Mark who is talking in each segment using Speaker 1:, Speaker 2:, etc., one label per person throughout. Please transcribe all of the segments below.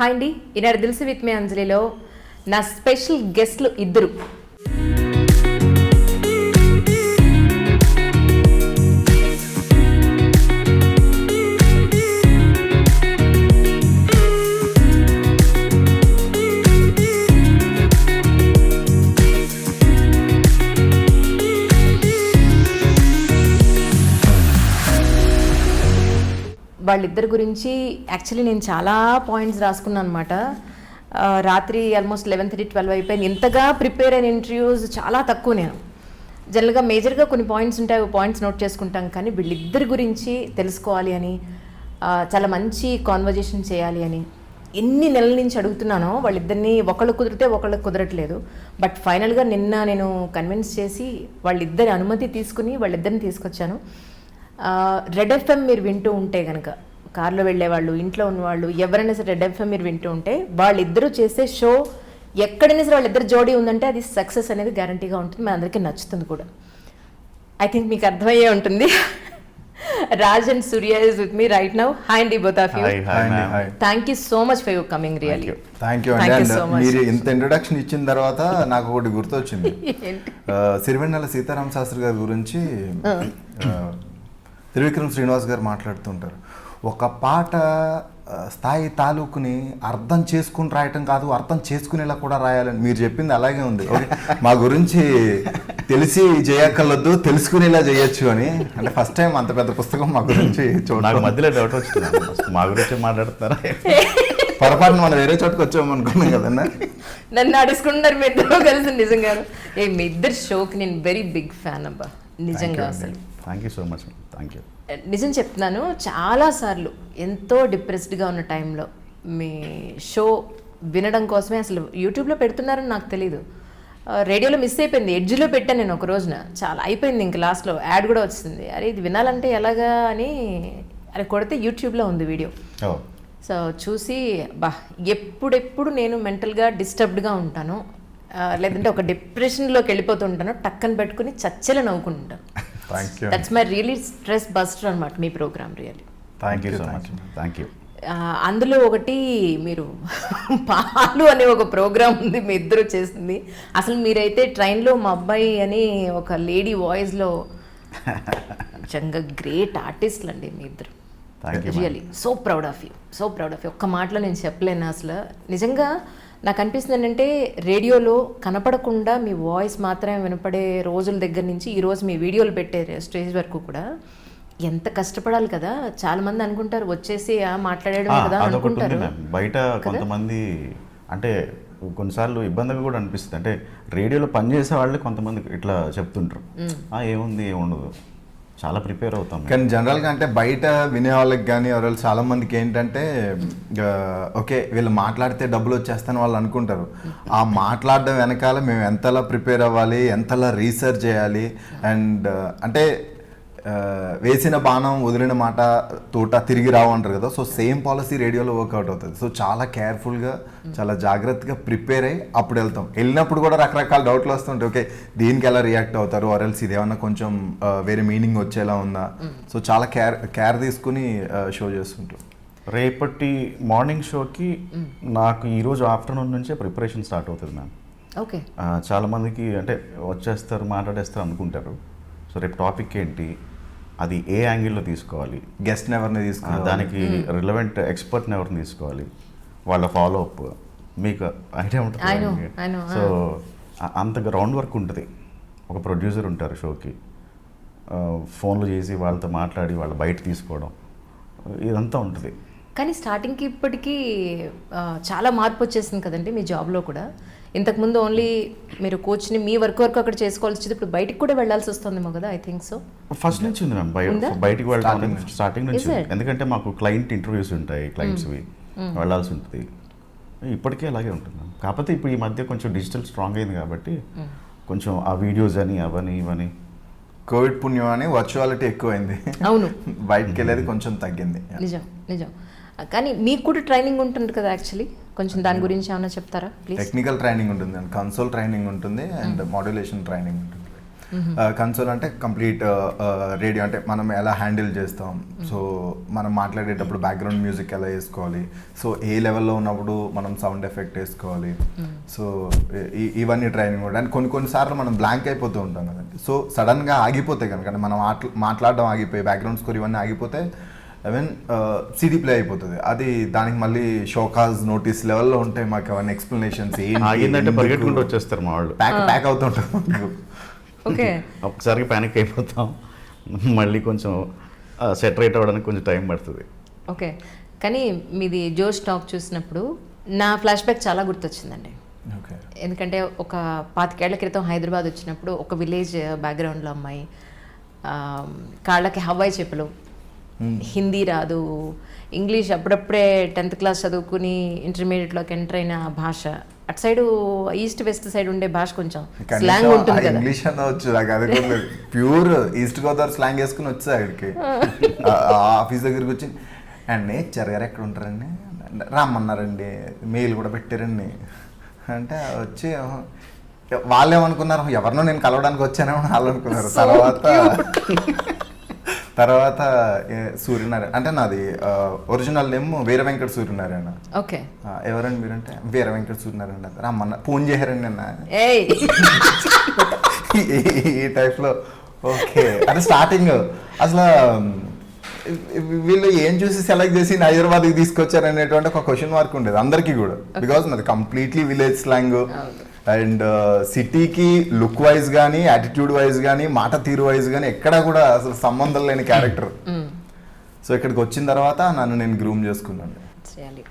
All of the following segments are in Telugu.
Speaker 1: హాయ్ అండి, ఈనాడు దిల్సు విత్ మీ అంజలిలో నా స్పెషల్ గెస్ట్లు ఇద్దరు. వాళ్ళిద్దరి గురించి యాక్చువల్లీ నేను చాలా పాయింట్స్ రాసుకున్నాను అనమాట. రాత్రి ఆల్మోస్ట్ 11:30-12 అయిపోయింది. ఇంతగా ప్రిపేర్ అయిన ఇంటర్వ్యూస్ చాలా తక్కువ. నేను జనరల్గా మేజర్గా కొన్ని పాయింట్స్ ఉంటాయి, పాయింట్స్ నోట్ చేసుకుంటాం, కానీ వీళ్ళిద్దరి గురించి తెలుసుకోవాలి అని, చాలా మంచి కాన్వర్జేషన్ చేయాలి అని ఎన్ని నెలల నుంచి అడుగుతున్నానో. వాళ్ళిద్దరిని ఒకళ్ళు కుదిరితే ఒకళ్ళకి కుదరట్లేదు. బట్ ఫైనల్గా నిన్న నేను కన్విన్స్ చేసి వాళ్ళిద్దరి అనుమతి తీసుకుని వాళ్ళిద్దరిని తీసుకొచ్చాను. రెడ్ ఎఫ్ఎం మీరు వింటూ ఉంటే కనుక, కార్లో వెళ్ళేవాళ్ళు, ఇంట్లో ఉన్నవాళ్ళు ఎవరైనా సరే రెడ్ ఎఫ్ఎం మీరు వింటూ ఉంటే వాళ్ళిద్దరూ చేసే షో ఎక్కడైనా సరే వాళ్ళిద్దరు జోడీ ఉందంటే అది సక్సెస్ అనేది గ్యారంటీగా ఉంటుంది. మీ అందరికీ నచ్చుతుంది కూడా. ఐ థింక్ మీకు అర్థమయ్యే ఉంటుంది. Raj and Surya is with me right now. Hi అండి, both of you.
Speaker 2: Hi.
Speaker 1: Thank you so much for your coming, really.
Speaker 2: Thank you so much. మీరు ఇంత ఇంట్రొడక్షన్ ఇచ్చిన తర్వాత నాకు ఒకటి గుర్తొచ్చింది. సిరివెన్నెల సీతారామ శాస్త్రి గారి గురించి త్రివిక్రమ్ శ్రీనివాస్ గారు మాట్లాడుతుంటారు. ఒక పాట స్థాయి తాలూకుని అర్థం చేసుకుని రాయటం కాదు, అర్థం చేసుకునేలా కూడా రాయాలని మీరు చెప్పింది అలాగే ఉంది. మా గురించి తెలిసి చేయక్కర్లొద్దు, తెలుసుకునేలా చేయొచ్చు అని. అంటే ఫస్ట్ టైం అంత పెద్ద పుస్తకం మా గురించి
Speaker 3: నాకు మధ్యలో డౌట్ వచ్చింది, మా గురించి మాట్లాడుతున్నారా?
Speaker 2: పొరపాటున మనం వేరే చోటుకు వచ్చాము అనుకున్నాం కదన్నా.
Speaker 1: నన్ను అడుచుకుంటారు మీ ఇద్దరు కలిసి. నిజంగా మీ ఇద్దరు షోకి నేను వెరీ బిగ్ ఫ్యాన్ అబ్బా, నిజంగా. అసలు
Speaker 3: thank you so much. Thank you.
Speaker 1: నిజం చెప్తున్నాను, చాలాసార్లు ఎంతో డిప్రెస్డ్గా ఉన్న టైంలో మీ షో వినడం కోసమే అసలు యూట్యూబ్లో పెడుతున్నారని నాకు తెలీదు. రేడియోలో మిస్ అయిపోయింది, ఎడ్జ్లో పెట్టాను నేను ఒక రోజున. చాలా అయిపోయింది, ఇంక లాస్ట్లో యాడ్ కూడా వచ్చింది. అరే ఇది వినాలంటే ఎలాగా అని అది కొడితే యూట్యూబ్లో ఉంది వీడియో. సో చూసి బా, ఎప్పుడెప్పుడు నేను మెంటల్గా డిస్టర్బ్డ్గా ఉంటాను, లేదంటే ఒక డిప్రెషన్లోకి వెళ్ళిపోతుంటాను, టక్కన పెట్టుకుని చచ్చెలా నవ్వుకుంటాను. That's my really stress buster అనమాట మీ programme. Really
Speaker 3: thank you so much. Thank you.
Speaker 1: అందులో ఒకటి మీరు పాలు అనే ఒక ప్రోగ్రామ్ ఉంది, మీ ఇద్దరు చేసింది. అసలు మీరైతే ట్రైన్లో మా అబ్బాయి అని ఒక లేడీ వాయిస్లో నిజంగా గ్రేట్ ఆర్టిస్టులు అండి మీ ఇద్దరు. Really so proud of you, so proud of you. ఒక్క మాటలో నేను చెప్పలేను అసలు. నిజంగా నాకు అనిపిస్తుంది ఏంటంటే రేడియోలో కనపడకుండా మీ వాయిస్ మాత్రమే వినపడే రోజుల దగ్గర నుంచి ఈరోజు మీ వీడియోలు పెట్టే స్టేజ్ వరకు కూడా ఎంత కష్టపడాలి కదా. చాలా మంది అనుకుంటారు వచ్చేసి మాట్లాడడం కదా అనుకుంటారు.
Speaker 3: బయట కొంతమంది అంటే కొన్నిసార్లు ఇబ్బందిగా కూడా అనిపిస్తుంది. అంటే రేడియోలో పనిచేసే వాళ్ళే కొంతమంది ఇట్లా చెప్తుంటారు, ఏముంది ఏముండదు, చాలా ప్రిపేర్ అవుతాం.
Speaker 2: కానీ జనరల్గా అంటే బయట వినే వాళ్ళకి కానీ ఎవరు చాలా మందికి ఏంటంటే ఓకే వీళ్ళు మాట్లాడితే డబ్బులు వచ్చేస్తాయని వాళ్ళు అనుకుంటారు. ఆ మాట్లాడడం వెనకాల మేము ఎంతలా ప్రిపేర్ అవ్వాలి, ఎంతలా రీసెర్చ్ చేయాలి, అండ్ అంటే వేసిన బాణం వదిలిన మాట తోట తిరిగి రావు అంటారు కదా. సో సేమ్ పాలసీ రేడియోలో వర్కౌట్ అవుతుంది. సో చాలా కేర్ఫుల్గా, చాలా జాగ్రత్తగా ప్రిపేర్ అయ్యి అప్పుడు వెళ్తాం. వెళ్ళినప్పుడు కూడా రకరకాల డౌట్లు వస్తుంటాయి. ఓకే దీనికి ఎలా రియాక్ట్ అవుతారు, ఆర్ఎల్స్ ఇది ఏమన్నా కొంచెం వేరే మీనింగ్ వచ్చేలా ఉందా. సో చాలా కేర్ తీసుకుని షో చేస్తుంటాం.
Speaker 3: రేపటి మార్నింగ్ షోకి నాకు ఈరోజు ఆఫ్టర్నూన్ నుంచే ప్రిపరేషన్ స్టార్ట్ అవుతుంది మ్యామ్.
Speaker 1: ఓకే.
Speaker 3: చాలామందికి అంటే వచ్చేస్తారు మాట్లాడేస్తారు అనుకుంటారు. సో రేపు టాపిక్ ఏంటి, అది ఏ యాంగిల్లో తీసుకోవాలి,
Speaker 2: గెస్ట్ని ఎవరిని తీసుకోవాలి,
Speaker 3: దానికి రిలవెంట్ ఎక్స్పర్ట్ని ఎవరిని తీసుకోవాలి, వాళ్ళ ఫాలో అప్ మీకు ఐడియా ఉంటుంది. సో అంత గ్రౌండ్ వర్క్ ఉంటుంది. ఒక ప్రొడ్యూసర్ ఉంటారు షోకి, ఫోన్లు చేసి వాళ్ళతో మాట్లాడి వాళ్ళ బయట తీసుకోవడం ఇదంతా ఉంటుంది.
Speaker 1: కానీ స్టార్టింగ్కి ఇప్పటికీ చాలా మార్పు వచ్చేసింది కదండి మీ జాబ్లో కూడా. ఇంతకుముందు ఓన్లీ మీరు కోచ్ని మీ వర్క్ అక్కడ చేసుకోవాల్సి వచ్చింది, ఇప్పుడు బయటికి కూడా వెళ్ళాల్సి వస్తుందేమో కదా. I think so.
Speaker 3: ఫస్ట్ నుంచి ఉంది మ్యామ్, బయటికి వెళ్ళడం స్టార్టింగ్ నుంచి. ఎందుకంటే మాకు క్లయింట్ ఇంటర్వ్యూస్ ఉంటాయి, క్లయింట్స్వి వెళ్ళాల్సి ఉంటుంది. ఇప్పటికే అలాగే ఉంటుంది మ్యామ్. కాకపోతే ఇప్పుడు ఈ మధ్య కొంచెం డిజిటల్ స్ట్రాంగ్ అయింది కాబట్టి కొంచెం ఆ వీడియోస్ అని అవని ఇవని,
Speaker 2: కోవిడ్ పుణ్యం అని వర్చువాలిటీ ఎక్కువైంది.
Speaker 1: అవును,
Speaker 2: బయటకు వెళ్ళేది కొంచెం తగ్గింది.
Speaker 1: నిజం నిజం. కానీ మీకు కూడా ట్రైనింగ్ ఉంటుంది కదా యాక్చువల్లీ, కొంచెం దాని గురించి ఏమైనా చెప్తారా ప్లీజ్?
Speaker 2: టెక్నికల్ ట్రైనింగ్ ఉంటుంది అండ్ కన్సోల్ ట్రైనింగ్ ఉంటుంది అండ్ మాడ్యులేషన్ ట్రైనింగ్ ఉంటుంది. కన్సోల్ అంటే కంప్లీట్ రేడియో, అంటే మనం ఎలా హ్యాండిల్ చేస్తాం, సో మనం మాట్లాడేటప్పుడు బ్యాక్గ్రౌండ్ మ్యూజిక్ ఎలా వేసుకోవాలి, సో ఏ లెవెల్లో ఉన్నప్పుడు మనం సౌండ్ ఎఫెక్ట్ వేసుకోవాలి, సో ఇవన్నీ ట్రైనింగ్ కూడా. అండ్ కొన్నిసార్లు మనం బ్లాంక్ అయిపోతూ ఉంటాం కదండి, సో సడన్గా ఆగిపోతాయి కనుక మనం మాట్లాడడం ఆగిపోయి బ్యాక్గ్రౌండ్ స్కోర్ ఇవన్నీ ఆగిపోతే సిడీ ప్లే అయిపోతుంది. అది దానికి మళ్ళీ షోకాజ్ నోటీస్ లెవెల్లో ఉంటాయి మాకు అవన్నీ ఎక్స్ప్లెనేషన్స్.
Speaker 3: ఆగిందంటే పరిగెట్టుకుంటూ వచ్చేస్తారు మా వాళ్ళు,
Speaker 2: ప్యాక్ అవుతుంటారు మాకు.
Speaker 1: ఓకే,
Speaker 3: ఒకసారికి ప్యానిక్ అయిపోతాం, మళ్ళీ కొంచెం సెటరేట్ అవ్వడానికి కొంచెం టైం పడుతుంది.
Speaker 1: ఓకే. కానీ మీది జోష్ టాక్ చూసినప్పుడు నా ఫ్లాష్ బ్యాక్ చాలా గుర్తొచ్చిందండి.
Speaker 2: ఓకే.
Speaker 1: ఎందుకంటే ఒక 25 ఏళ్ల క్రితం హైదరాబాద్ వచ్చినప్పుడు ఒక విలేజ్ బ్యాక్గ్రౌండ్లో అమ్మాయి, కాళ్ళకి హవాయి చెప్పులు, హిందీ రాదు, ఇంగ్లీష్ అప్పుడప్పుడే 10th క్లాస్ చదువుకుని ఇంటర్మీడియట్లోకి ఎంటర్ అయిన భాష, అటు సైడు ఈస్ట్ వెస్ట్ సైడ్ ఉండే భాష కొంచెం స్లాంగ్ ఉంటుంది కదా.
Speaker 2: ఇంగ్లీష్ అన్న వచ్చు నాకు, అది ప్యూర్ ఈస్ట్ గోదావరి స్లాంగ్ వేసుకుని వచ్చా ఇక్కడికి. ఆఫీస్ దగ్గరికి వచ్చి అండ్ నేచర్ గారు ఎక్కడ ఉంటారండి, రమ్మన్నారండి, మెయిల్ కూడా పెట్టారండి అంటే వచ్చి వాళ్ళేమనుకున్నారు, ఎవరినో నేను కలవడానికి వచ్చానేమో వాళ్ళు అనుకున్నారు. తర్వాత సూర్యనారాయణ అంటే నాది original name Veera Venkata Suryanarayana.
Speaker 1: Okay.
Speaker 2: ఎవరండి మీరంటే వీర వెంకట సూర్యనారాయణ, రమ్మన్న ఫోన్ చేశారండి నిన్న ఈ టైప్లో. ఓకే. అంటే స్టార్టింగ్ అసలు వీళ్ళు ఏం చూసి సెలెక్ట్ చేసి హైదరాబాద్కి తీసుకొచ్చారు అనేటువంటి ఒక క్వశ్చన్ మార్క్ ఉండేది అందరికీ కూడా, బికాస్ నాది కంప్లీట్లీ విలేజ్ స్లాంగ్ అండ్ సిటీకి లుక్ వైజ్ కానీ యాటిట్యూడ్ వైజ్ కానీ మాట తీరు వైజ్ కానీ ఎక్కడా కూడా అసలు సంబంధం లేని క్యారెక్టర్. సో ఇక్కడికి వచ్చిన తర్వాత నన్ను నేను గ్రూమ్ చేసుకున్నాను.
Speaker 1: చేయాలి.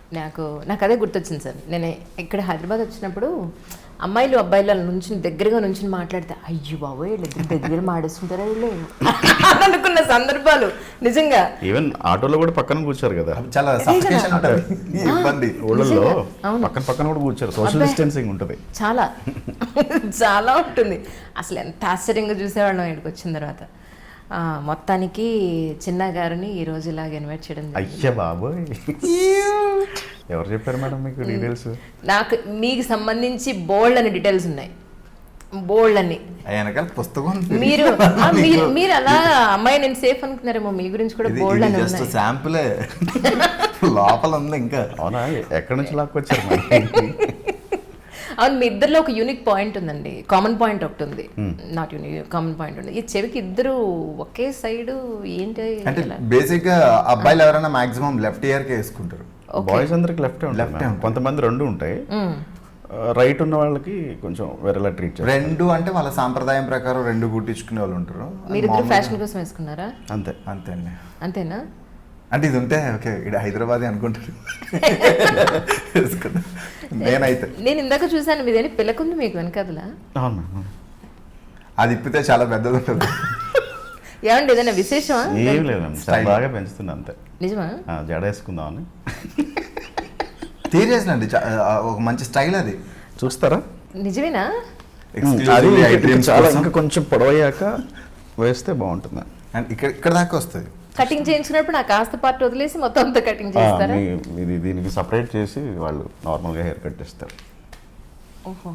Speaker 1: నాకు అదే గుర్తొచ్చింది సార్. నేను ఇక్కడ హైదరాబాద్ వచ్చినప్పుడు అమ్మాయిలు అబ్బాయిలు నుంచి దగ్గరగా నుంచి మాట్లాడితే అయ్యో బాబోయ్ వీళ్ళు దగ్గర మాడేస్తుంటారా వీళ్ళు అనుకున్న సందర్భాలు నిజంగా.
Speaker 3: ఈవెన్ ఆటోలో కూడా పక్కన కూర్చారు కదా,
Speaker 2: చాలా సఫికేషన్ ఉంటుంది, ఇబ్బంది.
Speaker 3: ఊళ్ళల్లో పక్కన కూడా కూర్చారు, సోషల్ డిస్టెన్సింగ్ ఉంటుంది,
Speaker 1: చాలా చాలా ఉంటుంది. అసలు ఎంత ఆశ్చర్యంగా చూసేవాళ్ళం ఇక్కడికి వచ్చిన తర్వాత. మొత్తానికి చిన్న గారిని ఈ రోజు ఇలాగ ఇన్వైట్ చేయడం.
Speaker 3: అయ్యా బాబోయ్, ఎవరు చెప్పారు మేడం మీకు డీటెయిల్స్?
Speaker 1: నాకు మీకు సంబంధించి బోల్డ్ అని డీటెయిల్స్ ఉన్నాయి, బోల్డ్ అని.
Speaker 2: పుస్తకం
Speaker 1: మీరు అలా అమ్మాయి నేను సేఫ్ అనుకున్నారేమో, మీ గురించి కూడా బోల్డ్ అని
Speaker 2: జస్ట్ శాంపులే, లోపల ఉంది ఇంకా.
Speaker 3: అవునా, ఎక్కడి నుంచి లాక్కొచ్చారు?
Speaker 1: అవును, మీ ఇద్దరిలో ఒక యూనిక్ పాయింట్ ఉందండి, కామన్ పాయింట్ ఒకటి ఉంది, నాట్ యూనిక్ కామన్ పాయింట్ ఉంది. ఈ చెవికి ఇద్దరు ఒకే సైడ్ ఏంటి
Speaker 2: అంటే బేసిక్ గా అబ్బాయిలు ఎవరైనా మాక్సిమం లెఫ్ట్ ఇయర్ కే వేసుకుంటారు,
Speaker 3: బాయ్స్ అందరికి లెఫ్ట్ కొంతమంది రెండు ఉంటాయి, రైట్ ఉన్న వాళ్ళకి కొంచెం వేరేలా ట్రీట్ చేస్తారు.
Speaker 2: రెండు అంటే వాళ్ళ సాంప్రదాయం ప్రకారం రెండు కుట్టించుకునే వాళ్ళు ఉంటారు.
Speaker 1: మీరిద్దరు ఫ్యాషన్ కోసం వేసుకున్నారా?
Speaker 3: అంతే
Speaker 2: అండి.
Speaker 1: అంతేనా?
Speaker 2: అంటే ఇది ఉంటే ఓకే ఇక్కడ హైదరాబాద్ అనుకుంటారు. నేనైతే
Speaker 1: నేను ఇందాక చూసాను మీదేని పిల్లకుంది మీకు వెనకదలా.
Speaker 3: అవును,
Speaker 2: అది ఇప్పితే చాలా పెద్దది ఉంటుంది.
Speaker 1: ఏమండి ఏదైనా విశేషమా?
Speaker 3: ఏం లేదు, బాగా పెంచుతుంది అంతే.
Speaker 1: నిజమా?
Speaker 3: జడ వేసుకుందామని
Speaker 2: తీరేసినండి, ఒక మంచి స్టైల్ అది.
Speaker 3: చూస్తారా?
Speaker 1: నిజమేనా?
Speaker 3: చాలా ఇంకా కొంచెం పొడవయ్యాక వేస్తే బాగుంటుంది.
Speaker 2: అండ్ ఇక్కడ దాకా వస్తుంది.
Speaker 1: కటింగ్ చేయించుకున్నప్పుడు నాకు కాస్త పార్ట్ వదిలేసి మొత్తం అంతా కటింగ్ చేస్తారా?
Speaker 3: ఇది దీనికి సపరేట్ చేసి వాళ్ళు నార్మల్గా హెయిర్ కట్ చేస్తారు.
Speaker 1: ఓహో,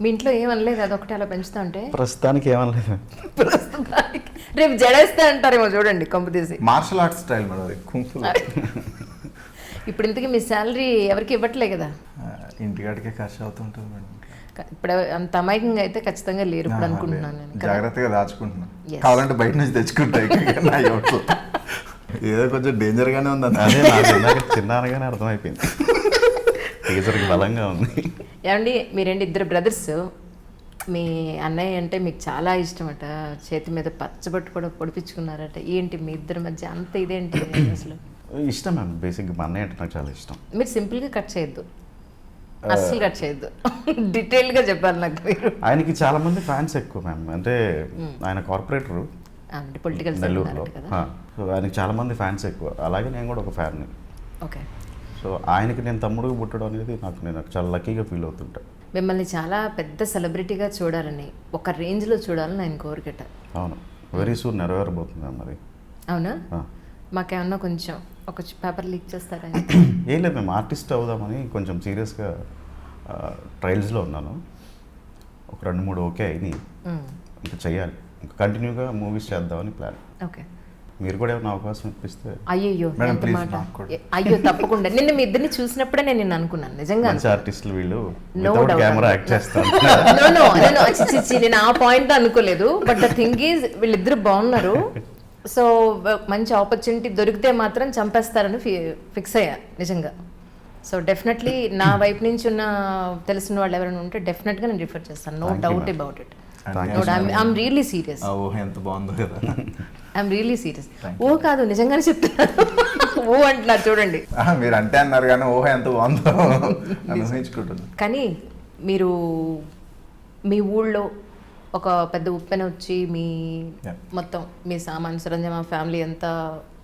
Speaker 1: మీ ఇంట్లో ఏమనలేదు అదొకటి అలా పెంచుతా ఉంటే?
Speaker 3: ప్రస్తుతానికి ఏమనలేదు.
Speaker 1: ప్రస్తుతానికి రేపు జడేస్తే అంటారేమో చూడండి కొంపు తీసి.
Speaker 2: మార్షల్ ఆర్ట్స్ స్టైల్ మేడం అది, కుంఫు.
Speaker 1: ఇప్పుడు ఇంతకీ మీ శాలరీ ఎవరికి ఇవ్వట్లే కదా?
Speaker 2: ఇంటికాడికే ఖర్చు అవుతుంటుంది మేడం.
Speaker 1: ఇప్పుడు అంత అమాయకంగా అయితే ఖచ్చితంగా లేరు ఇప్పుడు అనుకుంటున్నాను నేను.
Speaker 2: జాగ్రత్తగా దాచుకుంటున్నాను, కావాలంటే బయట నుంచి తెచ్చుకుంటాయి. ఏదో కొంచెం డేంజర్ గానే ఉంది.
Speaker 3: అదే చిన్నగానే అర్థమైపోయింది, టీచర్కి బలంగా ఉంది.
Speaker 1: ఏమండి మీరేంటి ఇద్దరు బ్రదర్స్, మీ అన్నయ్య అంటే మీకు చాలా ఇష్టం అట, చేతి మీద పచ్చబట్టు కూడా పొడిపించుకున్నారట, ఏంటి మీ ఇద్దరి మధ్య అంత ఇదేంటి అసలు?
Speaker 3: ఇష్టం మ్యామ్, బేసిక్గా మా అన్నయ్య అంటే నాకు చాలా ఇష్టం.
Speaker 1: మీరు సింపుల్గా కట్ చేయొద్దు, అస్సలు కట్ చేయొద్దు, డీటెయిల్గా చెప్పాలి నాకు మీరు.
Speaker 3: ఆయనకి చాలా మంది ఫ్యాన్స్ ఎక్కువ మ్యామ్, అంటే ఆయన కార్పొరేటరు
Speaker 1: పొలిటికల్
Speaker 3: నెల్లూరులో, సో ఆయనకి చాలా మంది ఫ్యాన్స్ ఎక్కువ, అలాగే నేను కూడా ఒక ఫ్యాన్ని.
Speaker 1: ఓకే.
Speaker 3: సో ఆయనకి నేను తమ్ముడుగా పుట్టడం అనేది నేను చాలా లక్కీగా ఫీల్ అవుతుంటా.
Speaker 1: మిమ్మల్ని చాలా పెద్ద సెలబ్రిటీగా చూడాలని, ఒక రేంజ్లో చూడాలని ఆయన కోరికట.
Speaker 3: అవును, వెరీ సూన్ నెరవేరబోతుంది మరి.
Speaker 1: అవునా? మాకేమన్నా కొంచెం ఒక పేపర్ లీక్ చేస్తారా?
Speaker 3: ఏం లేదు, మేము ఆర్టిస్ట్ అవుదామని కొంచెం సీరియస్గా ట్రయల్స్లో ఉన్నాను, ఒక 2-3 ఓకే అయినాయి. ఇంకా చెయ్యాలి, ఇంకా కంటిన్యూగా మూవీస్ చేద్దామని ప్లాన్.
Speaker 1: ఓకే.
Speaker 3: మీరు కూడా ఏమైనా అవకాశం ఇప్పిస్తే.
Speaker 1: అయ్యో
Speaker 2: Madam,
Speaker 1: ఎంత
Speaker 2: please,
Speaker 1: మాట.
Speaker 2: నాకు కూడా.
Speaker 1: అయ్యో తప్పకుండా. నిన్న మీ ఇద్దరిని చూసినప్పుడే నేను నిన్న అనుకున్నాను నిజంగా.
Speaker 3: మంచి ఆర్టిస్టులు వీళ్ళు,
Speaker 1: No doubt.
Speaker 3: కెమెరా యాక్ట్ చేస్తారు.
Speaker 1: నేను ఆ పాయింట్ అనుకోలేదు. బట్ ద థింగ్ ఈజ్ వీళ్ళిద్దరు బాగున్నారు. సో మంచి ఆపర్చునిటీ దొరికితే మాత్రం చంపేస్తారని ఫిక్స్ అయ్యా నిజంగా. సో డెఫినెట్లీ నా వైపు నుంచి ఉన్న తెలిసిన వాళ్ళు ఎవరైనా ఉంటే డెఫినెట్గా నేను రిఫర్ చేస్తాను. No
Speaker 3: Thank you,
Speaker 1: doubt
Speaker 3: ma'am.
Speaker 1: About it.
Speaker 3: Thank
Speaker 1: No,
Speaker 3: you.
Speaker 1: I'm really serious.
Speaker 2: ఆ ఊహ ఎంత బాగుందో కదా.
Speaker 1: I'm really serious.
Speaker 2: Thank
Speaker 1: ఓ కాదు నిజంగానే చెప్తున్నారు. ఓ అంటున్నారు చూడండి.
Speaker 2: మీరు అంటే అన్నారు కానీ ఊహ ఎంత బాగుందో అనుభవించుకుంటున్నాను.
Speaker 1: కానీ మీరు మీ ఊళ్ళో ఒక పెద్ద ఉప్పెన వచ్చి మీ
Speaker 2: Yeah.
Speaker 1: మొత్తం మీ సామాన్ సరంజామా ఫ్యామిలీ అంతా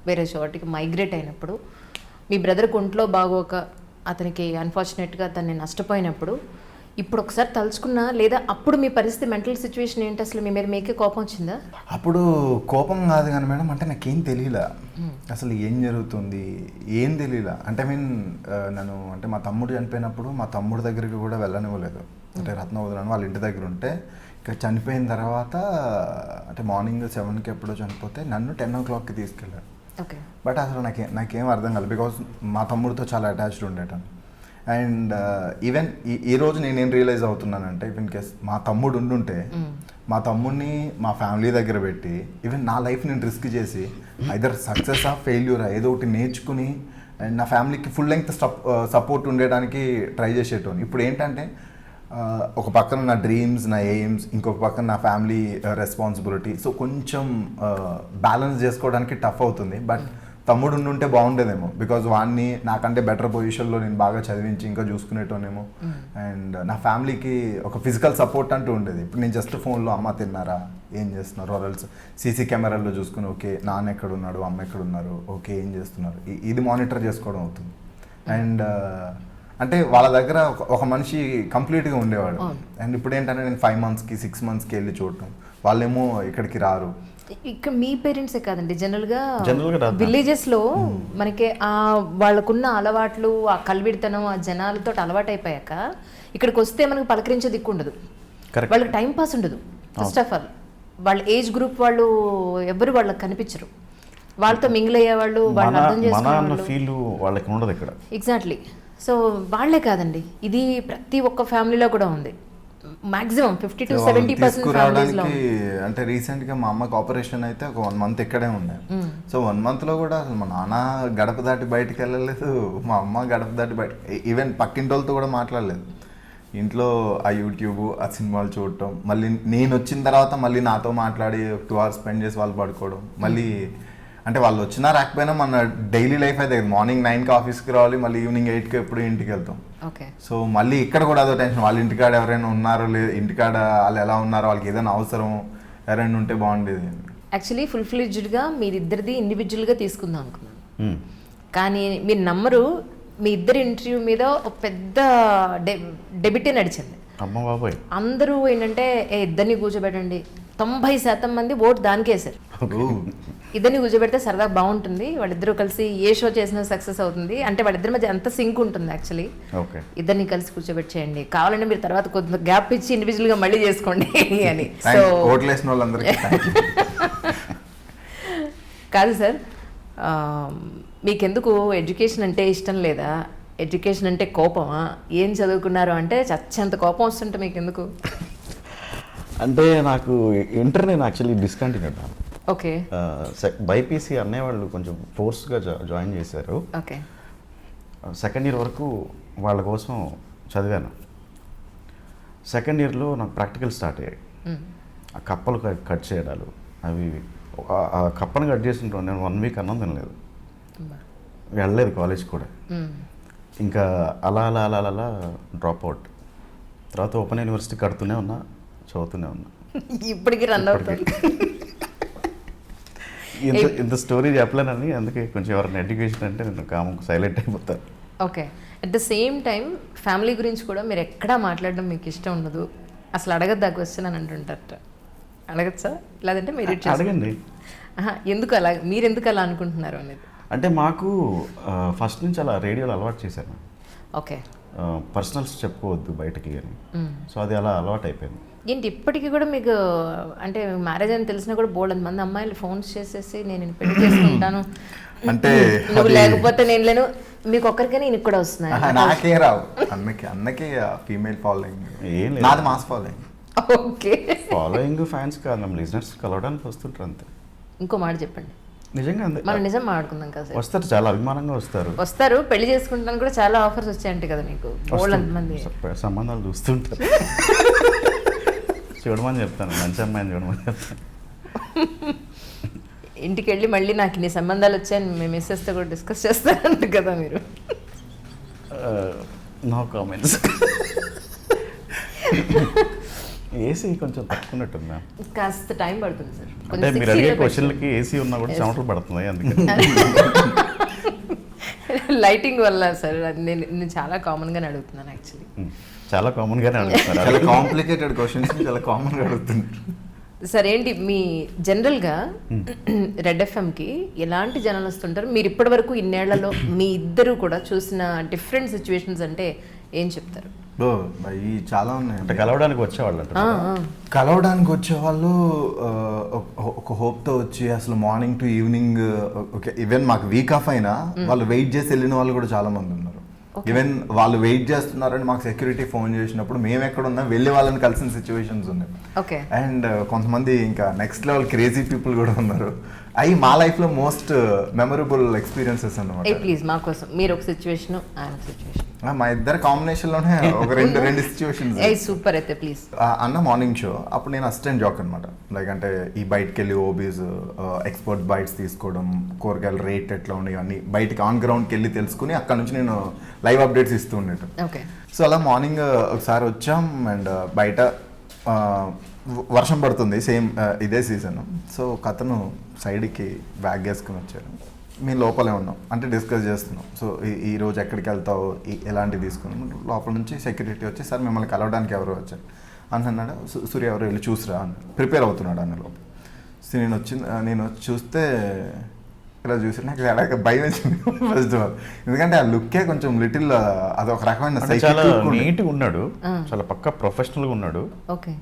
Speaker 1: వేరే చోటికి మైగ్రేట్ అయినప్పుడు, మీ బ్రదర్కి ఒంట్లో బాగోక అతనికి అన్ఫార్చునేట్గా అతన్ని నష్టపోయినప్పుడు, ఇప్పుడు ఒకసారి తలుచుకున్నా లేదా అప్పుడు మీ పరిస్థితి మెంటల్ సిచ్యువేషన్ ఏంటి అసలు? మీ మీద మీకే కోపం వచ్చిందా?
Speaker 2: అప్పుడు కోపం కాదు కానీ మేడం, అంటే నాకేం తెలియలే అసలు ఏం జరుగుతుంది, ఏం తెలియలే. అంటే నన్ను అంటే మా తమ్ముడు చనిపోయినప్పుడు మా తమ్ముడు దగ్గరికి కూడా వెళ్ళనివ్వలేదు. అంటే రత్నవదలని వాళ్ళ ఇంటి దగ్గర ఉంటే, ఇక చనిపోయిన తర్వాత అంటే మార్నింగ్ 7కి ఎప్పుడో చనిపోతే నన్ను 10 o'clockకి తీసుకెళ్ళారు.
Speaker 1: ఓకే.
Speaker 2: బట్ అసలు నాకేం అర్థం కాలేదు, బికాజ్ మా తమ్ముడితో చాలా అటాచ్డ్ ఉండేటాను. అండ్ ఈవెన్ ఈరోజు నేనేం రియలైజ్ అవుతున్నానంటే, ఈవెన్ కేస్ మా తమ్ముడు ఉండుంటే మా తమ్ముడిని మా ఫ్యామిలీ దగ్గర పెట్టి ఈవెన్ నా లైఫ్ నేను రిస్క్ చేసి ఐదర్ సక్సెస్ ఆ ఫెయిల్యూరా ఏదో ఒకటి నేర్చుకుని అండ్ నా ఫ్యామిలీకి ఫుల్ లెంగ్త్ సపోర్ట్ ఉండడానికి ట్రై చేసేటోని. ఇప్పుడు ఏంటంటే ఒక పక్కన నా డ్రీమ్స్, నా ఎయిమ్స్, ఇంకొక పక్కన నా ఫ్యామిలీ రెస్పాన్సిబిలిటీ. సో కొంచెం బ్యాలెన్స్ చేసుకోవడానికి టఫ్ అవుతుంది. బట్ తమ్ముడు ఉండుంటే బాగుండేదేమో, బికాజ్ వాడిని నాకంటే బెటర్ పొజిషన్లో నేను బాగా చదివించి ఇంకా చూసుకునేటోనేమో. అండ్ నా ఫ్యామిలీకి ఒక ఫిజికల్ సపోర్ట్ అంటూ ఉండేది. ఇప్పుడు నేను జస్ట్ ఫోన్లో అమ్మ తిన్నారా, ఏం చేస్తున్నారు, ఆర్ఎల్స్ సీసీ కెమెరాల్లో చూసుకుని ఓకే నాన్న ఎక్కడున్నాడు, అమ్మ ఎక్కడున్నారు, ఓకే ఏం చేస్తున్నారు, ఇది మానిటర్ చేసుకోవడం అవుతుంది. అండ్ అంటే వాళ్ళ దగ్గర ఒక మనిషి కంప్లీట్గా ఉండేవాడు. అండ్ ఇప్పుడు ఏంటంటే నేను 5 monthsకి 6 monthsకి వెళ్ళి చూడటం, వాళ్ళేమో ఇక్కడికి రారు.
Speaker 1: ఇక్కడ మీ పేరెంట్సే కాదండి, జనరల్గా
Speaker 3: జనరల్గా
Speaker 1: విలేజెస్లో మనకి ఆ వాళ్ళకున్న అలవాట్లు, ఆ కల్విడితనం, ఆ జనాలతో అలవాటు అయిపోయాక ఇక్కడికి వస్తే మనకు పలకరించే దిక్కు ఉండదు, వాళ్ళకి టైం పాస్ ఉండదు. ఫస్ట్ ఆఫ్ ఆల్ వాళ్ళ ఏజ్ గ్రూప్ వాళ్ళు ఎవరు వాళ్ళకి కనిపించరు, వాళ్ళతో మింగిల్ అయ్యే వాళ్ళు, వాళ్ళు అర్థం చేసుకునే
Speaker 3: ఫీల్ వాళ్ళకి ఉండదు ఇక్కడ.
Speaker 1: ఎగ్జాక్ట్లీ. సో వాళ్ళే కాదండి, ఇది ప్రతి ఒక్క ఫ్యామిలీలో కూడా ఉంది. మాక్సిమం 50 to 70% ఫ్యామిలీస్లో.
Speaker 2: అంటే రీసెంట్గా మా అమ్మకి ఆపరేషన్ అయితే ఒక 1 month ఇక్కడే ఉండే. సో 1 monthలో కూడా అసలు మా నాన్న గడప దాటి బయటికి వెళ్ళలేదు, మా అమ్మ గడప దాటి బయట, ఈవెన్ పక్కింటి వాళ్ళతో కూడా మాట్లాడలేదు. ఇంట్లో ఆ యూట్యూబ్, ఆ సినిమాలు చూడటం, మళ్ళీ నేను వచ్చిన తర్వాత మళ్ళీ నాతో మాట్లాడి 2 hours స్పెండ్ చేసి వాళ్ళు పడుకోవడం. మళ్ళీ అంటే వాళ్ళు వచ్చినా రాకపోయినా మన డైలీ లైఫ్ అయితే మార్నింగ్ 9కి ఆఫీస్కి రావాలి, మళ్ళీ ఈవినింగ్ 8కి ఎప్పుడు ఇంటికి వెళ్తాం.
Speaker 1: ఓకే.
Speaker 2: సో మళ్ళీ ఇక్కడ కూడా అదో టెన్షన్, వాళ్ళ ఇంటికాడ ఎవరైనా ఉన్నారో లేదు, ఇంటికాడ వాళ్ళు ఎలా ఉన్నారో, వాళ్ళకి ఏదైనా అవసరం ఎవరైనా ఉంటే బాగుండేది.
Speaker 1: యాక్చువల్లీ ఫుల్ఫిల్డ్గా మీరిద్దరిది ఇండివిజువల్గా తీసుకుందాం అనుకున్నాను, కానీ మీరు నమ్మరు, మీ ఇద్దరి ఇంటర్వ్యూ మీద ఒక పెద్ద డెబిటే నడిచింది.
Speaker 3: అమ్మ బాబాయ్
Speaker 1: అందరూ ఏంటంటే ఇద్దరిని కూర్చోబెట్టండి, 90% మంది ఓటు దానికే వేశారు. ఇద్దరిని కూర్చోబెడితే సరదా బాగుంటుంది, వాళ్ళిద్దరూ కలిసి ఏ షో చేసినా సక్సెస్ అవుతుంది, అంటే వాళ్ళిద్దరి మధ్య ఎంత సింక్ ఉంటుంది యాక్చువల్లీ.
Speaker 3: ఓకే.
Speaker 1: ఇద్దరిని కలిసి కూర్చోబెట్టేయండి, కావాలంటే మీరు తర్వాత కొంత గ్యాప్ ఇచ్చి ఇండివిజువల్గా మళ్ళీ చేసుకోండి అని. సో
Speaker 2: ఓట్లేసిన వాళ్ళందరికీ
Speaker 1: కాదు సార్, మీకెందుకు ఎడ్యుకేషన్ అంటే ఇష్టం లేదా, ఎడ్యుకేషన్ అంటే కోపమా, ఏం చదువుకున్నారు అంటే చచ్చంత కోపం వస్తుంటే మీకు ఎందుకు?
Speaker 3: అంటే నాకు ఇంటర్ నేను యాక్చువల్లీ డిస్కంటిన్యూడ్.
Speaker 1: ఓకే.
Speaker 3: బైపీసీ అనేవాళ్ళు కొంచెం ఫోర్స్గా జాయిన్ చేశారు.
Speaker 1: ఓకే.
Speaker 3: సెకండ్ ఇయర్ వరకు వాళ్ళ కోసం చదివాను. సెకండ్ ఇయర్లో నాకు ప్రాక్టికల్ స్టార్ట్ అయ్యాయి. ఆ కప్పలు కట్ చేయడాలు అవి, ఆ కప్పను కట్ చేసిన నేను 1 week అన్నం తినలేదు, వెళ్ళలేదు కాలేజ్ కూడా. ఇంకా అలా అలా అలా అలా డ్రాప్ అవుట్. తర్వాత ఓపెన్ యూనివర్సిటీ కడుతూనే ఉన్నా, చదువుతూనే ఉన్నా.
Speaker 1: ఇప్పటికీ రన్ అవుతుంది.
Speaker 3: ఇంత స్టోరీ చెప్పలేనని, అందుకే కొంచెం ఎవరైనా ఎడ్యుకేషన్ అంటే నేను కామకు సైలెంట్ అయిపోతాను.
Speaker 1: Okay. At the same time family గురించి కూడా మీరు ఎక్కడా మాట్లాడడం మీకు ఇష్టం ఉండదు, అసలు అడగద్దా క్వశ్చన్ అని అంటుంటారట, అడగచ్చా లేదంటే మీరు
Speaker 3: అడగండి.
Speaker 1: ఎందుకు అలా, మీరు ఎందుకు అలా అనుకుంటున్నారు అనేది?
Speaker 3: అంటే మాకు ఫస్ట్ నుంచి అలా రేడియోలో అలవాటు చేశాను.
Speaker 1: ఓకే.
Speaker 3: పర్సనల్స్ చెప్పుకోవద్దు బయటకి అని, సో అది అలా అలవాటు అయిపోయింది.
Speaker 1: ఏంటి ఇప్పటికీ కూడా మీకు అంటే మ్యారేజ్ అని తెలిసినా కూడా బోల్డ్ మంది అమ్మాయిలు ఫోన్స్ చేసేసి నేను పెళ్లి చేసుకుంటాను
Speaker 2: అంటే
Speaker 1: నువ్వు
Speaker 2: అది-
Speaker 1: లేకపోతే నేను లేను, మీకు ఒక్కరికైనా ఈయనకి కూడా వస్తున్నాయి.
Speaker 2: నాకే రావు, అన్నకి ఫీమేల్ ఫాలోయింగ్,
Speaker 3: ఏం లేదు.
Speaker 2: నాది mass following.
Speaker 1: Okay,
Speaker 3: following fans కాదు, మేము లిజనర్స్ కలవడానికి వస్తుంటారు అంతే.
Speaker 1: ఇంకో మాట చెప్పండి,
Speaker 3: నిజంగా అంతే.
Speaker 1: మనం నిజం మాట్లాడుకుందాం కదా.
Speaker 3: వస్తారు, చాలా అభిమానంగా వస్తారు.
Speaker 1: వస్తారు, పెళ్లి చేసుకుంటాను కూడా చాలా ఆఫర్స్ వచ్చాయంట కదా మీకు, బోల్డ్ అంతమంది.
Speaker 3: సంబంధాలు చూస్తుంటారు. చూడమని చెప్తాను, మంచి అమ్మాయిని చూడమని చెప్తాను.
Speaker 1: ఇంటికి వెళ్ళి మళ్ళీ నాకు ఇన్ని సంబంధాలు వచ్చాయని మీ మిస్సెస్తో కూడా డిస్కస్ చేస్తారంట కదా మీరు.
Speaker 3: No comments. ఏసీ కొంచెం తక్కువన్నట్టుంది మ్యామ్.
Speaker 1: కాస్త టైం పడుతుంది సార్.
Speaker 3: అంటే మీరు అడిగే క్వశ్చన్లకి ఏసీ ఉన్నా కూడా చెమటలు పడుతున్నాయి అందుకని.
Speaker 1: లైటింగ్ వల్ల సార్, అది నేను చాలా కామన్గానే అడుగుతున్నాను యాక్చువల్లీ.
Speaker 3: చాలా కామన్గానే అడుగుతున్నారు.
Speaker 2: చాలా కాంప్లికేటెడ్ క్వశ్చన్స్ చాలా కామన్గా అడుగుతున్నారు.
Speaker 1: సార్ ఏంటి మీ జనరల్గా రెడ్ ఎఫ్ఎంకి ఎలాంటి జనాలు వస్తుంటారు? మీరు ఇప్పటి వరకు ఇన్నేళ్లలో మీ ఇద్దరు కూడా చూసిన డిఫరెంట్ సిచ్యువేషన్స్ అంటే ఏం చెప్తారు?
Speaker 2: అవి చాలా ఉన్నాయి.
Speaker 3: అంటే కలవడానికి వచ్చేవాళ్ళు అంట.
Speaker 2: కలవడానికి వచ్చేవాళ్ళు ఒక హోప్తో వచ్చి అసలు morning to evening, okay even మాకు వీక్ ఆఫ్ అయినా వాళ్ళు వెయిట్ చేసి వెళ్ళిన వాళ్ళు కూడా చాలా మంది ఉన్నారు. ఈవెన్ వాళ్ళు వెయిట్ చేస్తున్నారని మాకు సెక్యూరిటీ ఫోన్ చేసినప్పుడు మేము ఎక్కడ ఉన్నా వెళ్ళి వాళ్ళని కలిసిన సిచ్యువేషన్స్ ఉన్నాయి.
Speaker 1: ఓకే,
Speaker 2: అండ్ కొంతమంది ఇంకా నెక్స్ట్ లెవెల్ క్రేజీ పీపుల్ కూడా ఉన్నారు. అవి మా లైఫ్లో మోస్ట్ మెమరబుల్ ఎక్స్పీరియన్సెస్ అన్నమాట.
Speaker 1: ప్లీజ్ మా కోసం మీరు ఒక సిచ్యువేషన్, ఆయన సిచ్యువేషన్.
Speaker 2: మా ఇద్దరు కాంబినేషన్లోనే ఒక రెండు సిచ్యువేషన్స్.
Speaker 1: సూపర్ అయితే ప్లీజ్.
Speaker 2: అన్న మార్నింగ్ షో అప్పుడు నేను అసిస్టెంట్ జాక్ అనమాట. లైక్ అంటే ఈ బయటకు వెళ్ళి ఓబీస్ ఎక్స్పోర్ట్ బైట్స్ తీసుకోవడం, కూరగాయల రేట్ ఎట్లా ఉన్నాయి అన్ని బయటకి ఆన్ గ్రౌండ్కి వెళ్ళి తెలుసుకుని అక్కడ నుంచి నేను లైవ్ అప్డేట్స్ ఇస్తూ ఉండేటం.
Speaker 1: ఓకే,
Speaker 2: సో అలా మార్నింగ్ ఒకసారి వచ్చాం అండ్ బయట వర్షం పడుతుంది, సేమ్ ఇదే సీజన్. సో ఒక అతను సైడ్కి బ్యాగ్ వేసుకుని వచ్చాడు, మేము లోపలే ఉన్నాం అంటే డిస్కస్ చేస్తున్నాం. సో ఈ రోజు ఎక్కడికి వెళ్తావు, ఎలాంటివి తీసుకున్నాం. లోపల నుంచి సెక్యూరిటీ వచ్చి సార్ మిమ్మల్ని కలవడానికి ఎవరు వచ్చారు అని అన్నాడు. సూర్య ఎవరు వెళ్ళి చూసిరా అని ప్రిపేర్ అవుతున్నాడు అన్న లోపల. సో నేను చూస్తే ఇలా చూసి నాకు అలాగే భయం వచ్చింది ఫస్ట్ ఆఫ్ ఆల్. ఎందుకంటే ఆ లుక్కే కొంచెం లిటిల్ అదొక రకమైన
Speaker 3: చాలా నీట్గా ఉన్నాడు, చాలా పక్కా ప్రొఫెషనల్గా ఉన్నాడు.
Speaker 1: ఓకే,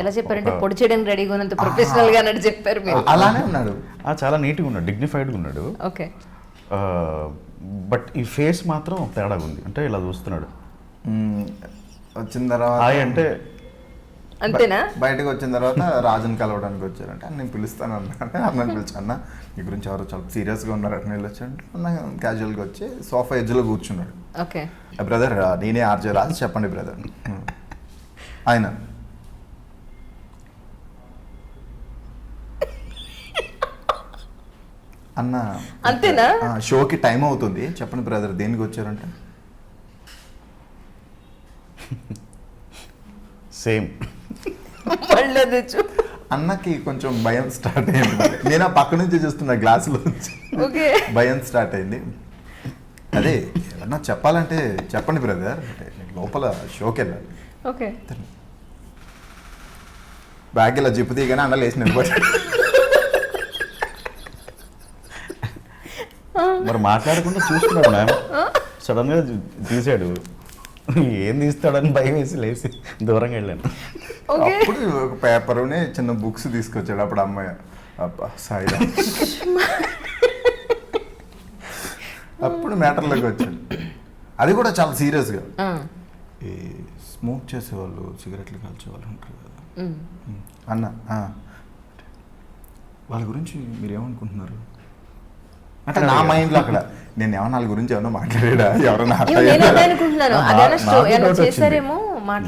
Speaker 1: ఎలా చెప్పారంటే పొడి చేయడానికి రెడీగా ఉన్నంత ప్రొఫెషనల్ గా అన్నట్టు చెప్పారు మీరు.
Speaker 2: అలానే ఉన్నాడు,
Speaker 3: చాలా నీట్గా ఉన్నాడు, డిగ్నిఫైడ్గా ఉన్నాడు.
Speaker 1: ఓకే,
Speaker 3: బట్ ఈ ఫేస్ మాత్రం తేడాగా ఉంది. అంటే ఇలా చూస్తున్నాడు.
Speaker 2: వచ్చిన తర్వాత
Speaker 3: హాయ్ అంటే
Speaker 1: అంతేనా?
Speaker 2: బయటకు వచ్చిన తర్వాత రాజుని కలవడానికి వచ్చారంటే నేను పిలుస్తాను అన్నని పిలిచి అన్న మీ గురించి ఎవరో చాలా సీరియస్గా ఉన్నారు అట్లా వెళ్ళొచ్చారంటే అన్న క్యాజువల్గా వచ్చి సోఫా ఎడ్జ్లో కూర్చున్నాడు.
Speaker 1: ఓకే,
Speaker 2: బ్రదర్ నేనే ఆర్జే రాజు చెప్పండి బ్రదర్. ఆయన అన్న
Speaker 1: అంతేనా?
Speaker 2: షోకి టైం అవుతుంది చెప్పండి బ్రదర్ దేనికి వచ్చారంటే
Speaker 3: సేమ్
Speaker 2: అన్నకి కొంచెం భయం స్టార్ట్ అయింది. నేను ఆ పక్క నుంచి చూస్తున్నా గ్లాసులో
Speaker 1: ఓకే,
Speaker 2: భయం స్టార్ట్ అయింది. అదే ఏమన్నా చెప్పాలంటే చెప్పండి బ్రదర్ అంటే లోపల షోకి వెళ్ళాలి.
Speaker 1: ఓకే,
Speaker 2: బ్యాగ్ ఇలా జిప్పు తీయగానే అన్న లేచి నిలబడ్డాడు.
Speaker 3: మరి మాట్లాడకుండా చూస్తున్నాడు మ్యామ్. సడన్ గా తీసాడు, ఏం తీస్తాడని భయం వేసి లేచి దూరంగా వెళ్ళాను.
Speaker 2: అప్పుడు ఒక పేపర్ని చిన్న బుక్స్ తీసుకొచ్చాడు. అప్పుడు అమ్మాయి అబ్బా సాయిరా అప్పుడు మ్యాటర్లోకి వచ్చాడు. అది కూడా చాలా సీరియస్గా. ఈ స్మోక్ చేసేవాళ్ళు సిగరెట్లు కాల్చేవాళ్ళు ఉంటారు కదా అన్న, వాళ్ళ గురించి మీరు ఏమనుకుంటున్నారు అంటే నా మైండ్లో అక్కడ నేను ఏమన్నా వాళ్ళ గురించి ఏమన్నా మాట్లాడా ఎవరన్నా
Speaker 1: చేశారేమో.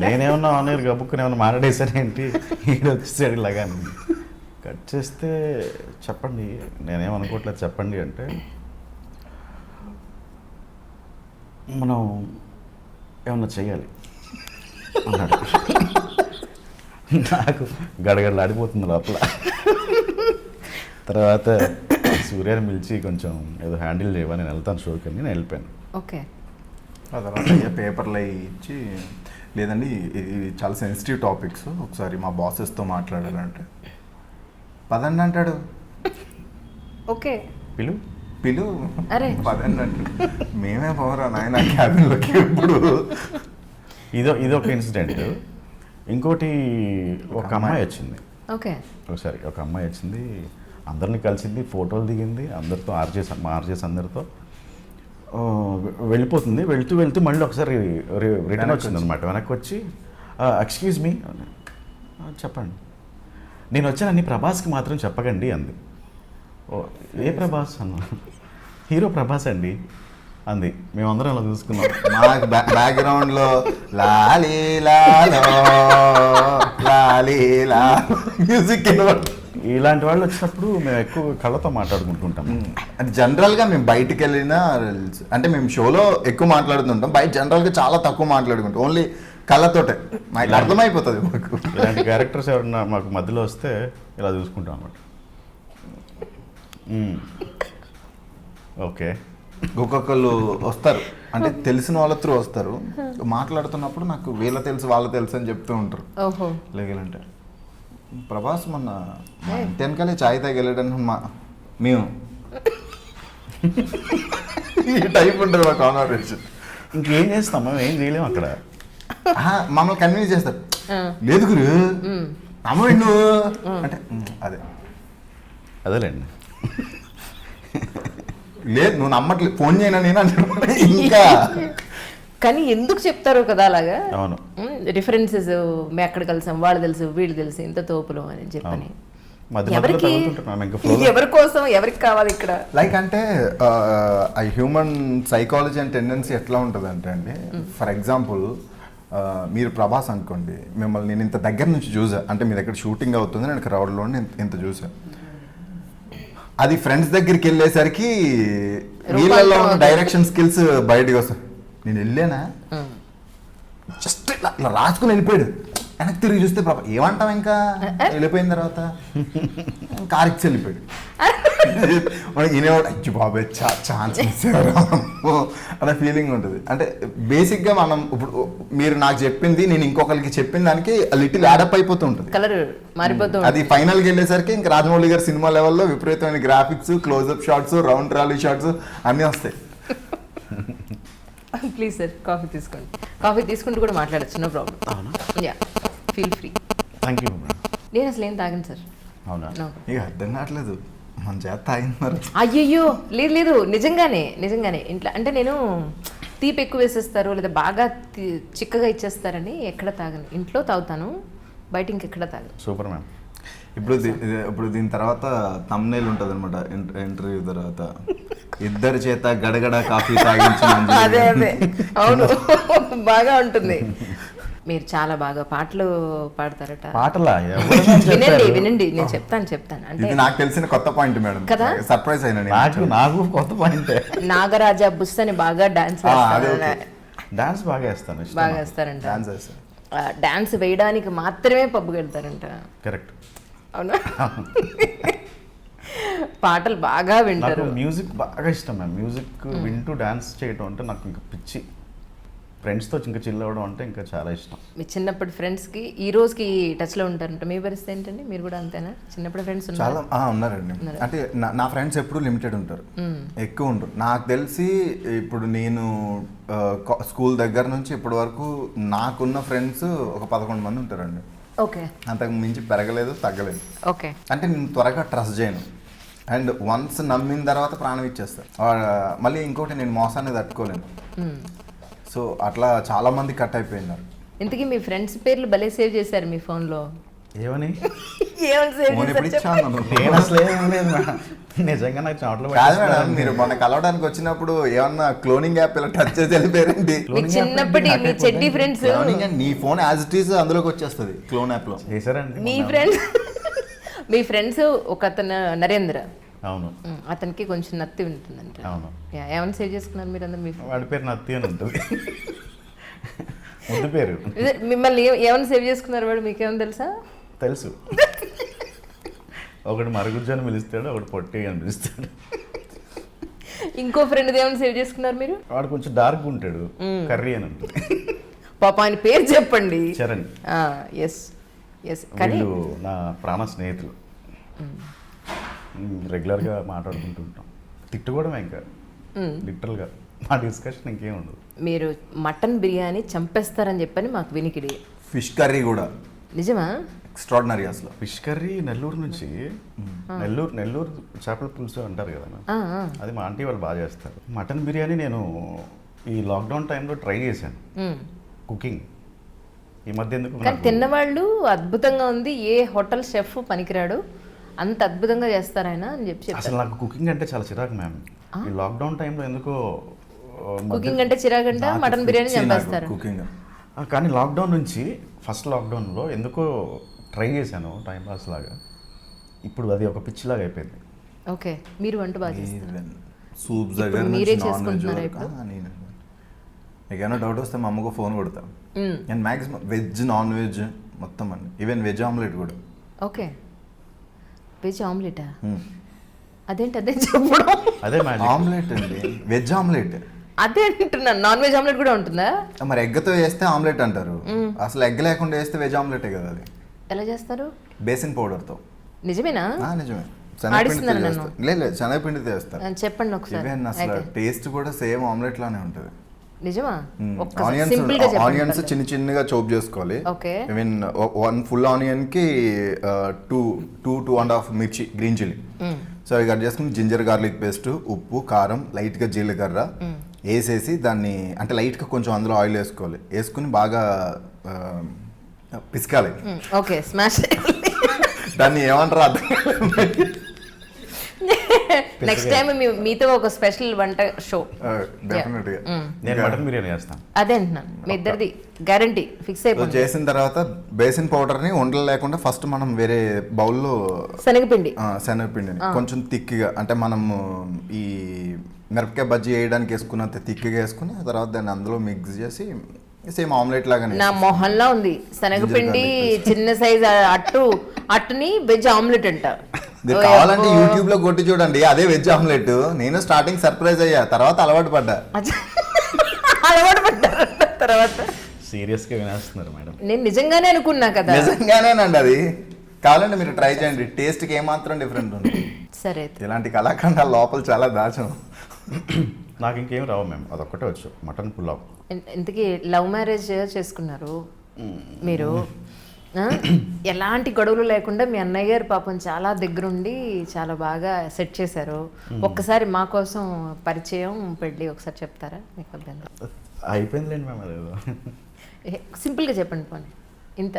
Speaker 3: నేనేమన్నా ఆనర్ గబుక్కుని ఏమన్నా మాట్లాడేసానేంటి ఈడ వచ్చేసాడు ఇలాగా అని. కట్ చేస్తే చెప్పండి నేనేమనుకోవట్లేదు చెప్పండి అంటే మనం ఏమన్నా చెయ్యాలి అన్నాడు. నాకు గడగడలాడిపోతుంది లోపల. తర్వాత సూర్యాన్ని పిలిచి కొంచెం ఏదో హ్యాండిల్ చేయవని నేను వెళ్తాను షోకి అని నేను వెళ్ళిపోయాను.
Speaker 1: ఓకే,
Speaker 2: ఆ తర్వాత పేపర్లు ఇచ్చి లేదండి ఇది చాలా సెన్సిటివ్ టాపిక్స్ ఒకసారి మా బాసెస్తో మాట్లాడాలంటే పదండి అంటాడు.
Speaker 1: ఓకే,
Speaker 2: పిలు
Speaker 1: అరే
Speaker 2: పదండి అంటాడు. మేమే పోరా నాయన క్యాబిన్లోకి. ఎప్పుడు
Speaker 3: ఇదొక ఇన్సిడెంట్. ఇంకోటి ఒక అమ్మాయి వచ్చింది
Speaker 1: ఓకే.
Speaker 3: ఒకసారి, ఒక అమ్మాయి వచ్చింది, అందరిని కలిసింది, ఫోటోలు దిగింది అందరితో, ఆర్జేస్ అందరితో. వెళ్ళిపోతుంది, వెళ్తూ వెళ్తూ మళ్ళీ ఒకసారి రిటర్న్ వచ్చింది అనమాట. వెనక్కి వచ్చి ఎక్స్క్యూజ్ మీ, చెప్పండి, నేను వచ్చానని ప్రభాస్కి మాత్రం చెప్పకండి అంది. ఓ ఏ ప్రభాస్ అన్న? హీరో ప్రభాస్ అండి అంది. మేమందరం అలా చూసుకున్నాం.
Speaker 2: మాకు బ్యాక్గ్రౌండ్లో లాలీ లాలో లాలీ లా మ్యూజిక్
Speaker 3: ఇలాంటి వాళ్ళు వచ్చినప్పుడు మేము ఎక్కువ కళ్ళతో మాట్లాడుకుంటుంటాం.
Speaker 2: అంటే జనరల్గా మేము బయటికి వెళ్ళినా అంటే మేము షోలో ఎక్కువ మాట్లాడుతుంటాం, బయట జనరల్గా చాలా తక్కువ మాట్లాడుకుంటాం, ఓన్లీ కళ్ళతోటే మాకు అర్థమైపోతుంది. మాకు
Speaker 3: ఇలాంటి క్యారెక్టర్స్ ఎవరన్నా మాకు మధ్యలో వస్తే ఇలా చూసుకుంటాం అనమాట. ఓకే.
Speaker 2: ఒక్కొక్కళ్ళు వస్తారు, అంటే తెలిసిన వాళ్ళ త్రూ వస్తారు, మాట్లాడుతున్నప్పుడు నాకు వీళ్ళ తెలుసు వాళ్ళ తెలుసు అని చెప్తూ ఉంటారు.
Speaker 1: ఓహో.
Speaker 2: లేగలంటే ప్రభాస్ మొన్న వెనకాలే చాయ్ తాగెళ్ళాడని మేము ఈ టైప్ ఉంటుంది మా కాన్వర్సేషన్.
Speaker 3: ఇంకేం చేస్తాం, మేము ఏం చేయలేము అక్కడ.
Speaker 2: మమ్మల్ని కన్విన్స్ చేస్తారు, లేదు గురు నమ్మవేండి నువ్వు అంటే అదే
Speaker 3: అదేలేండి.
Speaker 2: లేదు నువ్వు నమ్మట్లేదు, ఫోన్ చేయనా నేను అంటే ఇంకా.
Speaker 1: కానీ ఎందుకు చెప్తారో కదా అలాగా.
Speaker 3: అవును.
Speaker 1: రిఫరెన్సెస్, మేము ఎక్కడ కలిసాం, వాళ్ళు తెలుసు వీళ్ళు తెలుసు, ఇంత తోపులు అని చెప్పని. ఎవరికి ఎవరి కోసం ఎవరికి కావాలి ఇక్కడ?
Speaker 2: లైక్ అంటే హ్యూమన్ సైకాలజీ అండ్ టెండెన్సీ ఎట్లా ఉంటుంది అంటే అండి, ఫర్ ఎగ్జాంపుల్ మీరు ప్రభాస్ అనుకోండి, మిమ్మల్ని నేను ఇంత దగ్గర నుంచి చూసా, అంటే మీ దగ్గర షూటింగ్ అవుతుంది, నేను క్రౌడ్లో ఇంత చూసా. అది ఫ్రెండ్స్ దగ్గరికి వెళ్ళేసరికి వీళ్ళలో ఉన్న డైరెక్షన్ స్కిల్స్ బయటకు వస్తాయి. నేను వెళ్ళానా జస్ట్ ఇట్లా రాసుకుని వెళ్ళిపోయాడు, వెనక్కి తిరిగి చూస్తే పాప ఏమంటాం, ఇంకా వెళ్ళిపోయిన తర్వాత కారెక్స్ వెళ్ళిపోయాడు. మనకి వినేవాడు అచ్చి బాబాయ్ ఛాన్స్ అనే ఫీలింగ్ ఉంటుంది. అంటే బేసిక్గా మనం ఇప్పుడు మీరు నాకు చెప్పింది నేను ఇంకొకరికి చెప్పిన దానికి లిటిల్ యాడప్ అయిపోతూ ఉంటుంది,
Speaker 1: కలర్ మారిపోతుంది.
Speaker 2: అది ఫైనల్కి వెళ్ళేసరికి ఇంకా రాజమౌళి గారి సినిమా లెవెల్లో విపరీతమైన graphics, close up shots, round rally shots అన్నీ వస్తాయి.
Speaker 1: ప్లీజ్ సార్ కాఫీ తీసుకోండి. కాఫీ తీసుకుంటూ కూడా మాట్లాడచ్చు, no problem. Yeah feel free.
Speaker 3: Thank you.
Speaker 1: నేను అసలు ఏం తాగను సార్.
Speaker 3: అవునా?
Speaker 2: ఇక అర్థం కావట్లేదు మన చేత తాగినారు.
Speaker 1: అయ్యయ్యో లేదు లేదు, నిజంగానే ఇంట్లో అంటే నేను తీపి ఎక్కువ వేసేస్తారు లేదా బాగా చిక్కగా ఇచ్చేస్తారని ఎక్కడ తాగను. ఇంట్లో తాగుతాను, బయట ఇంకెక్కడ తాగను.
Speaker 3: Super ma'am.
Speaker 2: ఇప్పుడు దీని తర్వాత థంబ్నెయిల్ ఉంటుంది అనమాట, ఇంటర్వ్యూ తర్వాత ఇద్దరి చేత గడగడ కాఫీ తాగించిన.
Speaker 1: అదే అవును, బాగా ఉంటుంది. మీరు చాలా బాగా పాటలు పాడతారట.
Speaker 3: పాటలా?
Speaker 1: వినండి నేను చెప్తాను అంటే
Speaker 2: ఇది నాకు తెలిసిన కొత్త పాయింట్ మేడం కదా, సర్ప్రైజ్ అయినా
Speaker 3: నాకు కొత్త పాయింట్.
Speaker 1: నాగరాజా బుస్ అని బాగా డాన్స్
Speaker 3: డాన్స్ బాగా వేస్తారంట.
Speaker 1: డాన్స్ వేయడానికి మాత్రమే పబ్బుకి వెళ్తారంట.
Speaker 3: కరెక్ట్.
Speaker 1: అవునా? పాటలు బాగా వింటారు.
Speaker 3: మ్యూజిక్ బాగా ఇష్టం మ్యామ్. మ్యూజిక్ వింటూ డాన్స్ చేయడం అంటే నాకు ఇంకా పిచ్చి. ఫ్రెండ్స్తో ఇంకా చిల్ అవ్వడం అంటే ఇంకా చాలా ఇష్టం.
Speaker 1: మీ చిన్నప్పటి ఫ్రెండ్స్కి ఈ రోజుకి టచ్లో ఉంటారంట. మీ పరిస్థితి ఏంటండి? మీరు కూడా అంతేనా? చిన్నప్పుడు ఫ్రెండ్స్
Speaker 2: చాలా ఉన్నారండి. అంటే నా ఫ్రెండ్స్ ఎప్పుడు లిమిటెడ్ ఉంటారు, ఎక్కువ ఉండరు. నాకు తెలిసి ఇప్పుడు నేను స్కూల్ దగ్గర నుంచి ఇప్పటి వరకు నాకున్న ఫ్రెండ్స్ ఒక 11 మంది ఉంటారండి.
Speaker 1: ఓకే.
Speaker 2: అంతకు మించి పెరగలేదు, తగ్గలేదు.
Speaker 1: ఓకే.
Speaker 2: అంటే నేను త్వరగా ట్రస్ట్ చేయను, అండ్ వన్స్ నమ్మిన తర్వాత ప్రాణం ఇచ్చేస్తాను. మళ్ళీ ఇంకోటి, నేను మోసాన్ని తట్టుకోలేను. సో అట్లా చాలా మంది కట్ అయిపోయినారు.
Speaker 1: ఇంతకీ మీ ఫ్రెండ్స్ పేర్లు భలే సేవ్ చేశారు మీ ఫోన్లో.
Speaker 3: ఏమని
Speaker 2: నిజంగా నాకు చోట్ల మీరు మొన్న కలవడానికి వచ్చినప్పుడు ఏమన్నా క్లోనింగ్ యాప్ ఇలా టచ్ చేసి వెళ్ళిపోయారండి.
Speaker 1: చిన్నప్పటి మీ చెడ్డి ఫ్రెండ్స్
Speaker 2: నీ ఫోన్ యాజ్ ఇట్ ఈస్ అందులోకి వచ్చేస్తుంది క్లోన్ యాప్ లో.
Speaker 1: మీ ఫ్రెండ్స్ ఒక అతను నరేంద్ర.
Speaker 3: అవును.
Speaker 1: అతనికి కొంచెం నత్తి ఉంటుందంట.
Speaker 3: అవును.
Speaker 1: ఏమైనా సేవ్ చేసుకున్నారు మీరు అందరు? మీ
Speaker 3: వాడి పేరు నత్తి అని ఉంటుంది, ముందు పేరు.
Speaker 1: మిమ్మల్ని ఏమైనా సేవ్ చేసుకున్నారు వాడు? మీకేమైనా తెలుసా?
Speaker 3: తెలుసు. ఒకటి మరుగుజ్జు అని పిలుస్తాడు, ఒకటి పొట్టి అని పిలుస్తాడు.
Speaker 1: ఇంకో ఫ్రెండ్ ఏమైనా సేవ్ చేసుకున్నారు మీరు?
Speaker 3: వాడు కొంచెం డార్క్ ఉంటాడు, కర్రీ అని ఉంటుంది.
Speaker 1: పాప ఆయన పేరు చెప్పండి.
Speaker 3: చరణ్.
Speaker 1: Yes yes. కానీ
Speaker 3: నా ప్రాణ స్నేహితులు, రెగ్యులర్గా మాట్లాడుకుంటుంటాం. తిట్టుకోవడమే ఇంకా లిటరల్గా, మా డిస్కషన్ ఇంకేం ఉండదు.
Speaker 1: మీరు మటన్ బిర్యానీ చంపేస్తారని చెప్పని మాకు వినికిడి.
Speaker 2: ఫిష్ కర్రీ కూడా
Speaker 1: నిజమా?
Speaker 2: ఎక్స్ట్రాడినరీ అసలు.
Speaker 3: ఫిష్ కర్రీ నెల్లూరు నుంచి, నెల్లూరు చేపల పులుసు అంటారు కదా, అది మా ఆంటీ వాళ్ళు బాగా చేస్తారు. మటన్ బిర్యానీ నేను ఈ లాక్డౌన్ టైంలో ట్రై చేశాను కుకింగ్. ఈ మధ్య ఎందుకు
Speaker 1: కానీ తిన్నవాళ్ళు అద్భుతంగా ఉంది, ఏ హోటల్ షెఫ్ పనికిరాడు, అంత అద్భుతంగా చేస్తారు ఆయన అని చెప్పి
Speaker 3: అసలు నాకు కుకింగ్ అంటే చాలా చిరాకు మ్యామ్. ఈ లాక్డౌన్ టైంలో ఎందుకో
Speaker 1: కుకింగ్ అంటే చిరాకంట, మటన్ బిర్యానీ చంపేస్తారు.
Speaker 2: కుకింగ్
Speaker 3: కానీ లాక్డౌన్ నుంచి ఫస్ట్ లాక్డౌన్లో ఎందుకో ట్రై చేశాను టైం పాస్ లాగా. ఇప్పుడు అది ఒక పిచ్చిలాగా అయిపోయింది.
Speaker 1: ఓకే, మీరు వంట బాగా చేస్తారు.
Speaker 2: సూప్
Speaker 1: ఇప్పుడు
Speaker 2: దగ్గర
Speaker 1: మీరే
Speaker 2: నుంచి నాన్ వెజ్
Speaker 1: చేసుకుంటున్నారా
Speaker 2: వరకు.
Speaker 1: ఇప్పుడు?
Speaker 2: నేను ఏమైనా డౌట్ వస్తే మా అమ్మకు ఫోన్ కొడతాను. నేను మ్యాక్సిమం వెజ్ నాన్ వెజ్ మొత్తం అండి, ఈవెన్ వెజ్ ఆమ్లెట్ కూడా.
Speaker 1: ఓకే, వెజ్ ఆమ్లెటా? అదేంటి అదే చెప్పడం?
Speaker 3: అదే మ్యాజిక్.
Speaker 2: ఆమ్లెట్ అండి, వెజ్ ఆమ్లెట్.
Speaker 1: అదే అంటున్నాను, నాన్ వెజ్ ఆమ్లెట్ కూడా ఉంటుందా?
Speaker 2: మరి ఎగ్తో వేస్తే ఆమ్లెట్ అంటారు, అసలు ఎగ్ లేకుండా వేస్తే వెజ్ ఆమ్లెటే కదా అది.
Speaker 1: ఎలా చేస్తారు?
Speaker 2: బేసిన్ పౌడర్తో.
Speaker 1: నిజమేనా?
Speaker 2: నిజమే,
Speaker 1: ఆడిస్తున్నాను నన్ను.
Speaker 2: లేదు శనగపిండితో వేస్తారు.
Speaker 1: చెప్పండి ఒకసారి.
Speaker 2: ఈవెన్ అసలు టేస్ట్ కూడా సేమ్ ఆమ్లెట్ లానే ఉంటుంది.
Speaker 1: నిజమా?
Speaker 2: ఆనియన్స్ చిన్న చిన్నగా చోప్ చేసుకోవాలి.
Speaker 1: ఓకే.
Speaker 2: ఈవెన్ 1 ఫుల్ ఆనియన్ కి 2.5 మిర్చి గ్రీన్ చిల్లీ, సో అవి కట్ చేసుకుని జింజర్ గార్లిక్ పేస్ట్, ఉప్పు, కారం, లైట్ గా జీలకర్ర వేసేసి దాన్ని అంటే లైట్ గా కొంచెం అందులో ఆయిల్ వేసుకోవాలి, వేసుకుని బాగా పిసకాలి.
Speaker 1: Okay, smash.
Speaker 2: దాన్ని ఏమంటారు అర్థం కాలేదు.
Speaker 1: నెక్స్ట్ టైం మీతో ఒక స్పెషల్ వంట షో.
Speaker 2: డెఫినెట్ గా
Speaker 3: నేను మటన్ బిర్యానీ చేస్తాను.
Speaker 1: అదే అంటున్నాను, మీ ఇద్దరిది గ్యారంటీ ఫిక్స్ అయిపోయింది.
Speaker 2: చేసిన తర్వాత బేసిన్ పౌడర్ ని ఉండలు లేకుండా ఫస్ట్ మనం వేరే బౌల్లో శనగపిండిని కొంచెం తిక్కిగా, అంటే మనము ఈ మిరపకాయ బజ్జీ వేయడానికి వేసుకున్నంత తిక్కిగా వేసుకుని ఆ తర్వాత దాన్ని అందులో మిక్స్ చేసి సేమ్ ఆమ్లెట్ లాగానే.
Speaker 1: నా మొహంలో ఉంది శనగపిండి చిన్న సైజ్ అట్టుని వెజ్ ఆమ్లెట్ అంట.
Speaker 2: కావాలంటే యూట్యూబ్ లో కొట్టి చూడండి, అదే వెజ్ ఆమ్లెట్. నేను స్టార్టింగ్ సర్ప్రైజ్ అయ్యా, తర్వాత అలవాటు పడ్డా.
Speaker 1: తర్వాత
Speaker 3: సీరియస్ గా వినేస్తున్నారు మేడం.
Speaker 1: నేను నిజంగానే అనుకున్నా కదా.
Speaker 2: నిజంగానేనండి, అది కావాలంటే మీరు ట్రై చేయండి, టేస్ట్ కి ఏమాత్రం డిఫరెంట్ ఉంది.
Speaker 1: సరే,
Speaker 2: ఇలాంటి కళాఖండాల లోపల చాలా దాచం.
Speaker 3: నాకు ఇంకేం రావు మేము, అదొక్కటే వచ్చు, మటన్ పులావ్.
Speaker 1: ఇంతకీ లవ్ మ్యారేజ్ చేసుకున్నారు మీరు, ఎలాంటి గొడవలు లేకుండా మీ అన్నయ్య గారు పాపం చాలా దగ్గరుండి చాలా బాగా సెట్ చేశారు. ఒక్కసారి మా కోసం పరిచయం పెళ్ళి ఒకసారి చెప్తారా? మీకు అభ్యంతరం
Speaker 3: అయిపోయిందిలేండి మేము, అదేదో
Speaker 1: సింపుల్గా చెప్పండి పోనీ. ఇంత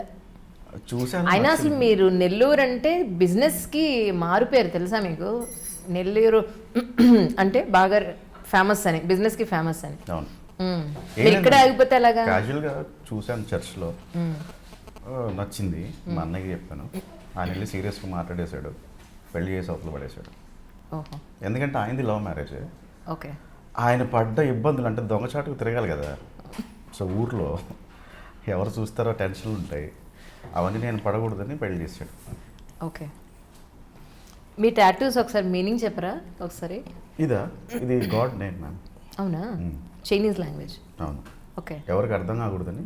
Speaker 3: చూసాను.
Speaker 1: అయినా అసలు మీరు నెల్లూరు అంటే బిజినెస్కి మారుపేరు తెలుసా మీకు? నెల్లూరు అంటే బాగా ఫేమస్ అని, బిజినెస్కి ఫేమస్ అని.
Speaker 3: అవును.
Speaker 1: ఇక్కడ ఆగిపోతే ఎలాగా?
Speaker 3: క్యాజువల్గా చూసాను చర్చ్లో, నచ్చింది, మా అన్నయ్యకి చెప్పాను. ఆయన వెళ్ళి సీరియస్గా మాట్లాడేశాడు, పెళ్లి చేసి అవతల పడేశాడు.
Speaker 1: ఓహో.
Speaker 3: ఎందుకంటే ఆయనది లవ్ మ్యారేజ్.
Speaker 1: ఓకే.
Speaker 3: ఆయన పడ్డ ఇబ్బందులు అంటే దొంగచాటుకు తిరగాలి కదా, సో ఊర్లో ఎవరు చూస్తారో టెన్షన్లు ఉంటాయి, అవన్నీ నేను పడకూడదని పెళ్లి చేశాడు.
Speaker 1: ఓకే. మీ టాటూస్ ఒకసారి మీనింగ్ చెప్పరా ఒకసారి?
Speaker 3: ఇది గాడ్ నేమ్ మ్యామ్.
Speaker 1: అవునా? Chinese language.
Speaker 3: అవును.
Speaker 1: ఓకే.
Speaker 3: ఎవరికి అర్థం కాకూడదని.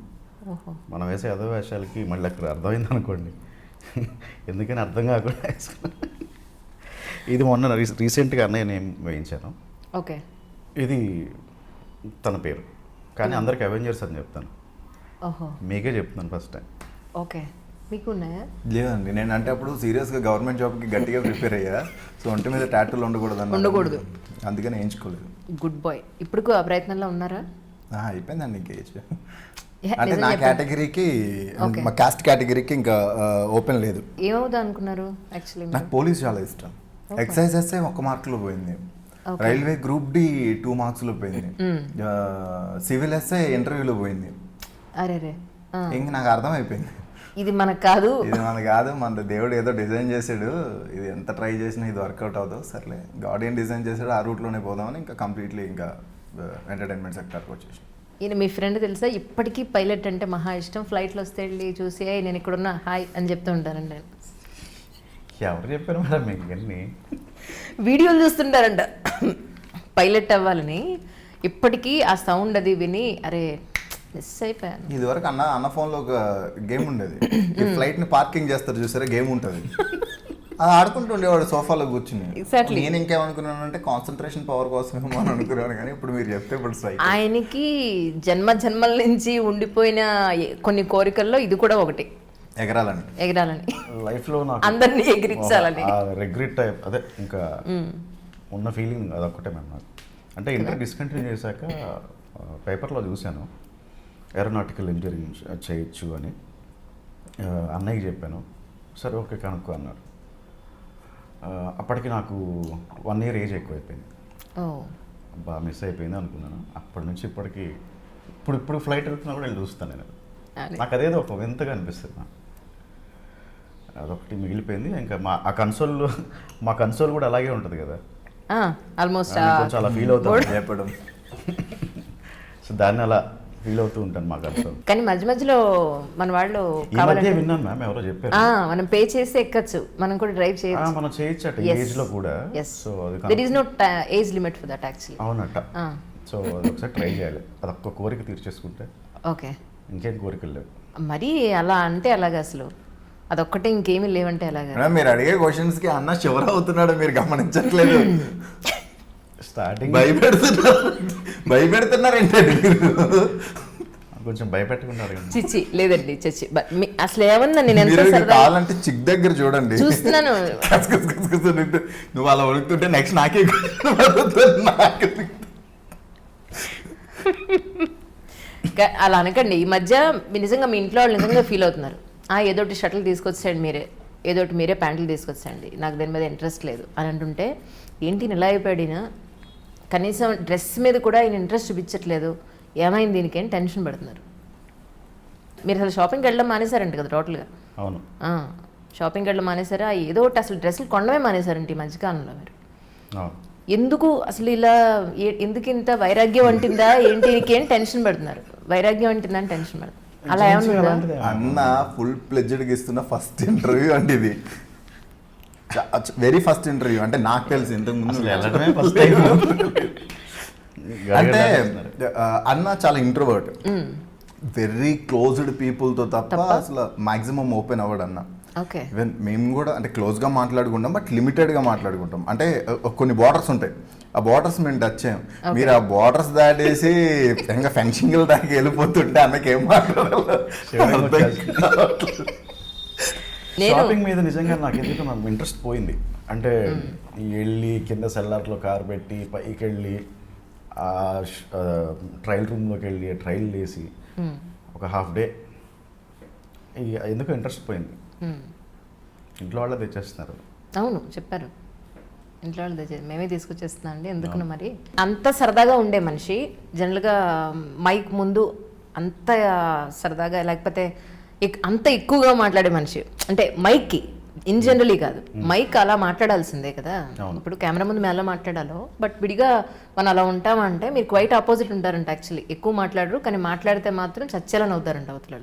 Speaker 1: ఓహో.
Speaker 3: మనం వేసే అదో వేషాలకి మళ్ళీ అక్కడ అర్థమైంది అనుకోండి, ఎందుకని అర్థం కాకుండా వేసుకున్నాను. ఇది మొన్న రీసెంట్గా అన్నయ్య నేమ్ వేయించాను.
Speaker 1: ఓకే.
Speaker 3: ఇది తన పేరు, కానీ అందరికి అవెంజర్స్ అని చెప్తాను.
Speaker 1: ఓహో.
Speaker 3: మీకే చెప్తున్నాను ఫస్ట్ టైం.
Speaker 1: ఓకే. మీకు ఉన్నాయా?
Speaker 2: లేదండి, నేను అంటే అప్పుడు సీరియస్గా గవర్నమెంట్ జాబ్కి గట్టిగా ప్రిపేర్ అయ్యా, సో ఒంటి మీద టాటూలు ఉండకూడదు, అందుకని వేయించుకోలేదు.
Speaker 1: Good bye. ఇప్పుడు ఆ ప్రయత్నంలో ఉన్నారా?
Speaker 2: అయిపోయిందండి ఇంకా ఏజ్. అంటే నా కేటగిరీకి, మా కాస్ట్ కేటగిరీకి ఇంకా ఓపెన్ లేదు.
Speaker 1: ఏమవుదా అనుకున్నారు? యాక్చువల్లీ
Speaker 2: నాకు పోలీస్ చాలా ఇష్టం. ఎక్సైజ్ ఎస్ఐ 1 మార్కులో పోయింది, రైల్వే గ్రూప్ డి 2 మార్క్స్లో పోయింది, సివిల్ ఎస్ఐ ఇంటర్వ్యూలో పోయింది.
Speaker 1: అరే,
Speaker 2: ఇంక నాకు అర్థం అయిపోయింది,
Speaker 1: ఇది మనకు కాదు,
Speaker 2: మన దేవుడు ఏదో డిజైన్ చేసాడు, ఇది ఎంత ట్రై చేసినా ఇది వర్కౌట్ అవుతావు, సర్లే గాడ్ ఏం డిజైన్ చేసాడు ఆ రూట్లోనే పోదామని ఇంకా కంప్లీట్లీ ఇంకా ఎంటర్టైన్మెంట్ సెక్టర్కి వచ్చేసి.
Speaker 1: ఈయన మీ ఫ్రెండ్ తెలుసా? ఇప్పటికీ పైలట్ అంటే మహా ఇష్టం, ఫ్లైట్లో వస్తే వెళ్ళి చూసి నేను ఇక్కడున్నా హాయ్ అని చెప్తూ ఉంటానండి నేను.
Speaker 3: ఎవరు చెప్పారు మేడం మీకు ఇవన్నీ?
Speaker 1: వీడియోలు చూస్తుంటారంట పైలట్ అవ్వాలని. ఇప్పటికీ ఆ సౌండ్ అది విని అరే మిస్ అయిపోయాను.
Speaker 2: ఇదివరకు అన్న ఫోన్లో ఒక గేమ్ ఉండేది, ఈ ఫ్లైట్ని పార్కింగ్ చేస్తారు చూసారా, గేమ్ ఉంటుంది, అది ఆడుకుంటూ ఉండేవాడు సోఫాలో కూర్చుని.
Speaker 1: Exactly.
Speaker 2: నేను ఇంకేమనుకున్నాను అంటే కాన్సన్ట్రేషన్ పవర్ కోసమేమో అని అనుకున్నాను, కానీ ఇప్పుడు మీరు చెప్తే ఇప్పుడు స్ట్రైక్.
Speaker 1: ఆయనకి జన్మల నుంచి ఉండిపోయిన కొన్ని కోరికల్లో ఇది కూడా ఒకటి, ఎగరాలని
Speaker 3: లైఫ్లో నాకు
Speaker 1: అందరినీ ఎగిరించాలని.
Speaker 3: రిగ్రెట్ అదే ఇంకా ఉన్న ఫీలింగ్ అదొక్కటే మ్యామ్ నాకు. అంటే ఇంటర్ డిస్కంటిన్యూ చేశాక పేపర్లో చూశాను ఏరోనాటికల్ ఇంజనీరింగ్ చేయొచ్చు అని. అన్నయ్యకి చెప్పాను, సరే ఓకే కనుక్కో అన్నారు. అప్పటికి నాకు 1 year ఏజ్ ఎక్కువైపోయింది, బాగా మిస్ అయిపోయింది అనుకున్నాను. అప్పటి నుంచి ఇప్పటికి ఇప్పుడు ఫ్లైట్ వెళ్తున్నా కూడా వెళ్ళి చూస్తాను నేను. నాకు అదేదో ఒక వింతగా అనిపిస్తుంది నాకు. అదొకటి మిగిలిపోయింది. ఇంకా మా కన్సోల్ కూడా అలాగే ఉంటుంది కదా,
Speaker 1: ఆల్మోస్ట్
Speaker 3: కొంచెం అలా ఫీల్ అవుతాను చెప్పడం. సో దాన్ని అలా ఫీల్ అవుతూ ఉంటాను మా కన్సోల్.
Speaker 1: కానీ మధ్యలో మన వాళ్ళు
Speaker 3: విన్నాను మ్యామ్, ఎవరో చెప్పారు
Speaker 1: మనం పే చేసి ఎక్కచ్చు, మనం కూడా డ్రైవ్ చేయొచ్చు.
Speaker 3: మనం చేయొచ్చు అట ఏజ్ లో కూడా. So
Speaker 1: there is no age limit for that actually.
Speaker 3: అవునట. సో అది ఒకసారి ట్రై చేయాలి, అదొక్క కోరిక తీర్చేసుకుంటే
Speaker 1: ఓకే,
Speaker 3: ఇంకేం కోరికలు లేవు.
Speaker 1: మరి అలా అంటే అలాగా, అసలు అదొక్కటే ఇంకేమీ లేవంటే అలాగా.
Speaker 2: మీరు అడిగే క్వశ్చన్స్ కి అన్న చివర అవుతున్నాడు, మీరు గమనించట్లేదు.
Speaker 3: స్టార్టింగ్
Speaker 2: భయపెడుతున్నారు ఏంటండి మీరు?
Speaker 3: కొంచెం భయపెట్టుకున్నారు.
Speaker 1: చిచ్చి లేదండి, చచ్చి అసలు ఏమన్నా నేను ఎంత
Speaker 2: కావాలంటే చిక్ దగ్గర చూడండి,
Speaker 1: చూస్తున్నాను.
Speaker 2: నువ్వు అలా ఉడుకుతుంటే నెక్స్ట్ నాకే
Speaker 1: అలా అనకండి. ఈ మధ్య నిజంగా మీ ఇంట్లో వాళ్ళు నిజంగా ఫీల్ అవుతున్నారు, ఏదోటి షర్ట్లు తీసుకొచ్చాయండి మీరే, ఏదోటి మీరే ప్యాంట్లు తీసుకొచ్చాయండి, నాకు దాని మీద ఇంట్రెస్ట్ లేదు అని అంటుంటే, ఏంటి ఇలా అయిపోయాడినా, కనీసం డ్రెస్ మీద కూడా ఆయన ఇంట్రెస్ట్ చూపించట్లేదు, ఏమైంది దీనికి అని టెన్షన్ పడుతున్నారు. మీరు అసలు షాపింగ్కి వెళ్ళడం మానేశారంట కదా టోటల్గా?
Speaker 3: అవును,
Speaker 1: షాపింగ్కి వెళ్ళడం మానేశారా, ఏదో ఒకటి అసలు డ్రెస్సులు కొనడమే మానేశారంట ఈ మధ్యకాలంలో మీరు. ఎందుకు అసలు ఇలా, ఎందుకు ఇంత వైరాగ్యం అంటుందా ఏంటి, నీకేం టెన్షన్ పడుతున్నారు? వైరాగ్యం అంటుందని టెన్షన్ పడుతుంది, అలా ఏమన్నా?
Speaker 2: అన్న ఫుల్ ప్లెడ్జ్డ్గా ఇస్తున్న ఫస్ట్ ఇంటర్వ్యూ అండి ఇది, వెరీ ఫస్ట్ ఇంటర్వ్యూ. అంటే నాకు తెలుసు ఇంతకుముందు అంటే అన్న చాలా ఇంట్రోవర్ట్, వెరీ క్లోజ్డ్ పీపుల్తో తప్ప అసలు మాక్సిమం ఓపెన్ అవ్వడు అన్న. ఈవెన్ మేము కూడా అంటే క్లోజ్గా మాట్లాడుకుంటాం, బట్ లిమిటెడ్గా మాట్లాడుకుంటాం. అంటే కొన్ని బార్డర్స్ ఉంటాయి, ఆ బార్డర్స్ మేము టచ్ చేయం. మీరు ఆ బార్డర్స్ దాటేసి ఇంకా ఫెన్సింగ్ దాకా వెళ్ళిపోతుంటే అన్నకి ఏం మాట్లాడాలి.
Speaker 3: షాపింగ్ మీద నిజంగా నాకు ఎందుకు నాకు ఇంట్రెస్ట్ పోయింది. అంటే వెళ్ళి కింద సెల్లార్లో కార్ పెట్టి పైకి వెళ్ళి ట్రయల్ రూమ్లోకి వెళ్ళి ట్రయల్ వేసి ఒక హాఫ్ డే ఎందుకు ఇంట్రెస్ట్ పోయింది. ఇంట్లో వాళ్ళే తెచ్చేస్తున్నారు.
Speaker 1: అవును చెప్పారు, ఇంట్లో వాళ్ళు తెచ్చేది మేమే తీసుకొచ్చేస్తున్నాం అండి, ఎందుకున్నా మరి. అంత సరదాగా ఉండే మనిషి జనరల్గా మైక్ ముందు అంత సరదాగా, లేకపోతే అంత ఎక్కువగా మాట్లాడే మనిషి అంటే మైక్కి ఇన్ జనరలీ కాదు, మైక్ అలా మాట్లాడాల్సిందే కదా. ఇప్పుడు కెమెరా ముందు మేము ఎలా మాట్లాడాలో, బట్ విడిగా మనం అలా ఉంటామంటే మీరు క్వైట్ ఆపోజిట్ ఉంటారంట. యాక్చువల్లీ ఎక్కువ మాట్లాడరు, కానీ మాట్లాడితే మాత్రం చచ్చేలా అవుతారంట అవతల.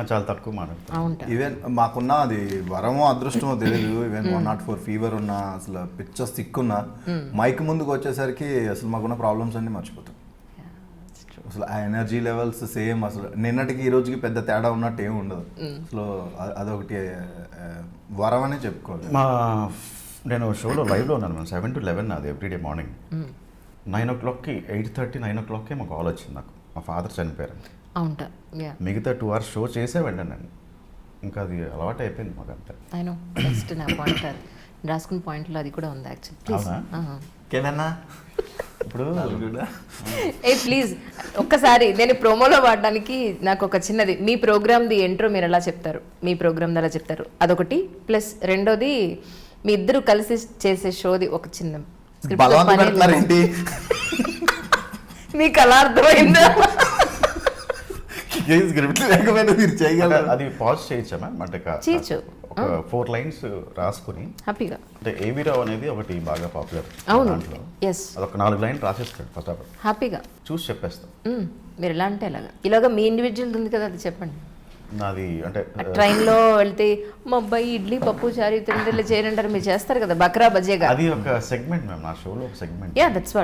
Speaker 3: చాలా తక్కువ మాట్లాడతారు.
Speaker 2: ఈవెన్ మాకున్న అది వరమో అదృష్టమో తెలియదు, ఈవెన్ 104 ఫీవర్ ఉన్నా, అసలు పిచ్చ సిక్ ఉన్నా, మైక్ ముందుకు వచ్చేసరికి అసలు మాకున్న ప్రాబ్లమ్స్ అన్ని మర్చిపోతాం. అసలు ఆ ఎనర్జీ లెవెల్స్ సేమ్, అసలు నిన్నటికి ఈ రోజుకి పెద్ద తేడా ఉన్నట్టు ఏమి ఉండదు. అసలు అదొకటి వరం అనే చెప్పుకోవాలి.
Speaker 3: నేను షోలో లైవ్లో ఉన్నాను మ్యామ్, 7 to 11 అది ఎవ్రీడే మార్నింగ్. 9 o'clockకి 8:30, 9 o'clockకే మా కాల్ వచ్చింది నాకు, మా ఫాదర్ చనిపోయారు. మిగతా 2 hours షో చేసే వెళ్ళాను నేను, ఇంకా అది అలవాటు అయిపోయింది మాకు అంతా.
Speaker 1: అయినా నెక్స్ట్ నా పాయింట్ రాసుకున్న పాయింట్లో అది కూడా ఉంది యాక్చువల్లీ.
Speaker 3: ఇప్పుడు
Speaker 1: ప్లీజ్ ఒక్కసారి నేను ప్రోమోలో వాడడానికి నాకు ఒక చిన్నది, మీ ప్రోగ్రామ్ది ఎంట్రో మీరు ఎలా చెప్తారు, మీ ప్రోగ్రామ్ ఎలా చెప్తారు అదొకటి, ప్లస్ రెండోది మీ ఇద్దరు కలిసి చేసే షోది ఒక చిన్న మీకు అలా అర్థమైందా?
Speaker 3: అది పాజ్ చేయొచ్చా మ్యామ్? అంటే
Speaker 1: చేయొచ్చు,
Speaker 3: ఒక 4 lines రాసుకుని
Speaker 1: హ్యాపీగా.
Speaker 3: అంటే ఏవి రావు అనేది ఒకటి బాగా పాపులర్.
Speaker 1: అవును,
Speaker 3: అదొక 4 lines రాసేస్తాడు ఫటాఫట్,
Speaker 1: హ్యాపీగా
Speaker 3: చూసి చెప్పేస్తాం.
Speaker 1: మీరు ఎలా అంటే ఇలాగా మీ ఇండివిజువల్ ఉంది కదా, అది చెప్పండి.
Speaker 3: నాది అంటే
Speaker 1: ట్రైన్లో వెళ్తే మా అబ్బాయి ఇడ్లీ పప్పు చారు తింటే చేయంటారు, మీరు చేస్తారు కదా బక్రా బజేగా,
Speaker 3: అది ఒక సెగ్మెంట్ మ్యామ్ నా షోలో, ఒక సెగ్మెంట్.
Speaker 1: దట్స్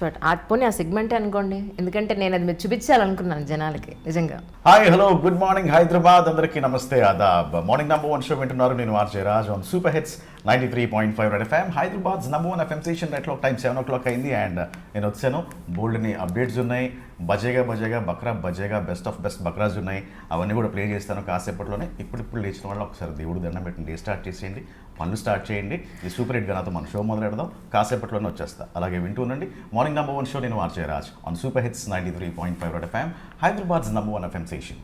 Speaker 1: వాట్ పోనీ ఆ సెగ్మెంటే అనుకోండి, ఎందుకంటే నేను అది మీరు చూపించాలనుకున్నాను జనాలకి నిజంగా.
Speaker 3: Hi hello good morning Hyderabad, అందరికీ నమస్తే ఆదాబ్. మార్నింగ్ నంబర్ 1 షో వింటున్నారు, నేను RJ Raj on super hits 93.5 Red FM Hyderabad number 1 FM station. Right time 7 o'clock అయింది అండ్ నేను వచ్చాను. బోల్డ్ని అప్డేట్స్ ఉన్నాయి, బజేగా బక్రా బజేగా బెస్ట్ ఆఫ్ బెస్ట్ బక్రాస్ ఉన్నాయి. అవన్నీ కూడా ప్లే చేస్తాను కాసేపట్లోనే. ఇప్పుడు లేచిన వాళ్ళు ఒకసారి దేవుడు దండం పెట్టండి, స్టార్ట్ చేసేయండి, పనులు స్టార్ట్ చేయండి. ఈ సూపర్ హిట్ గానాతో మన షో మొదలెడదాం. కాసేపట్లోనే వచ్చేస్తా. అలాగే వింటూ ఉండండి మార్నింగ్ నంబర్ 1 షో. నేను Raj on super hits 93.5 Red FM Hyderabad number 1 FM station.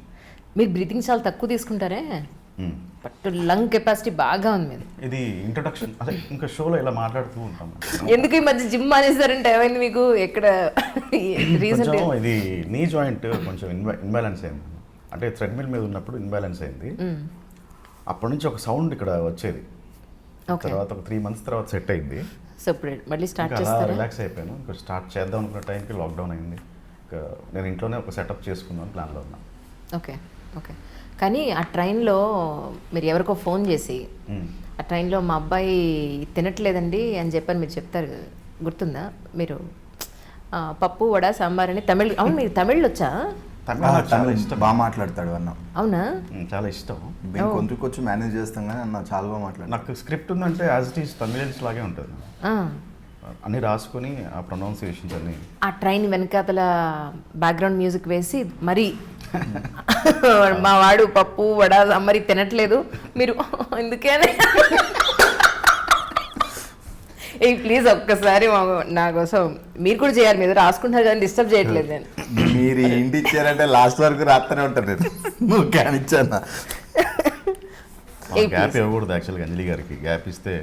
Speaker 1: మీరు బ్రీతింగ్ చాలా తక్కువ తీసుకుంటారే, బట్ లంగ్ కెపాసిటీ బాగా ఉంది మీది.
Speaker 3: ఇది ఇంట్రొడక్షన్. అదే ఇంకా షోలో ఇలా మాట్లాడుతూ ఉంటాం.
Speaker 1: ఎందుకు ఈ మధ్య జిమ్ మానేస్తారంటే ఏమైంది మీకు? ఎక్కడ రీజన్?
Speaker 3: ఇది నీ జాయింట్ కొంచెం ఇన్బ్యాలెన్స్ అయింది. అంటే థ్రెడ్మిల్ మీద ఉన్నప్పుడు ఇన్బ్యాలెన్స్ అయింది. అప్పటి నుంచి ఒక సౌండ్ ఇక్కడ వచ్చేది. తర్వాత ఒక 3 months తర్వాత సెట్ అయింది.
Speaker 1: సో ఇప్పుడు మళ్ళీ స్టార్ట్
Speaker 3: అలా
Speaker 1: చేస్తారా?
Speaker 3: రిలాక్స్ అయిపోయాను. ఇంకా స్టార్ట్ చేద్దాం అనుకున్న టైంకి లాక్డౌన్ అయింది. ఇంకా నేను ఇంట్లోనే ఒక సెటప్ చేసుకుందాం ప్లాన్లో ఉన్నా.
Speaker 1: Okay okay. కానీ ఆ ట్రైన్లో మీరు ఎవరికో ఫోన్ చేసి ఆ ట్రైన్లో మా అబ్బాయి తినట్లేదండి అని చెప్పని మీరు చెప్తారు కదా, గుర్తుందా? మీరు పప్పు వడ సాంబార్ అని తమిళ్. అవును, మీరు తమిళ్ వచ్చా?
Speaker 3: చాలా ఇష్టం,
Speaker 2: బాగా మాట్లాడతాడు అన్న.
Speaker 1: అవునా?
Speaker 3: చాలా ఇష్టం.
Speaker 2: కొంచెం మేనేజ్ చేస్తాం కానీ అన్న చాలా బాగా మాట్లాడు.
Speaker 3: నాకు స్క్రిప్ట్ ఉందంటే యాజ్ ఇట్ ఈస్ తమిళన్స్ లాగే ఉంటుంది. అన్నీ రాసుకొని ఆ ప్రొనౌన్సియేషన్స్ అన్నీ.
Speaker 1: ఆ ట్రైన్ వెనకాతల బ్యాక్గ్రౌండ్ మ్యూజిక్ వేసి మరి మా వాడు పప్పు వడ సాంబార్ తినట్లేదు మీరు ఎందుకే ఏ ప్లీజ్ ఒక్కసారి నా కోసం మీరు కూడా చేయాలి. మీరు రాసుకుంటారు కానీ డిస్టర్బ్ చేయట్లేదు నేను.
Speaker 2: మీరు ఇంటి ఇచ్చారంటే లాస్ట్ వరకు రాస్తూనే ఉంటారు. నేను నువ్వు క్యాన్ ఇచ్చానా?
Speaker 3: గ్యాప్ ఇవ్వకూడదు యాక్చువల్గా. అంజలి గారికి గ్యాప్ ఇస్తే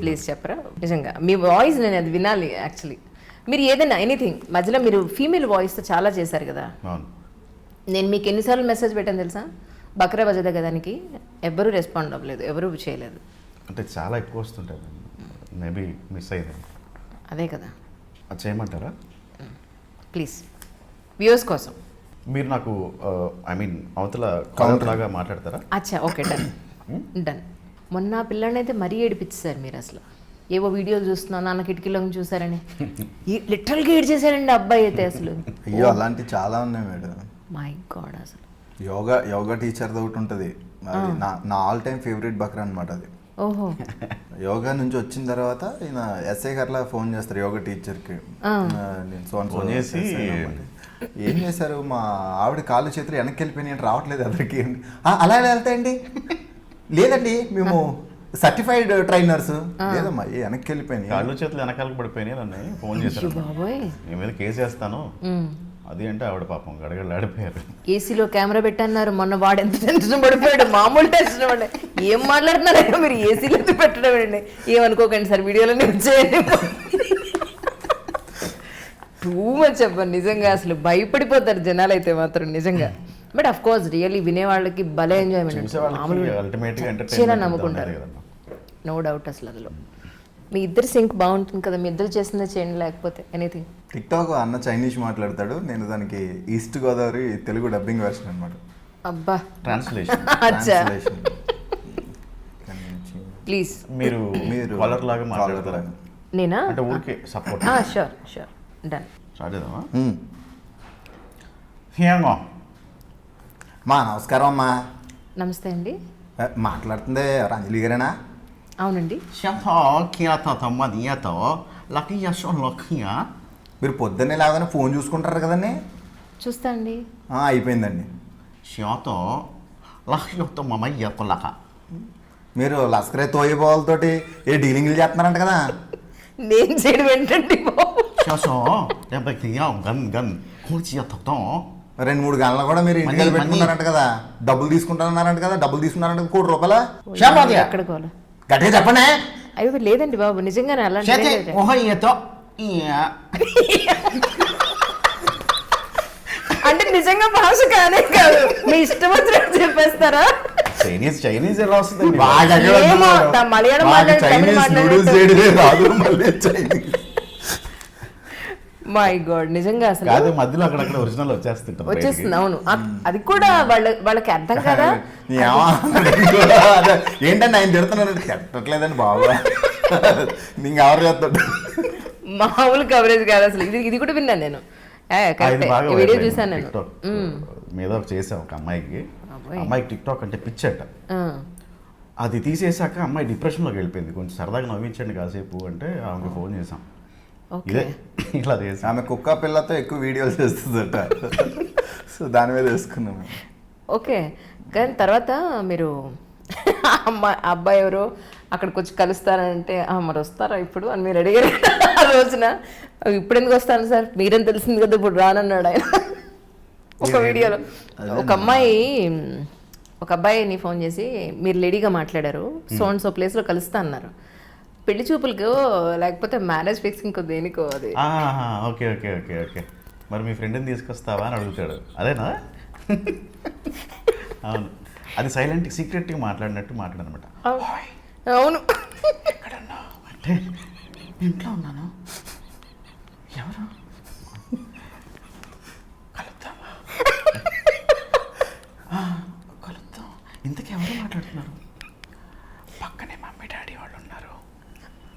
Speaker 1: ప్లీజ్ చెప్పరా? నిజంగా మీ వాయిస్ నేను అది వినాలి యాక్చువల్లీ. మీరు ఏదైనా ఎనీథింగ్ మధ్యలో మీరు ఫీమేల్ వాయిస్తో చాలా చేశారు కదా. నేను మీకు ఎన్నిసార్లు మెసేజ్ పెట్టాను తెలుసా? బక్రా బజద గదానికి ఎవ్వరూ రెస్పాండ్ అవ్వలేదు, ఎవరూ చేయలేదు.
Speaker 3: అంటే చాలా ఎక్కువ వస్తుంటాయి. మేబీ మిస్ అయ్యింది.
Speaker 1: అదే కదా.
Speaker 3: అది చేయమంటారా?
Speaker 1: ప్లీజ్ వ్యూస్ కోసం.
Speaker 3: మీరు నాకు ఐ మీన్ అవతల కౌంటర్ లాగా మాట్లాడతారా?
Speaker 1: అచ్చా ఓకే, డన్ డన్. మొన్న పిల్లని అయితే మరీ ఏడిపించారు మీరు. అసలు ఏవో వీడియోలు చూస్తున్నాను, నాన్న కిటికీలో చూసారని లిటరల్గా ఏడ్ చేశారండి అబ్బాయి అయితే. అసలు
Speaker 2: అయ్యో అలాంటివి చాలా ఉన్నాయి మేడం.
Speaker 1: My God. అసలు
Speaker 2: యోగా టీచర్ది ఒకటి ఉంటుంది. నా ఆల్ టైమ్ ఫేవరెట్ బక్రా అనమాట అది.
Speaker 1: ఓహో.
Speaker 2: యోగా నుంచి వచ్చిన తర్వాత ఈయన ఎస్ఐ గారిలా ఫోన్ చేస్తారు యోగా టీచర్కి. నేను
Speaker 3: ఫోన్ చేసి
Speaker 2: ఏం చేశారు, మా ఆవిడ కాళ్ళు చేతులు వెనక్కి వెళ్ళిపోయినాయి అంటే రావట్లేదు ఎవరికి. అలా ఎలా వెళ్తాయండి? లేదండి మేము సర్టిఫైడ్ ట్రైనర్స్. లేదమ్మా వెనక్కి వెళ్ళిపోయినాయి,
Speaker 3: కాళ్ళు చేతులు వెనకాలకు పడిపోయినాయి. నన్ను ఫోన్ చేశారు,
Speaker 1: బాబోయ్
Speaker 3: నీ మీద కేసు వేస్తాను అది అంటే ఆవిడ పాపం గడగడలాడిపోయారు.
Speaker 1: ఏసీలో కెమెరా పెట్టన్నారు మొన్న. వాడు ఎంత టెన్షన్ పడిపోయాడు, మామూలు టెన్షన్ పడే. ఏం మాట్లాడుతున్నారా మీరు? ఏసీలో పెట్టడం అండి. ఏమనుకోకండి సార్, వీడియోలోనే వచ్చేయండి. టూ మచ్ చెప్పండి నిజంగా. అసలు భయపడిపోతారు జనాలు అయితే మాత్రం నిజంగా. బట్ అఫ్ కోర్స్ రియల్లీ వినేవాళ్ళకి భలే ఎంజాయ్మెంట్, మామూలుగా నమ్ముకుంటారు. No doubt. అసలు అందులో మీ ఇద్దరు సింక్ బాగుంటుంది కదా. మీ ఇద్దరు చేసిందే చేయండి, లేకపోతే ఎనీథింగ్.
Speaker 2: టిక్ టాక్ అన్న చైనీస్ మాట్లాడతాడు, నేను దానికి east Godavari Telugu dubbing version అనమాట.
Speaker 1: అబ్బా
Speaker 3: ట్రాన్స్లేషన్.
Speaker 1: అచ్చా ప్లీజ్
Speaker 3: మీరు కాలర్ లాగా మాట్లాడతారా?
Speaker 1: నేనా?
Speaker 3: అంటే ఊరికే సపోర్ట్.
Speaker 1: Sure done.
Speaker 3: స్టార్ట్ చేద్దామా?
Speaker 2: మా నమస్కారం అమ్మా.
Speaker 1: నమస్తే అండి.
Speaker 2: మాట్లాడుతుంది ఎవరు? అంజలి గారేనా?
Speaker 1: అవునండి.
Speaker 2: మీరు పొద్దున్నే లేదని ఫోన్ చూసుకుంటారు కదండి.
Speaker 1: చూస్తా అండి.
Speaker 2: అయిపోయిందండి. మీరు లస్కరే తోయబోలతోటి ఏ డీలింగ్లు చేస్తున్నారంట కదా.
Speaker 1: నేను చేయడం ఏంటండి బాబు?
Speaker 2: 2-3 గంటలు కూడా మీరు ఇంటికి పెట్టుకున్నారంట కదా. డబ్బులు తీసుకుంటారన్నారంట కదా. డబ్బులు తీసుకున్నారంట ₹1 కోటి.
Speaker 1: ఎక్కడికోవాలి
Speaker 2: గట్టిగా చెప్పండి.
Speaker 1: అయ్యో లేదండి బాబు, నిజంగానే అలా అంటే నిజంగా భాష కానే కాదు. మీ ఇష్టం వచ్చినట్టు చెప్పేస్తారా?
Speaker 3: చైనీస్ ఎలా వస్తుంది?
Speaker 1: మలయాళం మై గాడ్ నిజంగా అసలు
Speaker 3: కాదు, మధ్యలో అక్కడక్కడ ఒరిజినల్ వచ్చేస్తుంది.
Speaker 1: అవును, అది కూడా వాళ్ళకి అర్థం కదా.
Speaker 2: ఏంటంటే ఆయన తిడుతున్నాడు, తిట్టట్లేదండి బాబు. నీకు ఎవరు చేస్తాడు?
Speaker 1: మామూలు కవరేజ్ కాదు అసలు. ఇది కూడా విన్నాను నేను, వీడియో చూసాను నేను.
Speaker 3: మీద చేసాం ఒక అమ్మాయికి టిక్ టాక్ అంటే పిచ్చట. అది తీసేసాక అమ్మాయి డిప్రెషన్లోకి వెళ్ళిపోయింది. కొంచెం సరదాగా నవ్వించండి కాసేపు అంటే ఆమెకు ఫోన్ చేసాం.
Speaker 1: ఓకే.
Speaker 3: ఇదే ఇలా చేసాం.
Speaker 2: ఆమె కుక్క పిల్లతో ఎక్కువ వీడియోలు చేస్తుందట. సో దాని మీద వేసుకున్నాం.
Speaker 1: ఓకే, కానీ తర్వాత మీరు అబ్బాయి ఎవరో అక్కడికి వచ్చి కలుస్తారంటే మరి వస్తారా ఇప్పుడు అని మీరు అడిగారు ఆ రోజున. ఇప్పుడు ఎందుకు వస్తాను సార్, మీరేం తెలిసింది కదా ఇప్పుడు రానన్నాడు ఆయన ఒక వీడియోలో. ఒక అబ్బాయిని ఫోన్ చేసి మీరు లేడీగా మాట్లాడారు, సో అండ్ సో ప్లేస్లో కలుస్తా అన్నారు. పెళ్లి చూపులకు లేకపోతే మ్యారేజ్ ఫిక్సింగ్ దేనికో అది.
Speaker 3: ఓకే ఓకే ఓకే ఓకే మరి మీ ఫ్రెండ్ని తీసుకొస్తావా అని అడుగుతాడు. అదేనా? అవును, అది సైలెంట్ సీక్రెట్గా మాట్లాడినట్టు మాట్లాడనమాట.
Speaker 1: అవును.
Speaker 3: ఎక్కడన్నా అంటే ఇంట్లో ఉన్నాను. ఎవరు? కలుద్దామా? కలుద్దాం. ఇంతకీ ఎవరు మాట్లాడుతున్నారు? పక్కనే మమ్మీ డాడీ వాళ్ళు ఉన్నారు,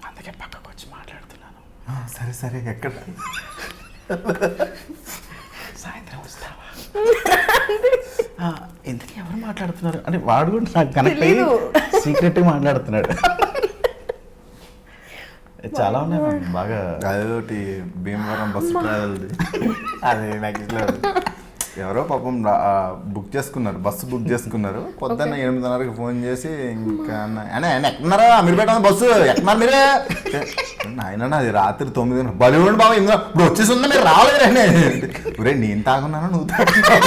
Speaker 3: అందుకే పక్కకు వచ్చి మాట్లాడుతున్నాను.
Speaker 2: సరే సరే, ఎక్కడ?
Speaker 3: సాయంత్రం వస్తావా? ఇంతకీ ఎవరు మాట్లాడుతున్నారు అంటే వాడు కూడా నాకు కనెక్ట్ అయ్యి సీక్రెట్గా మాట్లాడుతున్నాడు. చాలా ఉన్నాయి మ్యామ్ బాగా.
Speaker 2: అదొకటి భీమవరం బస్సు ట్రావెల్ది, అది నాకు ఇట్లా ఎవరో పాపం బుక్ చేసుకున్నారు, బస్సు బుక్ చేసుకున్నారు. పొద్దున్న 8:30కి ఫోన్ చేసి ఇంకా ఎక్కడున్నారా మీరు పెట్టిన బస్సు ఎక్కడున్నారు మీరే? ఆయన అది రాత్రి 9 బలివుండి బాబు ఇందులో ఇప్పుడు వచ్చేసి ఉందా మీరు రాలేదండి. ఒరే నేను తాగున్నాను నువ్వు తాగున్నావు.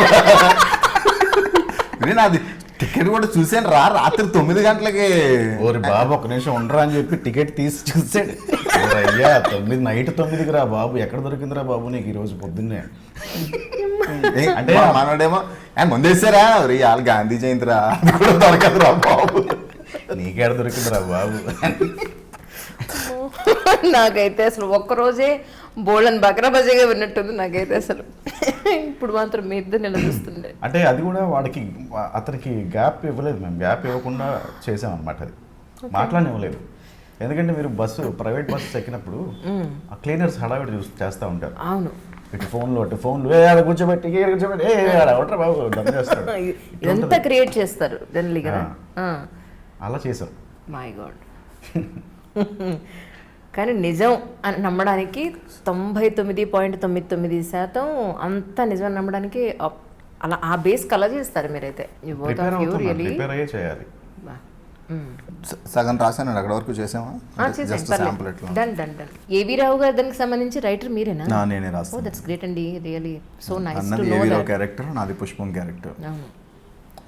Speaker 2: నాది టికెట్ కూడా చూసాను రా, రాత్రి 9 గంటలకి.
Speaker 3: ఓరి బాబు ఒక నిమిషం ఉండరా అని చెప్పి టికెట్ తీసి చూసాడు. అయ్యా నైట్ 9కి రా బాబు, ఎక్కడ దొరికిందిరా బాబు నీకు ఈరోజు పొద్దున్నే
Speaker 2: అంటే మనోడేమో ముందేసారా వాళ్ళు గాంధీ జయంతి రా, అది కూడా దొరకదురా బాబు.
Speaker 3: నీకేడ దొరికిందిరా బాబు.
Speaker 1: నాకైతే అసలు ఒక్కరోజే బోళ్ళని బకరా బజగా విన్నట్టుంది నాకైతే అసలు. ఇప్పుడు మాత్రం మీ ఇద్దరు నిలదీస్తుండే.
Speaker 3: అంటే అది కూడా వాడికి అతనికి గ్యాప్ ఇవ్వలేదు, మేము గ్యాప్ ఇవ్వకుండా చేసామన్నమాట. అది మాట్లాడనివ్వలేదు. ఎందుకంటే మీరు ప్రైవేట్ బస్సు ఎక్కినప్పుడు ఆ క్లీనర్స్ హడావిడి చేస్తూ ఉంటారు.
Speaker 1: అవును,
Speaker 3: ఇటు ఫోన్లు కూర్చోబెట్టి బాబు డబ్బు చేస్తాడు.
Speaker 1: ఇదంతా క్రియేట్ చేస్తారు జనరల్గా.
Speaker 3: అలా చేసాం.
Speaker 1: My God. కానీ నిజం అని నమ్మడానికి 99.99% అంతా నిజం నమ్మడానికి అలా ఆ బేస్ కలా చేస్తారు మీరైతే.
Speaker 3: ప్రిపేర్ అయ్యే చేయాలి.
Speaker 2: సగం రాశాను అక్కడ వరకు చేసామా?
Speaker 1: Done done done. ఏవి రావు గారు దానికి సంబంధించి రైటర్ మీరేనా?
Speaker 2: నేనే రాస్తాను.
Speaker 1: దట్స్ గ్రేట్ అండి, రియల్లీ సో నైస్ టు
Speaker 2: అన్నది
Speaker 1: నో
Speaker 2: ఏవీరావు
Speaker 1: దట్.
Speaker 2: క్యారెక్టర్, నాది పుష్పం క్యారెక్టర్.
Speaker 1: అవును,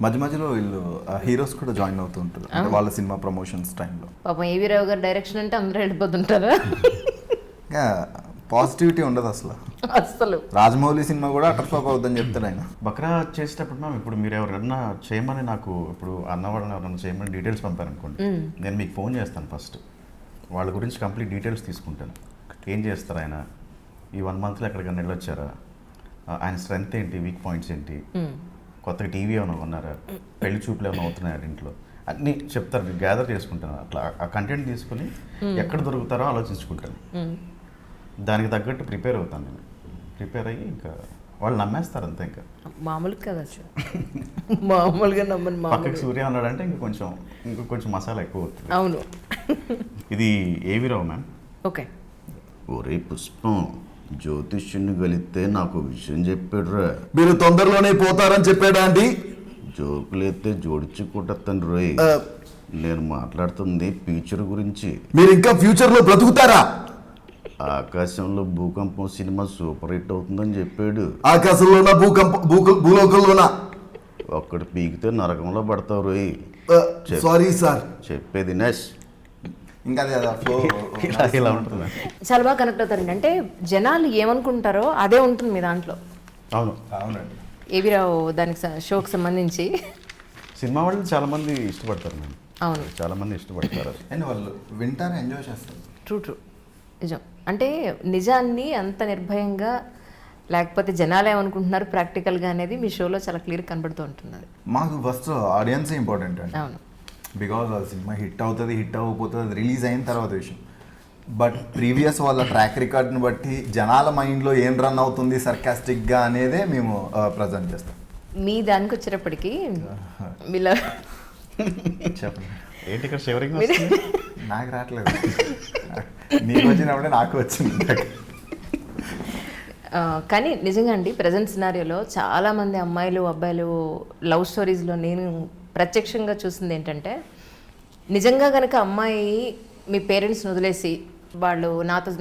Speaker 2: మధ్య మధ్యలో వీళ్ళు హీరోస్ కూడా జాయిన్ అవుతూ ఉంటారు అంటే వాళ్ళ సినిమా ప్రమోషన్స్ టైంలో.
Speaker 1: పాపం ఏవి రావు గారు డైరెక్షన్ అంటే అందరూ వెళ్ళిపోతుంటారు.
Speaker 2: ఇంకా పాజిటివిటీ ఉండదు అసలు.
Speaker 1: అసలు
Speaker 2: రాజమౌళి సినిమా కూడా అటర్ ఫ్లాప్ అవుతుందని చెప్తారు ఆయన.
Speaker 3: బక్రా చేసేటప్పుడు మ్యామ్ ఇప్పుడు మీరు ఎవరన్నా చేయమని నాకు ఇప్పుడు అన్నవాళ్ళని ఎవరన్నా చేయమని డీటెయిల్స్ పంపారనుకోండి, నేను మీకు ఫోన్ చేస్తాను. ఫస్ట్ వాళ్ళ గురించి కంప్లీట్ డీటెయిల్స్ తీసుకుంటాను. ఏం చేస్తారు ఆయన, ఈ 1 monthలో ఎక్కడికైనా వెళ్ళొచ్చారా, ఆయన స్ట్రెంగ్త్ ఏంటి, వీక్ పాయింట్స్ ఏంటి, కొత్తగా టీవీ ఏమైనా కొన్నారా, పెళ్లి చూపులు ఏమైనా అవుతున్నాయా ఇంట్లో, అన్నీ చెప్తారు. నేను గ్యాదర్ చేసుకుంటాను. అట్లా ఆ కంటెంట్ తీసుకుని ఎక్కడ దొరుకుతారో ఆలోచించుకుంటాను. దానికి తగ్గట్టు ప్రిపేర్ అవుతాను నేను. ప్రిపేర్ అయ్యి ఇంకా వాళ్ళు నమ్మేస్తారు అంతే. ఇంకా
Speaker 1: మామూలుగా కదా, మామూలుగా నమ్మని.
Speaker 3: పక్కకి సూర్య అన్నాడంటే ఇంకా కొంచెం మసాలా ఎక్కువ అవుతుంది.
Speaker 1: అవును.
Speaker 3: ఇది ఏవి రావు మ్యామ్.
Speaker 1: ఓకే.
Speaker 3: ఒరే పుష్పం, జ్యోతిష్యుని కలిస్తే నాకు విషయం చెప్పాడురా.
Speaker 2: మీరు తొందరలోనే పోతారని చెప్పాడా అండి?
Speaker 3: జోకులైతే జోడించుకుంటాను రోయ్. నేను మాట్లాడుతుంది ఫ్యూచర్ గురించి.
Speaker 2: మీరు ఇంకా ఫ్యూచర్ లో బ్రతుకుతారా?
Speaker 3: ఆకాశంలో భూకంపం సినిమా సూపర్ హిట్ అవుతుందని చెప్పాడు.
Speaker 2: ఆకాశంలోనా భూలోకంలోనా?
Speaker 3: ఒక్కటి పీకితే నరకంలో పడతావు రోయ్.
Speaker 2: Sorry sir.
Speaker 3: చెప్పేది నెస్
Speaker 2: ఇంకా
Speaker 3: ఇలా ఉంటుంది.
Speaker 1: చాలా బాగా కనెక్ట్ అవుతారండి. అంటే జనాలు ఏమనుకుంటారో అదే ఉంటుంది మీ దాంట్లో.
Speaker 3: అవును
Speaker 2: అవునండి.
Speaker 1: ఏవి రావు దానికి షోకి సంబంధించి
Speaker 3: సినిమా వాళ్ళు చాలా మంది ఇష్టపడతారు మేము.
Speaker 1: అవును,
Speaker 3: చాలా మంది ఇష్టపడతారు.
Speaker 2: అండ్ వాళ్ళు వింటారు, ఎంజాయ్ చేస్తారు.
Speaker 1: ట్రూ నిజం. అంటే నిజాన్ని అంత నిర్భయంగా, లేకపోతే జనాలు ఏమనుకుంటున్నారు ప్రాక్టికల్గా అనేది మీ షోలో చాలా క్లియర్ కనబడుతూ ఉంటుంది. అది
Speaker 2: మాకు ఫస్ట్ ఆడియన్స్ ఇంపార్టెంట్ అండి.
Speaker 1: అవును,
Speaker 2: బికాజ్ ఆ సినిమా హిట్ అవుతుంది, హిట్ అవ్వకపోతుంది, అది రిలీజ్ అయిన తర్వాత విషయం. బట్ ప్రీవియస్ వాళ్ళ ట్రాక్ రికార్డ్ని బట్టి జనాల మైండ్లో ఏం రన్ అవుతుంది సర్కాస్టిక్గా అనేదే మేము ప్రజెంట్ చేస్తాం.
Speaker 1: మీ దానికి వచ్చేటప్పటికి మీలో
Speaker 2: చెప్పండి.
Speaker 3: ఏంటి ఇక్కడ షివరింగ్ వస్తుంది?
Speaker 2: నాకు రావట్లేదు. నీకు వచ్చినప్పుడే నాకు వచ్చింది.
Speaker 1: కానీ నిజంగా అండి ప్రజెంట్ సినారియోలో చాలామంది అమ్మాయిలు అబ్బాయిలు లవ్ స్టోరీస్లో నేను ప్రత్యక్షంగా చూసింది ఏంటంటే, నిజంగా కనుక అమ్మాయి మీ పేరెంట్స్ని వదిలేసి వాళ్ళు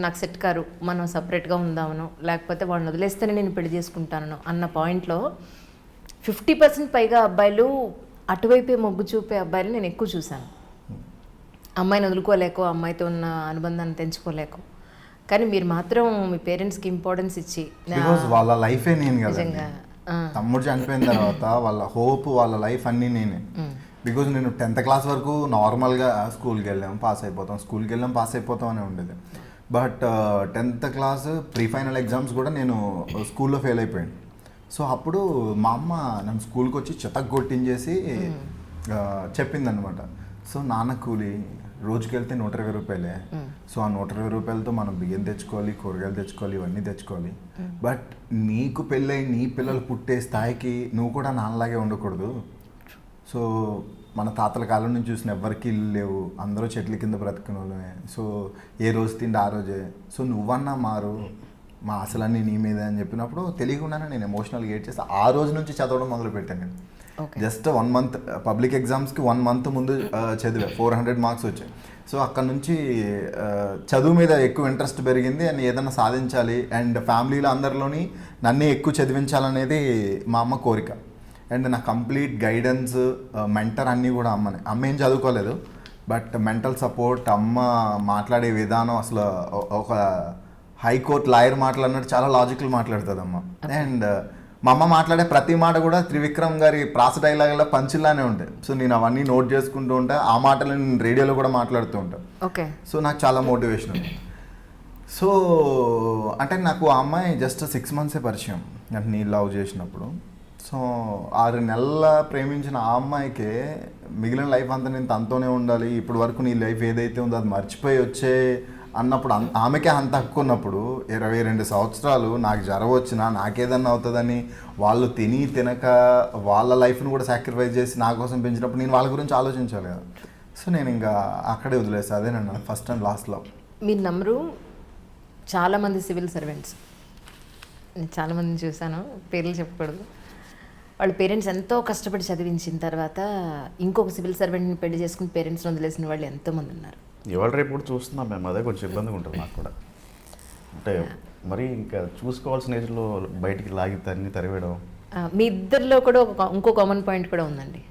Speaker 1: నాకు సెట్ కారు, మనం సపరేట్గా ఉందామను, లేకపోతే వాళ్ళని వదిలేస్తేనే నేను పెళ్లి చేసుకుంటాను అన్న పాయింట్లో 50% పైగా అబ్బాయిలు అటువైపే మొగ్గు చూపే అబ్బాయిలు నేను ఎక్కువ చూశాను. అమ్మాయిని వదులుకోలేకో, అమ్మాయితో ఉన్న అనుబంధాన్ని తెంచుకోలేకో. కానీ మీరు మాత్రం మీ పేరెంట్స్కి ఇంపార్టెన్స్ ఇచ్చి
Speaker 2: బికాజ్ వాళ్ళ లైఫే నేను కదా.
Speaker 1: నిజంగా
Speaker 2: తమ్ముడు చనిపోయిన తర్వాత వాళ్ళ హోప్, వాళ్ళ లైఫ్ అన్నీ నేనే. బికాజ్ నేను 10th క్లాస్ వరకు నార్మల్గా స్కూల్కి వెళ్ళాం పాస్ అయిపోతాం, స్కూల్కి వెళ్ళాం పాస్ అయిపోతాం అనే ఉండేది. But 10th class pre final exams కూడా నేను స్కూల్లో ఫెయిల్ అయిపోయాను. సో అప్పుడు మా అమ్మ నన్ను స్కూల్కి వచ్చి చెతక్ కొట్టించేసి చెప్పిందనమాట, సో నాన్న కూలి రోజుకి వెళ్తే 120 రూపాయలే, సో ఆ 120 రూపాయలతో మనం బియ్యం తెచ్చుకోవాలి, కూరగాయలు తెచ్చుకోవాలి, ఇవన్నీ తెచ్చుకోవాలి. బట్ నీకు పెళ్ళై నీ పిల్లలు పుట్టే స్థాయికి నువ్వు కూడా నాన్నలాగే ఉండకూడదు. సో మన తాతల కాలం నుంచి చూసిన ఎవ్వరికి ఇల్లు లేవు, అందరూ చెట్ల కింద బ్రతుకునే వాళ్ళమే. సో ఏ రోజు తిండి ఆ రోజే, సో నువ్వన్నా మారు, మా ఆశలన్నీ నీ మీదే అని చెప్పినప్పుడు తెలియకుండానే నేను ఎమోషనల్గా ఏడ్ చేసి ఆ రోజు నుంచి చదవడం మొదలుపెట్టాను. నేను జస్ట్ 1 month పబ్లిక్ ఎగ్జామ్స్కి 1 month ముందు చదివా, 400 మార్క్స్ వచ్చాయి. సో అక్కడ నుంచి చదువు మీద ఎక్కువ ఇంట్రెస్ట్ పెరిగింది అండ్ ఏదైనా సాధించాలి అండ్ ఫ్యామిలీలో అందరిలోని నన్నే ఎక్కువ చదివించాలనేది మా అమ్మ కోరిక. అండ్ నా కంప్లీట్ గైడెన్స్, మెంటర్ అన్నీ కూడా అమ్మనే. అమ్మ ఏం చదువుకోలేదు, బట్ మెంటల్ సపోర్ట్, అమ్మ మాట్లాడే విధానం అసలు ఒక హైకోర్టు లాయర్ మాట్లాడినట్టు చాలా లాజికల్ మాట్లాడుతుంది అమ్మ. అండ్ మా అమ్మ మాట్లాడే ప్రతి మాట కూడా త్రివిక్రమ్ గారి ప్రాస డైలాగ్లో పంచులానే ఉంటాయి. సో నేను అవన్నీ నోట్ చేసుకుంటూ ఉంటా, ఆ మాటలు నేను రేడియోలో కూడా మాట్లాడుతూ ఉంటాను.
Speaker 1: ఓకే.
Speaker 2: సో నాకు చాలా మోటివేషన్ ఉంది. సో అంటే నాకు ఆ అమ్మాయి జస్ట్ 6 months పరిచయం, అంటే నేను లవ్ చేసినప్పుడు. సో 6 నెలల ప్రేమించిన ఆ అమ్మాయికే మిగిలిన లైఫ్ అంతా నేను తనతోనే ఉండాలి, ఇప్పటి వరకు నీ లైఫ్ ఏదైతే ఉందో అది మర్చిపోయి వచ్చే అన్నప్పుడు ఆమెకే అంత హక్కు ఉన్నప్పుడు 22 సంవత్సరాలు నాకు జ్వరం వచ్చినా నాకేదన్నా అవుతుందని వాళ్ళు తినక వాళ్ళ లైఫ్ను కూడా సాక్రిఫైస్ చేసి నా కోసం పెంచినప్పుడు నేను వాళ్ళ గురించి ఆలోచించాలి కదా. సో నేను ఇంకా అక్కడే వదిలేసా. అదే నన్ను ఫస్ట్ అండ్ లాస్ట్ లవ్.
Speaker 1: మీరు నమ్మరు, చాలామంది సివిల్ సర్వెంట్స్ నేను చాలామందిని చూశాను, పేర్లు చెప్పకూడదు, వాళ్ళ పేరెంట్స్ ఎంతో కష్టపడి చదివించిన తర్వాత ఇంకొక సివిల్ సర్వెంట్ని పెళ్లి చేసుకుని పేరెంట్స్ని వదిలేసిన వాళ్ళు ఎంతోమంది ఉన్నారు.
Speaker 3: ఇవాళ రేపు కూడా చూస్తున్నాం మేము, అదే కొంచెం ఇబ్బందిగా ఉంటుంది నాకు కూడా. అంటే మరి ఇంకా చూసుకోవాల్సిన ఏజ్లో బయటికి లాగి తరివేయడం.
Speaker 1: మీ ఇద్దరిలో కూడా ఇంకో కామన్ పాయింట్ కూడా ఉందండి.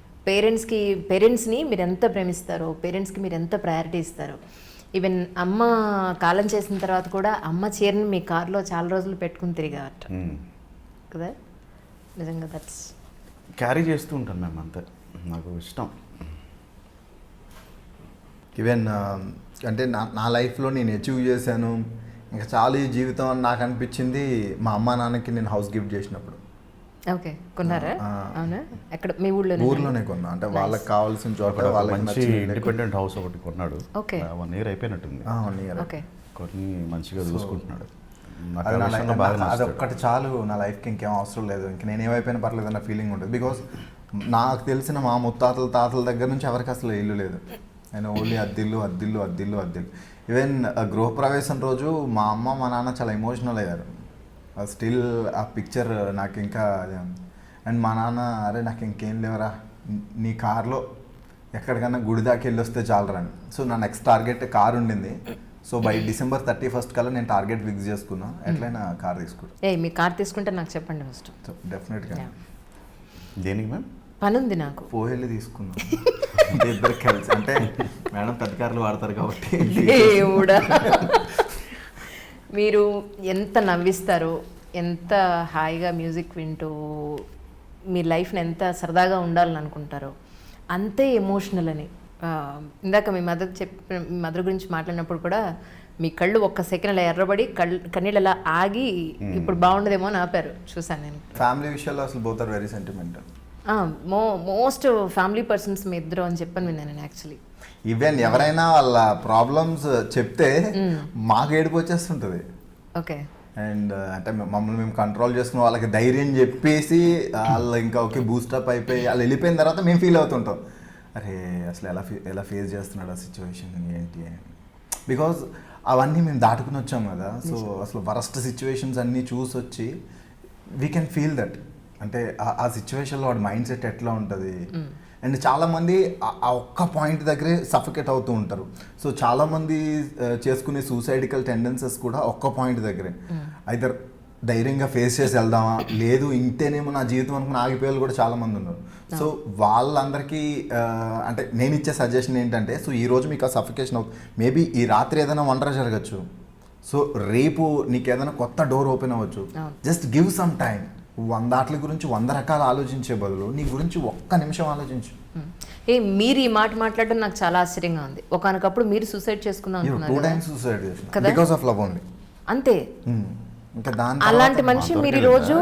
Speaker 1: పేరెంట్స్ని మీరు ఎంత ప్రేమిస్తారో, పేరెంట్స్కి మీరు ఎంత ప్రయారిటీ ఇస్తారో. ఈవెన్ అమ్మ కాలం చేసిన తర్వాత కూడా అమ్మ చీరని మీ కార్లో చాలా రోజులు పెట్టుకుని తిరిగారట కదా. నిజంగా దట్స్
Speaker 3: క్యారీ చేస్తూ ఉంటాను మేము, అంతే నాకు ఇష్టం.
Speaker 2: ఈవెన్ అంటే నా లైఫ్లో నేను అచీవ్ చేశాను ఇంకా చాలు ఈ జీవితం అని నాకు అనిపించింది మా అమ్మ నాన్నకి నేను హౌస్ గిఫ్ట్ చేసినప్పుడు.
Speaker 1: ఓకే, కొన్నారా? అవునా? ఎక్కడ? మీ
Speaker 2: ఊర్లోనే కొన్నా. అంటే వాళ్ళకి కావాల్సిన చోట
Speaker 3: మంచి ఇండిపెండెంట్ హౌస్ ఒకటి కొన్నాడు.
Speaker 1: ఓకే,
Speaker 3: 1 year అయిపోయినట్టుంది.
Speaker 2: 1 year
Speaker 3: కొన్ని మంచిగా చూసుకుంటున్నాడు.
Speaker 2: అది ఒక్కటి చాలు నా లైఫ్కి, ఇంకేం అవసరం లేదు, ఇంక నేను ఏమైపోయినా పర్లేదు అన్న ఫీలింగ్ ఉంటుంది. బికాస్ నాకు తెలిసిన మా తాతల దగ్గర నుంచి ఎవరికి అసలు ఇల్లు లేదు. నేను ఓన్లీ అద్దిల్లు. ఈవెన్ గృహప్రవేశం రోజు మా అమ్మ మా నాన్న చాలా ఎమోషనల్ అయ్యారు. స్టిల్ ఆ పిక్చర్ నాకు ఇంకా అదే. అండ్ మా నాన్న, అరే నాకు ఇంకేం లేవరా, నీ కార్లో ఎక్కడికన్నా గుడి దాకా వెళ్ళి వస్తే చాలరా అని. సో నా నెక్స్ట్ టార్గెట్ కార్ ఉండింది. సో బై December 31st కల్లా నేను టార్గెట్ ఫిక్స్ చేసుకున్నా, ఎట్లయినా కార్ తీసుకుంటా.
Speaker 1: మీ కార్ తీసుకుంటే నాకు చెప్పండి ఫస్ట్.
Speaker 2: డెఫినెట్గా.
Speaker 3: దేనికి మ్యామ్?
Speaker 1: పని ఉంది నాకు.
Speaker 2: పోహెళ్ళి తీసుకున్నాను ఇద్దరు కలిసి. అంటే మేడం పెద్ద కార్లు వాడతారు కాబట్టి.
Speaker 1: మీరు ఎంత నవ్విస్తారో, ఎంత హాయిగా మ్యూజిక్ వింటూ మీ లైఫ్ని ఎంత సరదాగా ఉండాలని అనుకుంటారో అంతే ఎమోషనల్ అని. ఇందాక మీ మదర్ గురించి మాట్లాడినప్పుడు కూడా మీ కళ్ళు ఒక్క సెకండ్ అలా ఎర్రబడి కన్నీళ్ళు అలా ఆగి ఇప్పుడు బాగుండదేమో అని ఆపారు, చూసాను నేను.
Speaker 2: ఫ్యామిలీ విషయాల్లో అసలు both are very sentimental.
Speaker 1: Most family persons మీ ఇద్దరు అని చెప్పని విన్నాను నేను యాక్చువల్లీ.
Speaker 2: ఈవెన్ ఎవరైనా వాళ్ళ ప్రాబ్లమ్స్ చెప్తే మాకు ఏడుపు వచ్చేస్తుంటుంది.
Speaker 1: ఓకే.
Speaker 2: అండ్ అంటే మమ్మల్ని మేము కంట్రోల్ చేసుకుని వాళ్ళకి ధైర్యం చెప్పేసి వాళ్ళు ఇంకా ఓకే బూస్టప్ అయిపోయి వాళ్ళు వెళ్ళిపోయిన తర్వాత మేము ఫీల్ అవుతుంటాం. అరే అసలు ఎలా ఫేస్ చేస్తున్నాడు ఆ సిచ్యువేషన్ ఏంటి అని. బికాజ్ అవన్నీ మేము దాటుకుని వచ్చాం కదా. సో అసలు వరస్ట్ సిచ్యువేషన్స్ అన్నీ చూసి వచ్చి వీ కెన్ ఫీల్ దట్. అంటే ఆ సిచ్యువేషన్లో వాడి మైండ్ సెట్ ఎట్లా ఉంటుంది. అండ్ చాలామంది ఆ ఒక్క పాయింట్ దగ్గరే సఫికేట్ అవుతూ ఉంటారు. సో చాలామంది చేసుకునే సూసైడికల్ టెండెన్సెస్ కూడా ఒక్క పాయింట్ దగ్గరే. ఐదర్ ధైర్యంగా ఫేస్ చేసి వెళ్దామా, లేదు ఇంతేనేమో నా జీవితం అనుకుని ఆగిపోయేలు కూడా చాలామంది ఉన్నారు. సో వాళ్ళందరికీ అంటే నేను ఇచ్చే సజెషన్ ఏంటంటే, సో ఈరోజు మీకు ఆ సఫికేషన్ అవుతుంది, మేబీ ఈ రాత్రి ఏదైనా వండర జరగచ్చు, సో రేపు నీకు ఏదైనా కొత్త డోర్ ఓపెన్ అవ్వచ్చు. Just give some time. 100 వాటి గురించి 100 రకాలు ఆలోచించే బదులు నీ గురించి ఒక్క నిమిషం ఆలోచించు.
Speaker 1: మీరు ఈ మాట మాట్లాడడం నాకు చాలా ఆశ్చర్యంగా ఉంది. ఒకనొకప్పుడు మీరు సూసైడ్ చేసుకుందాం
Speaker 2: 2 times సూసైడ్ చేసిన బికాస్ ఆఫ్ లవ్ ఓన్లీ.
Speaker 1: అంతే.
Speaker 2: ఇంకా దాని
Speaker 1: అలాంటి మనిషి మీరు ఈ రోజు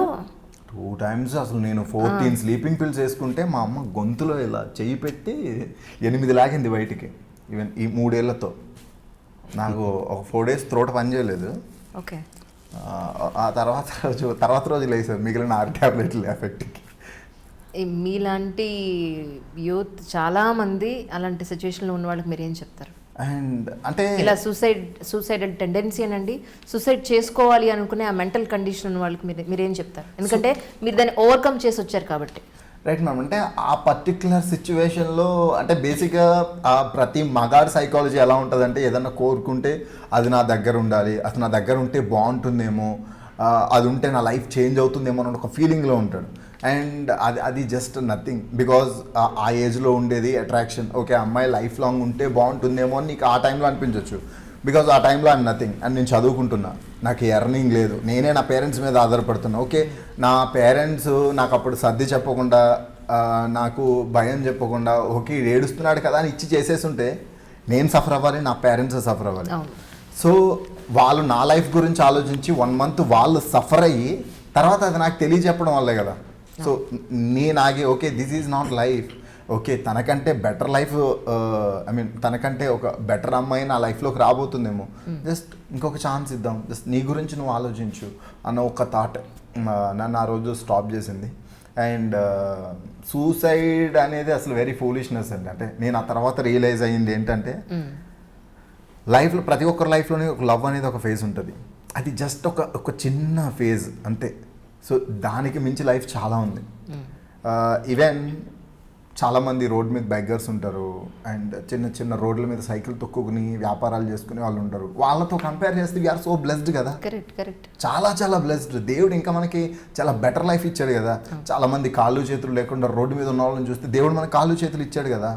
Speaker 2: 2 times అసలు నేను 14 స్లీపింగ్ పిల్స్ వేసుకుంటే మా అమ్మ గొంతులో ఇలా చెయ్యి పెట్టి 8 లాగింది బయటికి. ఈవెన్ ఈ 3 ఏళ్లతో నాకు ఒక 4 days త్రోట పని చేయలేదు.
Speaker 1: ఓకే.
Speaker 2: ఆ తర్వాత రోజు లేసారు మిగిలిన 6 ట్యాబ్లెట్లు ఎఫెక్ట్కి.
Speaker 1: మీలాంటి యూత్ చాలా మంది అలాంటి సిచ్యువేషన్లో ఉన్న వాళ్ళకి మీరు ఏం చెప్తారు?
Speaker 2: అండ్ అంటే
Speaker 1: ఇలా సూసైడల్ టెండెన్సీ అనండి, సూసైడ్ చేసుకోవాలి అనుకునే ఆ మెంటల్ కండిషన్ ఉన్న వాళ్ళకి మీరేం చెప్తారు? ఎందుకంటే మీరు దాన్ని ఓవర్కమ్ చేసి వచ్చారు కాబట్టి.
Speaker 2: Right ma'am. అంటే ఆ పర్టిక్యులర్ సిచ్యువేషన్లో అంటే బేసిక్గా ప్రతి మగాడి సైకాలజీ ఎలా ఉంటుందంటే, ఏదన్నా కోరుకుంటే అది నా దగ్గర ఉండాలి, అసలు నా దగ్గర ఉంటే బాగుంటుందేమో, అది ఉంటే నా లైఫ్ చేంజ్ అవుతుందేమో అని ఒక ఫీలింగ్లో ఉంటాడు. అండ్ అది జస్ట్ నథింగ్. బికాజ్ ఆ ఏజ్లో ఉండేది అట్రాక్షన్. ఓకే, అమ్మాయి లైఫ్ లాంగ్ ఉంటే బాగుంటుందేమో అని నీకు ఆ టైంలో అనిపించవచ్చు. బికాజ్ ఆ టైంలో ఐఎమ్ నథింగ్ అండ్ నేను చదువుకుంటున్నా, నాకు ఎర్నింగ్ లేదు, నేనే నా పేరెంట్స్ మీద ఆధారపడుతున్నా. ఓకే, నా పేరెంట్స్ నాకు అప్పుడు సర్ది చెప్పకుండా, నాకు భయం చెప్పకుండా, ఓకే ఏడుస్తున్నాడు కదా అని ఇచ్చి చేసేసి ఉంటే నేను సఫర్ అవ్వాలి, నా పేరెంట్స్ సఫర్ అవ్వాలి. సో వాళ్ళు నా లైఫ్ గురించి ఆలోచించి 1 month వాళ్ళు సఫర్ అయ్యి తర్వాత అది నాకు తెలియజెప్పడం వల్లే కదా. సో నేను ఆగి okay this is not life, okay తనకంటే బెటర్ లైఫ్, ఐ మీన్ తనకంటే ఒక బెటర్ అమ్మాయి నా లైఫ్లోకి రాబోతుందేమో, జస్ట్ ఇంకొక ఛాన్స్ ఇద్దాం, జస్ట్ నీ గురించి నువ్వు ఆలోచించు అన్న ఒక థాట్ నన్ను ఆ రోజు స్టాప్ చేసింది. అండ్ సూసైడ్ అనేది అసలు వెరీ ఫూలిష్నెస్ అండి. అంటే నేను ఆ తర్వాత రియలైజ్ అయ్యింది ఏంటంటే, లైఫ్లో ప్రతి ఒక్కరి లైఫ్లోనే ఒక లవ్ అనేది ఒక ఫేజ్ ఉంటుంది. అది జస్ట్ ఒక చిన్న ఫేజ్ అంతే. సో దానికి మించి లైఫ్ చాలా ఉంది. ఈవెన్ చాలామంది రోడ్ మీద బెగ్గర్స్ ఉంటారు, అండ్ చిన్న చిన్న రోడ్ల మీద సైకిల్ తొక్కుని వ్యాపారాలు చేసుకునే వాళ్ళు ఉంటారు. వాళ్ళతో కంపేర్ చేస్తే వీఆర్ సో బ్లెస్డ్ కదా.
Speaker 1: కరెక్ట్.
Speaker 2: చాలా బ్లెస్డ్. దేవుడు ఇంకా మనకి చాలా బెటర్ లైఫ్ ఇచ్చాడు కదా. చాలామంది కాళ్ళు చేతులు లేకుండా రోడ్డు మీద ఉన్న వాళ్ళని చూస్తే దేవుడు మనకి కాళ్ళు చేతులు ఇచ్చాడు కదా.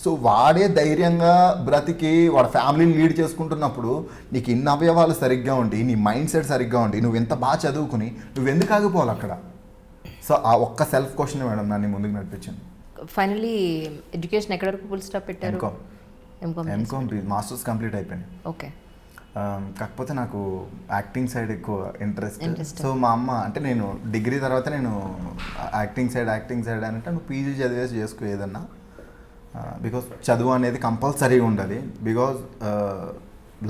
Speaker 2: సో వాడే ధైర్యంగా బ్రతికి వాడు ఫ్యామిలీని లీడ్ చేసుకుంటున్నప్పుడు నీకు ఇన్ని అవయవాలు సరిగ్గా ఉండి, నీ మైండ్ సెట్ సరిగ్గా ఉండి, నువ్వు ఎంత బాగా చదువుకుని నువ్వు ఎందుకు ఆగిపోవాలి అక్కడ? సో ఆ ఒక్క సెల్ఫ్ క్వశ్చన్ మేడం నన్ను ముందుకు నడిపించింది.
Speaker 1: ఫైనలీ ఎడ్యుకేషన్ ఎక్కడ వరకు ఫుల్ స్టాప్ పెట్టారు?
Speaker 2: ఎంకామ్ మాస్టర్స్ కంప్లీట్ అయిపోయింది.
Speaker 1: ఓకే.
Speaker 2: కాకపోతే నాకు యాక్టింగ్ సైడ్ ఎక్కువ ఇంట్రెస్ట్. సో మా అమ్మ అంటే నేను డిగ్రీ తర్వాత నేను యాక్టింగ్ సైడ్ అంటే నువ్వు పీజీ చదివేసి చేసుకో ఏదన్నా, బికాస్ చదువు అనేది కంపల్సరీగా ఉండాలి. బికాజ్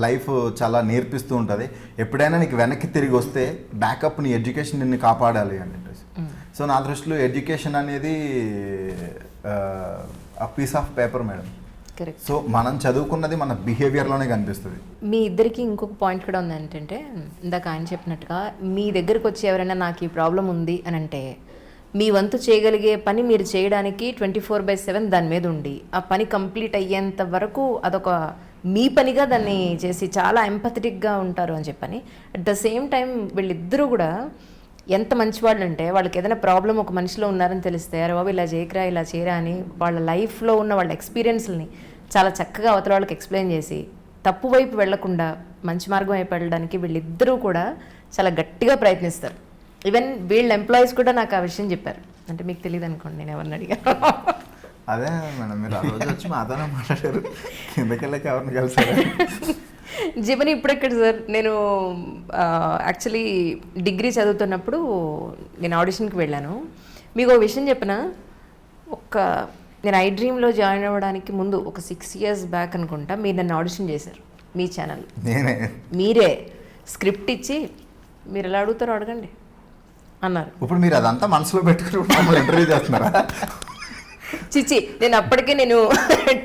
Speaker 2: లైఫ్ చాలా నేర్పిస్తూ ఉంటుంది. ఎప్పుడైనా నీకు వెనక్కి తిరిగి వస్తే బ్యాకప్ నీ ఎడ్యుకేషన్ నిన్ను కాపాడాలి అని చెప్పేసి. సో నా దృష్టిలో ఎడ్యుకేషన్ అనేది ఆ piece of paper madam.
Speaker 1: Correct.
Speaker 2: So మనం చదువుకున్నది మన బిహేవియర్లోనే కనిపిస్తుంది.
Speaker 1: మీ ఇద్దరికి ఇంకొక పాయింట్ కూడా ఉంది ఏంటంటే, ఇందాక ఆయన చెప్పినట్టుగా మీ దగ్గరకు వచ్చి ఎవరైనా నాకు ఈ ప్రాబ్లం ఉంది అని అంటే, మీ వంతు చేయగలిగే పని మీరు చేయడానికి 24/7 దాని మీద ఉండి ఆ పని కంప్లీట్ అయ్యేంత వరకు అదొక మీ పనిగా దాన్ని చేసి చాలా ఎంపథెటిక్గా ఉంటారు అని చెప్పని. అట్ ద సేమ్ టైం వీళ్ళిద్దరూ కూడా ఎంత మంచివాళ్ళు అంటే, వాళ్ళకి ఏదైనా ప్రాబ్లం ఒక మనిషిలో ఉన్నారని తెలిస్తే, అరే బాబు ఇలా చేయకరా ఇలా చేయరా అని వాళ్ళ లైఫ్లో ఉన్న వాళ్ళ ఎక్స్పీరియన్స్ని చాలా చక్కగా అవతల వాళ్ళకి ఎక్స్ప్లెయిన్ చేసి తప్పు వైపు వెళ్లకుండా మంచి మార్గం వైపు వెళ్ళడానికి వీళ్ళిద్దరూ కూడా చాలా గట్టిగా ప్రయత్నిస్తారు. ఈవెన్ వీళ్ళ ఎంప్లాయీస్ కూడా నాకు ఆ విషయం చెప్పారు. అంటే మీకు తెలియదు అనుకోండి, నేను ఎవరిని అడిగాను.
Speaker 2: అదే మేడం, మీరు ఆ రోజు వచ్చి మాతోనే మాట్లాడారు, కిందకెళ్ళకి ఎవరిని కలిసారు?
Speaker 1: జీవని ఇప్పుడెక్కడ సార్, నేను యాక్చువల్లీ డిగ్రీ చదువుతున్నప్పుడు నేను ఆడిషన్కి వెళ్ళాను. మీకు ఒక విషయం చెప్పిన, నేను ఐ డ్రీమ్లో జాయిన్ అవ్వడానికి ముందు ఒక 6 years బ్యాక్ అనుకుంటా, మీరు నన్ను ఆడిషన్ చేశారు మీ ఛానల్. మీరే స్క్రిప్ట్ ఇచ్చి మీరు ఎలా అడుగుతారో అడగండి అన్నారు.
Speaker 2: ఇప్పుడు మీరు అదంతా మనసులో పెట్టుకుని మమ్మల్ని ఇంటర్వ్యూ చేస్తున్నారా?
Speaker 1: చిచి నేను అప్పటికే నేను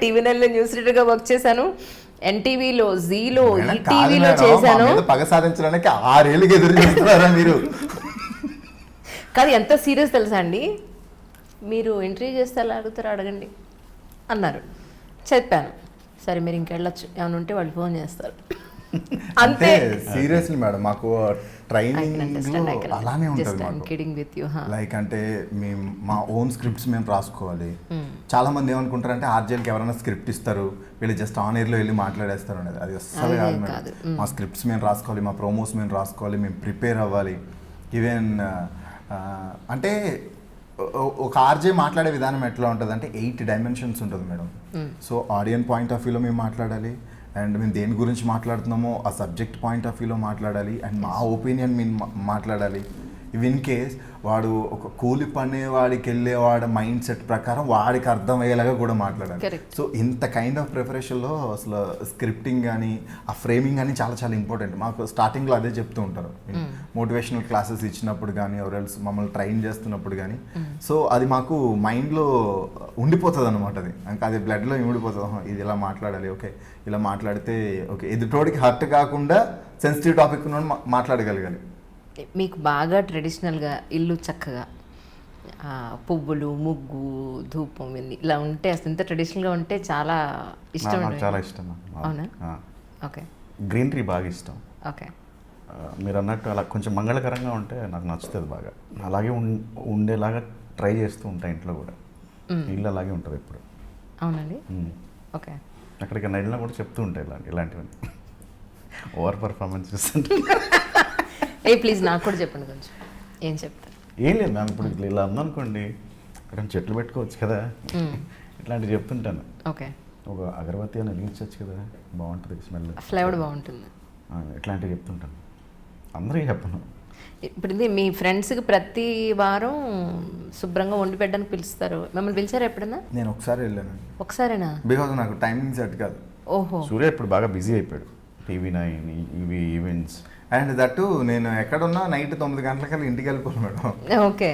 Speaker 1: టీవీ నైన్లో న్యూస్ రీడర్గా వర్క్ చేశాను, ఎన్టీవీలో, జీలో,
Speaker 2: మేడం, కాదు
Speaker 1: ఈటీవీలో
Speaker 2: మేడం,
Speaker 1: చేశాను.
Speaker 2: మా మీద పగ సాధించడానికి 6 ఏళ్ళకి ఎదురు చూస్తున్నారా మీరు?
Speaker 1: కాదు ఎంత సీరియస్ తెలుసా అండి, మీరు ఇంటర్వ్యూ చేస్తే ఎలా అడుగుతారో అడగండి అన్నారు. చెప్పాను, సరే మీరు ఇంకెళ్ళొచ్చు, ఏమైనా ఉంటే వాళ్ళు ఫోన్ చేస్తారు.
Speaker 2: అంటే
Speaker 1: అంతే.
Speaker 2: సీరియస్లీ మేడం, మాకు ట్రైనింగ్ అలానే ఉంటుంది మాకు. లైక్ అంటే మేము మా ఓన్ స్క్రిప్ట్స్ మేము రాసుకోవాలి. చాలా మంది ఏమనుకుంటారంటే ఆర్జేలకి ఎవరైనా స్క్రిప్ట్ ఇస్తారు, వీళ్ళు జస్ట్ ఆన్ ఎయిర్లో వెళ్ళి మాట్లాడేస్తారు అనేది. అది అస్సలు కాదు మేడం. మా స్క్రిప్ట్స్ మేము రాసుకోవాలి, మా ప్రోమోస్ మేము రాసుకోవాలి, మేము ప్రిపేర్ అవ్వాలి. ఈవెన్ అంటే ఒక ఆర్జే మాట్లాడే విధానం ఎట్లా ఉంటుంది అంటే 8 డైమెన్షన్స్ ఉంటుంది madam. So audience point of వ్యూలో మేము మాట్లాడాలి, అండ్ మేము దేని గురించి మాట్లాడుతున్నామో ఆ సబ్జెక్ట్ పాయింట్ ఆఫ్ వ్యూలో మాట్లాడాలి, అండ్ మా ఒపీనియన్ మేము మాట్లాడాలి. ఇవి ఇన్ కేస్ వాడు ఒక కూలి పనేవాడికి వెళ్ళేవాడు మైండ్ సెట్ ప్రకారం వాడికి అర్థమయ్యేలాగా కూడా మాట్లాడాలి. సో ఇంత కైండ్ ఆఫ్ ప్రిపరేషన్లో అసలు స్క్రిప్టింగ్ కానీ ఆ ఫ్రేమింగ్ కానీ చాలా చాలా ఇంపార్టెంట్. మాకు స్టార్టింగ్లో అదే చెప్తూ ఉంటారు, మోటివేషనల్ క్లాసెస్ ఇచ్చినప్పుడు కానీ ఎవరెల్స్ మమ్మల్ని ట్రైన్ చేస్తున్నప్పుడు కానీ. సో అది మాకు మైండ్లో ఉండిపోతుంది అనమాట. అది ఇంకా అది బ్లడ్లో ఉండిపోతుంది. ఇది ఇలా మాట్లాడాలి, ఓకే ఇలా మాట్లాడితే ఓకే ఎదుటోడికి హర్ట్ కాకుండా సెన్సిటివ్ టాపిక్ మాట్లాడగలగాలి.
Speaker 1: మీకు బాగా ట్రెడిషనల్గా ఇల్లు చక్కగా పువ్వులు, ముగ్గు, ధూపం ఇలా ఉంటే అసలు ఇంత ట్రెడిషనల్గా ఉంటే చాలా ఇష్టం.
Speaker 3: నాకు చాలా ఇష్టం.
Speaker 1: అవునా? ఓకే.
Speaker 3: గ్రీనరీ బాగా ఇష్టం.
Speaker 1: ఓకే.
Speaker 3: మీరు అన్నట్టు అలా కొంచెం మంగళకరంగా ఉంటే నాకు నచ్చుతుంది బాగా. అలాగే ఉండేలాగా ట్రై చేస్తూ ఉంటాయి ఇంట్లో కూడా. ఇల్లు అలాగే ఉంటుంది ఎప్పుడు.
Speaker 1: అవునండి. ఓకే.
Speaker 3: ఎక్కడికైనా వెళ్ళినా కూడా చెప్తూ ఉంటాయి ఇలాంటివన్నీ. ఓవర్ పర్ఫార్మెన్స్ చూస్తుంటే
Speaker 1: ప్లీజ్ నాకు కూడా చెప్పండి కొంచెం, ఏం చెప్తారు?
Speaker 3: ఏం లేదు మ్యామ్, ఇప్పుడు ఇలా ఉందనుకోండి, అక్కడ చెట్లు పెట్టుకోవచ్చు కదా, ఇట్లాంటివి చెప్తుంటాను.
Speaker 1: ఓకే.
Speaker 3: ఒక అగరబత్తి అని వెలిగించవచ్చు కదా, బాగుంటుంది స్మెల్,
Speaker 1: ఫ్లేవర్ బాగుంటుంది,
Speaker 3: ఇట్లాంటివి చెప్తుంటాను. అందరికీ చెప్పను.
Speaker 1: ఇప్పుడు ఇది మీ ఫ్రెండ్స్కి ప్రతి వారం శుభ్రంగా వండి పెట్టడానికి పిలుస్తారు, మిమ్మల్ని పిలిచారా ఎప్పుడన్నా?
Speaker 2: నేను ఒకసారి వెళ్ళాను.
Speaker 1: ఒకసారేనా?
Speaker 2: బికాజ్ నాకు టైమింగ్ సెట్ కాదు.
Speaker 1: ఓహో.
Speaker 3: సూర్య ఇప్పుడు బాగా బిజీ అయిపోయాడు, టీవీ9 ఇవి ఈవెంట్స్.
Speaker 2: అండ్ దట్టు నేను ఎక్కడున్నా నైట్ 9 గంటలకల్లా ఇంటికి వెళ్ళిపోను మేడం.
Speaker 1: ఓకే.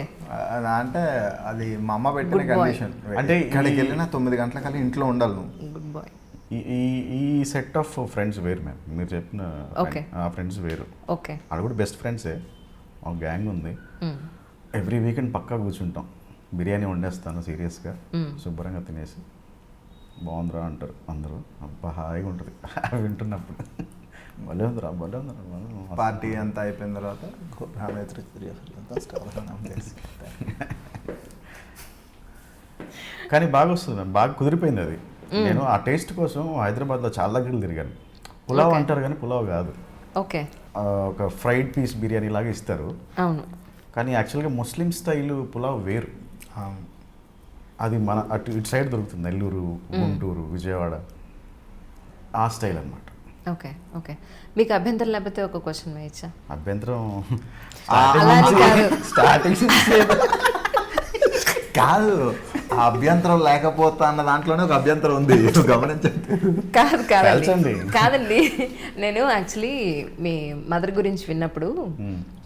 Speaker 2: అంటే అది మా అమ్మ పెట్టిన కండిషన్. అంటే ఇక్కడికి వెళ్ళినా 9 గంటలకల్లా ఇంట్లో ఉండాలి నువ్వు.
Speaker 1: Good boy.
Speaker 3: ఈ సెట్ ఆఫ్ ఫ్రెండ్స్ వేరు మ్యామ్, మీరు చెప్పిన ఆ ఫ్రెండ్స్ వేరు.
Speaker 1: ఓకే.
Speaker 3: వాళ్ళు కూడా బెస్ట్ ఫ్రెండ్సే, ఒక గ్యాంగ్ ఉంది. ఎవ్రీ వీకెండ్ పక్కా కూర్చుంటాం, బిర్యానీ వండేస్తాను సీరియస్గా, శుభ్రంగా తినేసి బాగుందిరా అంటారు అందరూ. అబ్బా హాయిగా ఉంటుంది వింటున్నప్పుడు. భలే ఉందిరా భలే ఉందిరా.
Speaker 2: పార్టీ అంతా అయిపోయిన తర్వాత
Speaker 3: కానీ బాగా వస్తుంది మ్యామ్, బాగా కుదిరిపోయింది అది. నేను ఆ టేస్ట్ కోసం హైదరాబాద్లో చాలా దగ్గరలు తిరిగాను. పులావ్ అంటారు కానీ పులావ్ కాదు.
Speaker 1: ఓకే.
Speaker 3: ఒక ఫ్రైడ్ పీస్ బిర్యానీ లాగా ఇస్తారు.
Speaker 1: అవును.
Speaker 3: కానీ యాక్చువల్గా ముస్లిం స్టైల్ పులావ్ వేరు. అది మన ఇటు సైడ్ దొరుకుతుంది, నెల్లూరు, గుంటూరు, విజయవాడ, ఆ స్టైల్ అనమాట.
Speaker 1: ఓకే. ఓకే. మీకు అభ్యంతరం లేకపోతే ఒక క్వశ్చన్ వేయచ్చా?
Speaker 3: అభ్యంతరం
Speaker 2: స్టార్టింగ్ కాదు, ఆ అభ్యంతరం లేకపోతా అన్న దాంట్లోనే ఒక అభ్యంతరం ఉంది, గమనించండి.
Speaker 1: కాదండి, నేను యాక్చువల్లీ మీ మదర్ గురించి విన్నప్పుడు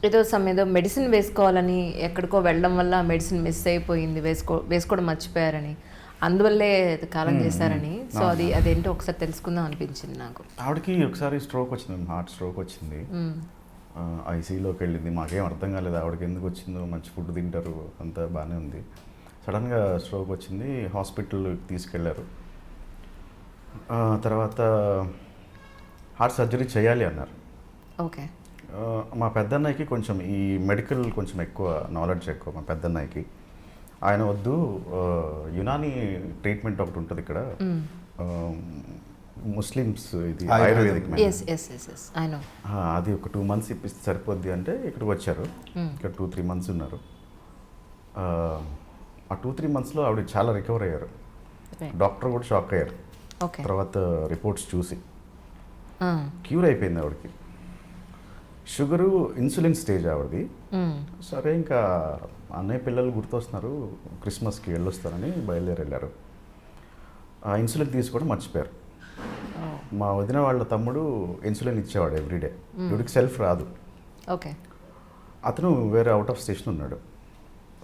Speaker 1: ఏదో మెడిసిన్ వేసుకోవాలని ఎక్కడికో వెళ్ళడం వల్ల మెడిసిన్ మిస్ అయిపోయింది, వేసుకోవడం మర్చిపోయారని, అందువల్లే కాలం చేశారని. సో అదేంటో ఒకసారి తెలుసుకుందాం అనిపించింది నాకు.
Speaker 3: ఆవిడకి ఒకసారి స్ట్రోక్ వచ్చింది, హార్ట్ స్ట్రోక్ వచ్చింది, ఐసీయూలోకి వెళ్ళింది. మాకేం అర్థం కాలేదు ఆవిడకి ఎందుకు వచ్చిందో, మంచి ఫుడ్ తింటారు అంతా బాగానే ఉంది, సడన్గా స్ట్రోక్ వచ్చింది, హాస్పిటల్కి తీసుకెళ్ళారు. తర్వాత హార్ట్ సర్జరీ చేయాలి అన్నారు.
Speaker 1: ఓకే.
Speaker 3: మా పెద్దన్నయ్యకి కొంచెం ఈ మెడికల్ కొంచెం ఎక్కువ నాలెడ్జ్ ఎక్కువ మా పెద్దన్నయ్యకి. ఆయన వద్దు, యునానీ ట్రీట్మెంట్ ఒకటి ఉంటుంది ఇక్కడ, ముస్లిమ్స్, ఇది ఆయుర్వేదిక్, అది ఒక 2 months ఇప్పిస్తే సరిపోద్ది అంటే ఇక్కడికి వచ్చారు. ఇక్కడ 2-3 months ఉన్నారు. ఆ 2-3 monthsలో ఆవిడ చాలా రికవర్ అయ్యారు. డాక్టర్ కూడా షాక్ అయ్యారు తర్వాత రిపోర్ట్స్ చూసి. క్యూర్ అయిపోయింది ఆవిడకి. షుగరు, ఇన్సులిన్ స్టేజ్ ఆవిడది. సరే ఇంకా అన్నయ్య పిల్లలు గుర్తొస్తున్నారు, క్రిస్మస్కి వెళ్ళొస్తారని బయలుదేరి వెళ్ళారు. ఆ ఇన్సులిన్ తీసుకోవడం మర్చిపోయారు. మా వదిన వాళ్ళ తమ్ముడు ఇన్సులిన్ ఇచ్చేవాడు ఎవ్రీడే. ఇవిడికి సెల్ఫ్ రాదు.
Speaker 1: ఓకే.
Speaker 3: అతను వేరే అవుట్ ఆఫ్ స్టేషన్ ఉన్నాడు.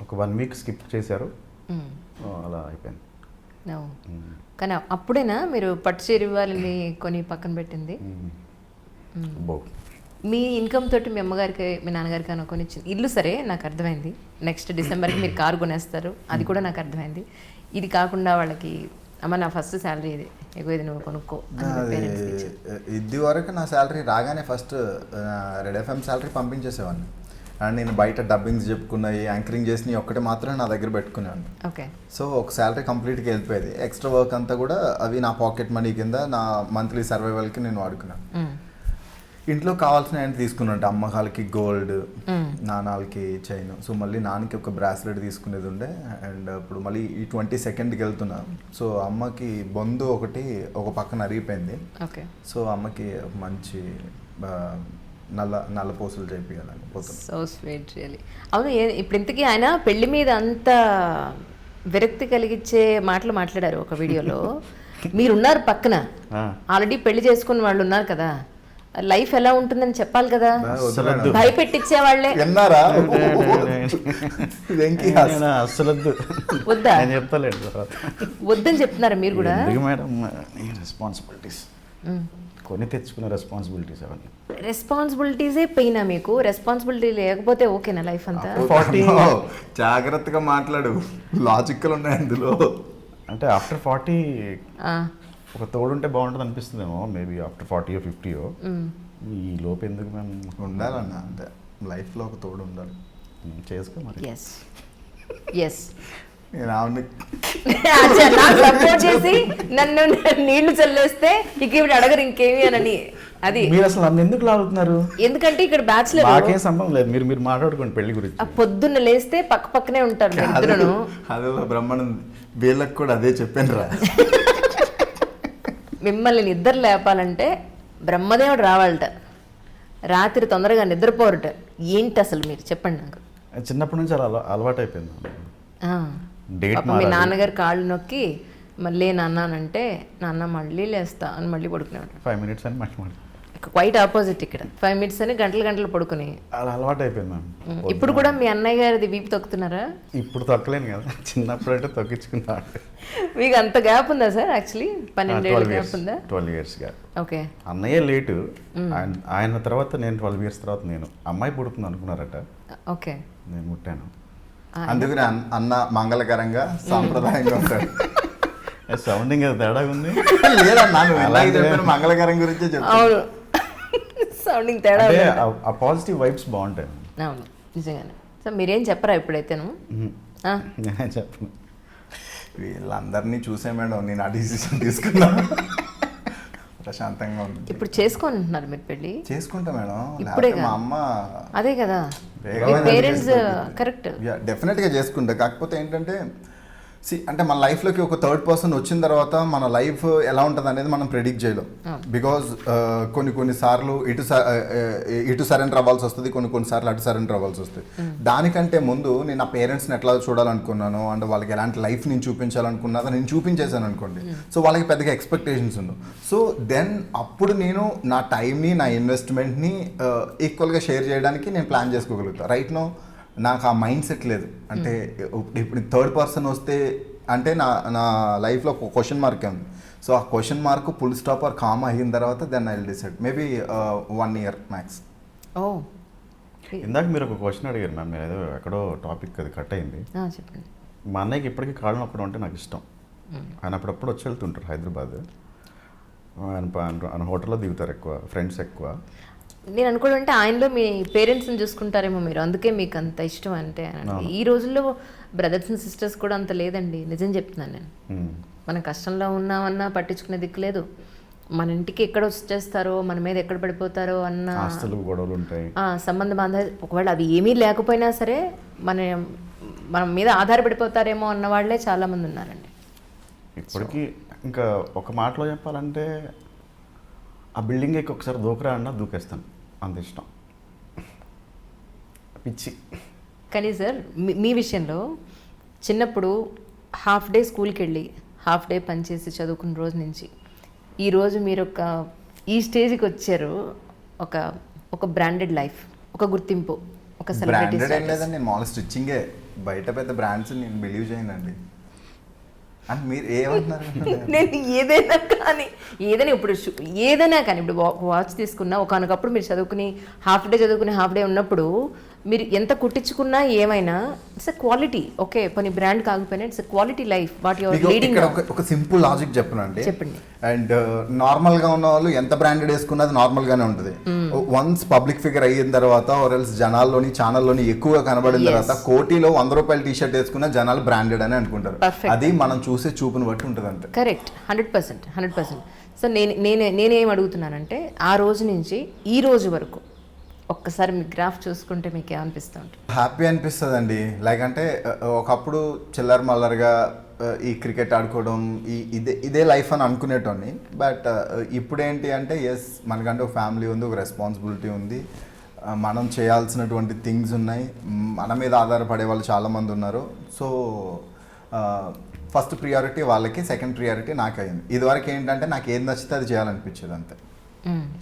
Speaker 3: ఒక 1 week స్కిప్ చేశారు, అలా అయిపోయింది.
Speaker 1: కానీ అప్పుడేనా మీరు పట్టు చీర ఇవ్వాలని కొని పక్కన పెట్టింది?
Speaker 3: బో
Speaker 1: మీ ఇన్కమ్ తోటి మీ అమ్మగారికి మీ నాన్నగారికి అని కొని ఇల్లు సరే నాకు అర్థమైంది, నెక్స్ట్ డిసెంబర్కి మీరు కారు కొనేస్తారు, అది కూడా నాకు అర్థమైంది. ఇది కాకుండా వాళ్ళకి అమ్మ నా ఫస్ట్ శాలరీ ఇది, ఎక్కువ ఇది నువ్వు కొనుక్కో అని మీ parents కి ఇచ్చారు.
Speaker 2: ఇది వరకు నా శాలరీ రాగానే ఫస్ట్ రెడ్ ఎఫ్ఎం శాలరీ పంపించేసేవాడిని. అండ్ నేను బయట డబ్బింగ్స్ చెప్పుకున్నాయి, యాంకరింగ్ చేసినవి ఒక్కటి మాత్రం నా దగ్గర పెట్టుకునేవాడిని.
Speaker 1: ఓకే.
Speaker 2: సో ఒక శాలరీ కంప్లీట్గా వెళ్ళిపోయేది. ఎక్స్ట్రా వర్క్ అంతా కూడా అవి నా పాకెట్ మనీ కింద నా మంత్లీ సర్వైవల్కి నేను వాడుకున్నాను. ఇంట్లో కావాల్సిన ఆయన తీసుకున్నట్టు అమ్మకాలకి గోల్డ్, నాన్నలకి చైన్. సో మళ్ళీ నాన్నకి ఒక బ్రాస్లెట్ తీసుకునేది ఉండే. అండ్ ఇప్పుడు మళ్ళీ ఈ 22nd వెళ్తున్నా. సో అమ్మకి బొందు ఒకటి ఒక పక్కన అరిగిపోయింది.
Speaker 1: ఓకే.
Speaker 2: సో అమ్మకి ఒక మంచి నల్ల పూసలు చేయించాలని పోతుంది.
Speaker 1: So sweet really. అవును, ఇప్పుడు ఇంతకీ ఆయన పెళ్లి మీద అంత విరక్తి కలిగించే మాటలు మాట్లాడారు ఒక వీడియోలో. మీరున్నారు పక్కన, ఆల్రెడీ పెళ్లి చేసుకున్న వాళ్ళు ఉన్నారు కదా, లైఫ్ ఎలా ఉంటుందని చెప్పాలి కదా, భయపెట్టించే వాళ్ళే
Speaker 2: విన్నారా?
Speaker 3: అసలొద్దు,
Speaker 1: వద్దా?
Speaker 3: నేను చెప్తాలేండి తర్వాత.
Speaker 1: వద్దని చెప్తున్నారా మీరు కూడా?
Speaker 3: మేడం రెస్పాన్సిబిలిటీస్ కొని తెచ్చుకున్న రెస్పాన్సిబిలిటీస్ అవన్నీ.
Speaker 1: రెస్పాన్సిబిలిటీసే పెయినా మీకు? రెస్పాన్సిబిలిటీ లేకపోతే ఓకేనా లైఫ్ అంతా?
Speaker 2: జాగ్రత్తగా మాట్లాడు, లాజికల్ ఉన్నాయి అందులో.
Speaker 3: అంటే ఆఫ్టర్ 40 ఒక తోడుంటే బాగుంటుంది అనిపిస్తుందేమో, మేబీ ఆఫ్టర్ 40 or 50. ఈ లోపు ఎందుకు మేము
Speaker 2: ఉండాలన్నా, అంటే లైఫ్లో ఒక తోడు ఉండాలి.
Speaker 3: చేసుకో మరి.
Speaker 1: Yes yes.
Speaker 2: నేను ఆవిడ
Speaker 1: సపోర్ట్ చేసి నన్ను నీళ్లు చల్లేస్తే ఇక ఇప్పుడు అడగరు ఇంకేమి అని. అది
Speaker 3: మీరు అసలు నన్ను ఎందుకు లాగుతున్నారు?
Speaker 1: ఎందుకంటే ఇక్కడ బ్యాచ్లర్
Speaker 3: నాకేం సంబంధం లేదు, మీరు మాట్లాడుకోండి పెళ్లి గురించి.
Speaker 1: పొద్దున్న లేస్తే పక్క పక్కనే ఉంటారు ఇద్దరును.
Speaker 2: అదే బ్రహ్మానంద్ వీళ్ళకి కూడా అదే చెప్పాను రా.
Speaker 1: మిమ్మల్ని నిద్ర లేపాలంటే బ్రహ్మదేవుడు రావాలట, రాత్రి తొందరగా నిద్రపోరట. ఏంటి అసలు మీరు చెప్పండి నాకు.
Speaker 3: చిన్నప్పటి నుంచి అలా అలవాటు అయిపోయింది.
Speaker 1: మీ నాన్నగారు కాళ్ళు నొక్కి మళ్ళీ నాన్న అంటే నాన్న మళ్ళీ లేస్తా అని మళ్ళీ పడుకునేవాడు.
Speaker 3: 5 minutes అని మాట్లాడు.
Speaker 1: క్వైట్ ఆపోజిట్ ఇక్కడ 5 minutes అని గంటలు పడుకుని
Speaker 3: అలా అలవాటు అయిపోయింది మ్యామ్.
Speaker 1: ఇప్పుడు కూడా మీ అన్నయ్య గారిది వీపు తొక్కుతున్నారా?
Speaker 3: ఇప్పుడు తొక్కలేను కదా, చిన్నప్పుడు అంటే తొక్కించుకున్నా.
Speaker 1: మీకు అంత గ్యాప్ ఉందా సార్? యాక్చువల్లీ 12 ఏళ్ళ గ్యాప్ ఉందా?
Speaker 3: 12 years గ్యాప్.
Speaker 1: ఓకే.
Speaker 3: అన్నయ్య లేటు, ఆయన తర్వాత నేను 12 years తర్వాత నేను. అమ్మాయి పుడుతుంది అనుకున్నారట,
Speaker 1: ఓకే,
Speaker 3: నేను ముట్టాను.
Speaker 2: అందుకని అన్న మంగళకరంగా సాంప్రదాయంగా ఉంటాడు.
Speaker 3: సౌండింగ్ తేడా ఉంది.
Speaker 2: లేదా మంగళకరం గురించే చెప్తాను.
Speaker 1: సౌండింగ్ తేడా.
Speaker 3: ఆ పాజిటివ్ వైబ్స్ బాగుంటాయి.
Speaker 1: అవును నిజంగానే. సో మీరేం చెప్పరా ఇప్పుడైతేను?
Speaker 3: నేనే చెప్పను.
Speaker 2: వీళ్ళందరినీ చూసే మేడం నేను ఆ డిసిషన్ తీసుకున్నా. ప్రశాంతంగా ఉంది.
Speaker 1: ఇప్పుడు చేసుకుంటున్నారు మీరు పెళ్ళి?
Speaker 2: చేసుకుంటా మేడం.
Speaker 1: ఇప్పుడే
Speaker 2: మా అమ్మ
Speaker 1: అదే కదా, పేరెంట్స్ కరెక్ట్.
Speaker 2: డెఫినెట్గా చేసుకుంటా. కాకపోతే ఏంటంటే అంటే మన లైఫ్లోకి ఒక థర్డ్ పర్సన్ వచ్చిన తర్వాత మన లైఫ్ ఎలా ఉంటుంది అనేది మనం ప్రెడిక్ట్ చేయలేం. బికాజ్ కొన్ని సార్లు ఇటు సరెండర్ అవ్వాల్సి వస్తుంది, కొన్ని సార్లు అటు సరెండర్ అవ్వాల్సి వస్తుంది. దానికంటే ముందు నేను నా పేరెంట్స్ని ఎట్లా చూడాలనుకున్నాను, అంటే వాళ్ళకి ఎలాంటి లైఫ్ నేను చూపించాలనుకున్నదో నేను చూపించేశాను అనుకోండి. సో వాళ్ళకి పెద్దగా ఎక్స్పెక్టేషన్స్ ఉండవు. సో దెన్ అప్పుడు నేను నా టైంని, నా ఇన్వెస్ట్మెంట్ని ఈక్వల్గా షేర్ చేయడానికి నేను ప్లాన్ చేసుకోగలుగుతాను. రైట్ నో నాకు ఆ మైండ్ సెట్ లేదు. అంటే ఇప్పుడు థర్డ్ పర్సన్ వస్తే అంటే నా లైఫ్లో ఒక క్వశ్చన్ మార్క్ ఉంది. సో ఆ question mark full stop or calm అయిన తర్వాత then I will decide. Maybe 1 year max.
Speaker 3: ఇందాక మీరు ఒక క్వశ్చన్ అడిగారు మ్యామ్, ఏదో ఎక్కడో టాపిక్ అది కట్ అయింది.
Speaker 1: చెప్పండి.
Speaker 3: మా అన్నయ్యకి ఇప్పటికీ కాళ్ళు నొప్పడం అంటే నాకు ఇష్టం. ఆయన అప్పుడప్పుడు వచ్చి వెళ్తుంటారు హైదరాబాద్. ఆయన హోటల్లో దిగుతారు ఎక్కువ, ఫ్రెండ్స్ ఎక్కువ.
Speaker 1: నేను అనుకోవడం అంటే ఆయనలో మీ పేరెంట్స్ని చూసుకుంటారేమో మీరు, అందుకే మీకు అంత ఇష్టం. అంటే ఈ రోజుల్లో బ్రదర్స్ అండ్ సిస్టర్స్ కూడా అంత లేదండి, నిజం చెప్తున్నాను నేను. మనం కష్టంలో ఉన్నామన్నా పట్టించుకునే దిక్కు లేదు. మన ఇంటికి ఎక్కడ వచ్చేస్తారో, మన మీద ఎక్కడ పడిపోతారో అన్న
Speaker 3: గొడవలు ఉంటాయి,
Speaker 1: సంబంధ బాంధవ్యాలు. ఒకవేళ అది ఏమీ లేకపోయినా సరే మన మీద ఆధారపడిపోతారేమో అన్న వాళ్ళే చాలామంది ఉన్నారండి
Speaker 3: ఇప్పటికీ. ఇంకా ఒక మాటలో చెప్పాలంటే ఆ బిల్డింగ్ ఎక్కి ఒకసారి దూకరా అన్నా దూకేస్తాను, అంత ఇష్టం, పిచ్చి.
Speaker 1: కానీ సార్ మీ విషయంలో చిన్నప్పుడు హాఫ్ డే స్కూల్కి వెళ్ళి హాఫ్ డే పనిచేసి చదువుకున్న రోజు నుంచి ఈరోజు మీరు ఈ స్టేజ్కి వచ్చారు. ఒక బ్రాండెడ్ లైఫ్, ఒక గుర్తింపు, ఒక సెలబ్రిటీ.
Speaker 2: నేను మామూలు స్టిచ్చింగే, బయట పెద్ద బ్రాండ్స్ నేను బిలీవ్ చేయనండి. అని మీరు ఏమంటున్నారు?
Speaker 1: నేను ఏదైనా ఇప్పుడు వాచ్ తీసుకున్నా ఒకనొకప్పుడు మీరు చదువుకుని హాఫ్ డే ఉన్నప్పుడు మీరు ఎంత కుట్టించుకున్నా ఏమైనా ఇట్స్ ఎ క్వాలిటీ. ఓకే, కొన్ని బ్రాండ్ కాకపోయినా it's a quality life what your leading.
Speaker 2: ఒక సింపుల్ లాజిక్ చెప్పనండి.
Speaker 1: చెప్పండి.
Speaker 2: అండ్ నార్మల్ గా ఉన్న వాళ్ళు ఎంత బ్రాండెడ్ వేసుకున్నది నార్మల్ గానే ఉంటుంది. వన్స్ పబ్లిక్ ఫిగర్ అయిన తర్వాత ఆర్ఎల్స్ జనాల్లోని ఛానల్లోని ఎక్కువగా కనబడిన తర్వాత కోటిలో 100 రూపాయల టీ షర్ట్ వేసుకున్న జనాలు బ్రాండెడ్ అని అనుకుంటారు. అది మనం చూసే చూపుని బట్టి ఉంటుంది అంతే.
Speaker 1: కరెక్ట్, 100%. సో నేనేం అడుగుతున్నానంటే ఆ రోజు నుంచి ఈ రోజు వరకు ఒక్కసారి మీ గ్రాఫ్ చూసుకుంటే మీకు ఏమనిపిస్తూ ఉంటుంది?
Speaker 2: హ్యాపీ అనిపిస్తుంది అండి. లైక్ అంటే ఒకప్పుడు చిల్లర మల్లరగా ఈ క్రికెట్ ఆడుకోవడం ఇదే లైఫ్ అని అనుకునేటోని. బట్ ఇప్పుడు ఏంటి అంటే ఎస్, మనకంటే ఒక ఫ్యామిలీ ఉంది, ఒక రెస్పాన్సిబిలిటీ ఉంది, మనం చేయాల్సినటువంటి థింగ్స్ ఉన్నాయి, మన మీద ఆధారపడే వాళ్ళు చాలామంది ఉన్నారు. సో ఫస్ట్ ప్రియారిటీ వాళ్ళకి, సెకండ్ ప్రియారిటీ నాకు అయింది. ఇదివరకు ఏంటంటే నాకు ఏది నచ్చితే అది చేయాలనిపించేది అంతే.